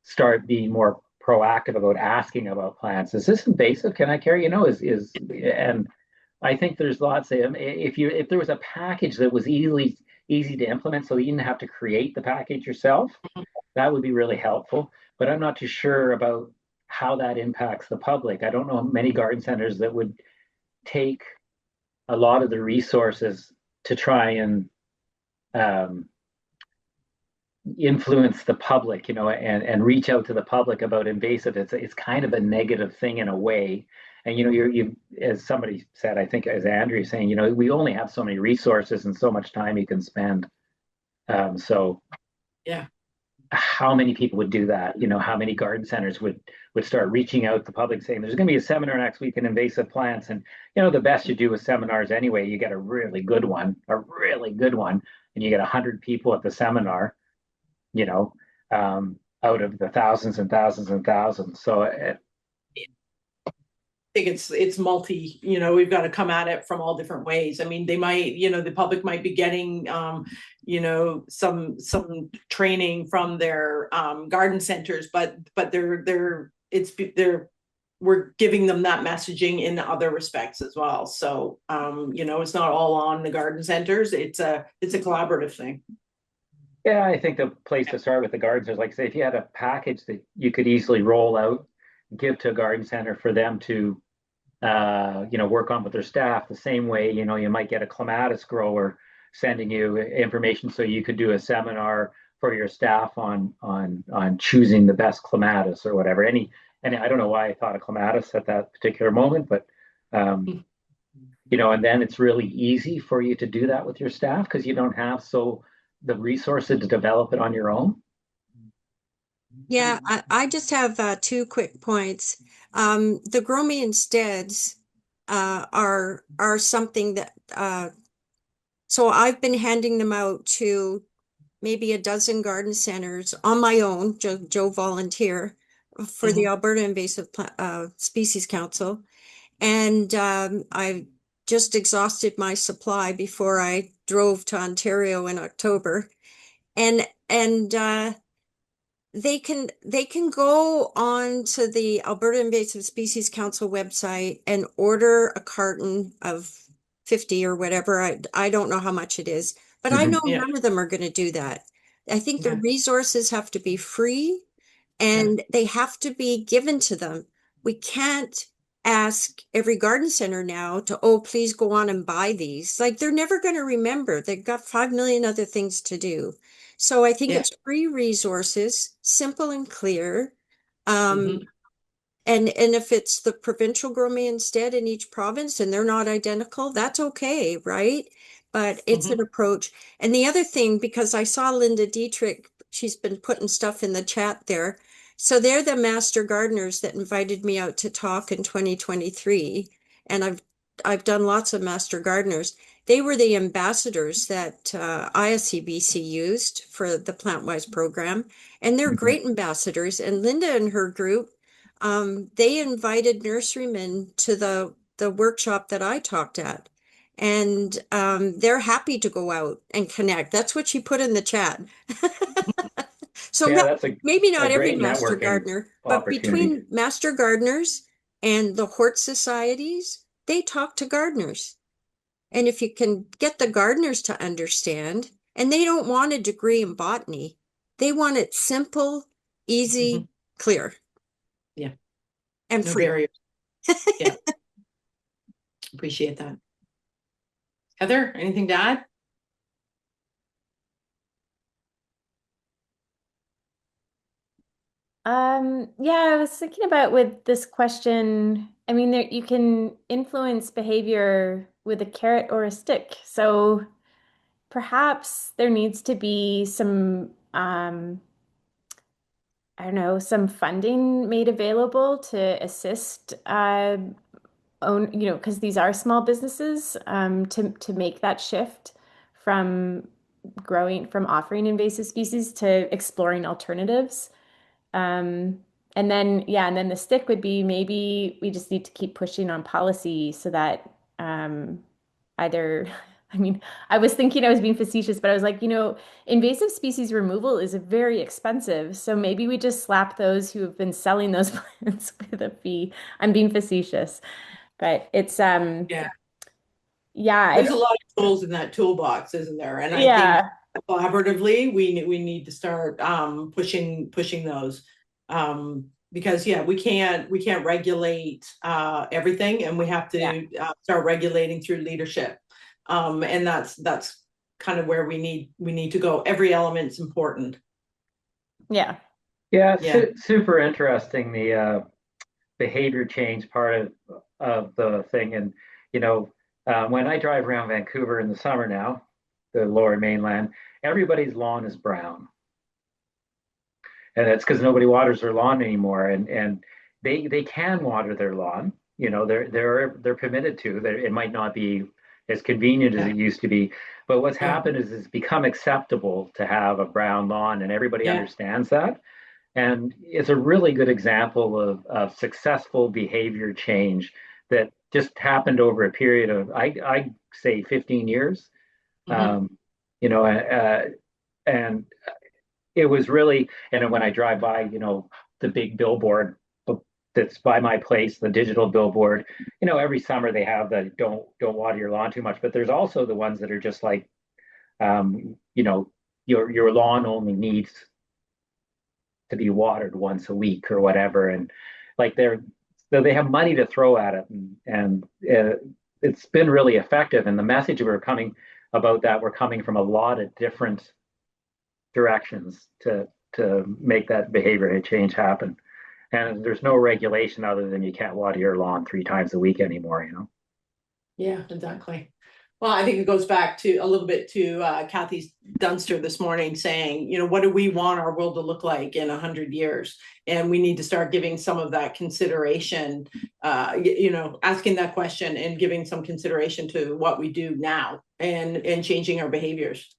start being more proactive about asking about plants. Is this invasive? Can I carry? You know, and I think there's lots of, if there was a package that was easy to implement, so you didn't have to create the package yourself, that would be really helpful. But I'm not too sure about how that impacts the public. I don't know many garden centers that would take a lot of the resources to try and influence the public, you know, and reach out to the public about invasive. It's kind of a negative thing in a way. And, you know, you as somebody said, I think as Andrew is saying, you know, we only have so many resources and so much time you can spend. So yeah, how many people would do that? You know, how many garden centers would start reaching out to the public saying, there's going to be a seminar next week in invasive plants. And, you know, the best you do with seminars anyway, you get a really good one, and you get 100 people at the seminar, you know, out of the thousands and thousands and thousands. So I think it's multi, you know, we've got to come at it from all different ways. I mean, they might, you know, the public might be getting, you know, some training from their garden centers, but we're giving them that messaging in other respects as well. So, you know, it's not all on the garden centers. It's a collaborative thing. Yeah, I think the place to start with the gardens is, like, say, if you had a package that you could easily roll out, give to a garden center for them to, you know, work on with their staff. The same way, you know, you might get a clematis grower sending you information so you could do a seminar for your staff on choosing the best clematis or whatever. And I don't know why I thought of clematis at that particular moment, but you know, and then it's really easy for you to do that with your staff because you don't have the resources to develop it on your own. Yeah, I just have 2 quick points. The Grow Me Insteads are something that so I've been handing them out to maybe a dozen garden centers on my own, Joe volunteer for the Alberta Invasive Species Council, and I just exhausted my supply before I drove to Ontario in October, and they can go on to the Alberta Invasive Species Council website and order a carton of 50 or whatever. I don't know how much it is, but I know none of them are going to do that. I think the resources have to be free and they have to be given to them. We can't ask every garden center now to, oh, please go on and buy these. Like, they're never going to remember. They've got 5 million other things to do. So I think it's free resources, simple and clear. And if it's the provincial Grow Me Instead in each province and they're not identical, that's okay, right? But it's an approach. And the other thing, because I saw Linda Dietrich, she's been putting stuff in the chat there. So they're the master gardeners that invited me out to talk in 2023. And I've done lots of master gardeners. They were the ambassadors that ISCBC used for the PlantWise program. And they're great ambassadors. And Linda and her group, they invited nurserymen to the workshop that I talked at. and they're happy to go out and connect. That's what she put in the chat. So Yeah, that's maybe a not every great master networking gardener, but opportunity. between master gardeners and the hort societies, they talk to gardeners. And if you can get the gardeners to understand, and they don't want a degree in botany, they want it simple, easy, clear. Yeah. And No free. barriers. Yeah. Appreciate that. Heather, anything to add? Yeah, I was thinking about with this question, I mean, there you can influence behavior with a carrot or a stick. So perhaps there needs to be some, I don't know, some funding made available to assist because these are small businesses, to make that shift from from offering invasive species to exploring alternatives. Um, and then the stick would be maybe we just need to keep pushing on policy so that either, I mean, I was thinking I was being facetious, but I was like, invasive species removal is very expensive. So maybe we just slap those who have been selling those plants with a fee. I'm being facetious, but it's Yeah. yeah, There's a lot of tools in that toolbox, isn't there? And I think yeah, collaboratively, we need to start pushing those. Because yeah, we can't regulate everything, and we have yeah, to start regulating through leadership. And that's kind of where we need to go. Every element's important. yeah, Yeah, Yeah. super interesting, the behavior change part of the thing. And, when I drive around Vancouver in the summer now, the lower mainland, everybody's lawn is brown. And it's because nobody waters their lawn anymore. And they can water their lawn. They're permitted to. It might not be as convenient as Yeah. it used to be. But what's Yeah. happened is it's become acceptable to have a brown lawn, and everybody Yeah. understands that. And it's a really good example of successful behavior change that just happened over a period of, I say, 15 years. Um, and it was really, and when I drive by, the big billboard that's by my place, the digital billboard, every summer they have the don't water your lawn too much, but there's also the ones that are just like, your lawn only needs to be watered once a week or whatever. And like so they have money to throw at it, and it's been really effective. And the message we're coming from a lot of different directions to make that behavior change happen. And there's no regulation other than you can't water your lawn 3 times a week anymore. Yeah, exactly. Well, I think it goes back to a little bit to Kathy Dunster this morning saying, what do we want our world to look like in 100 years? And we need to start giving some of that consideration, asking that question and giving some consideration to what we do now and changing our behaviors.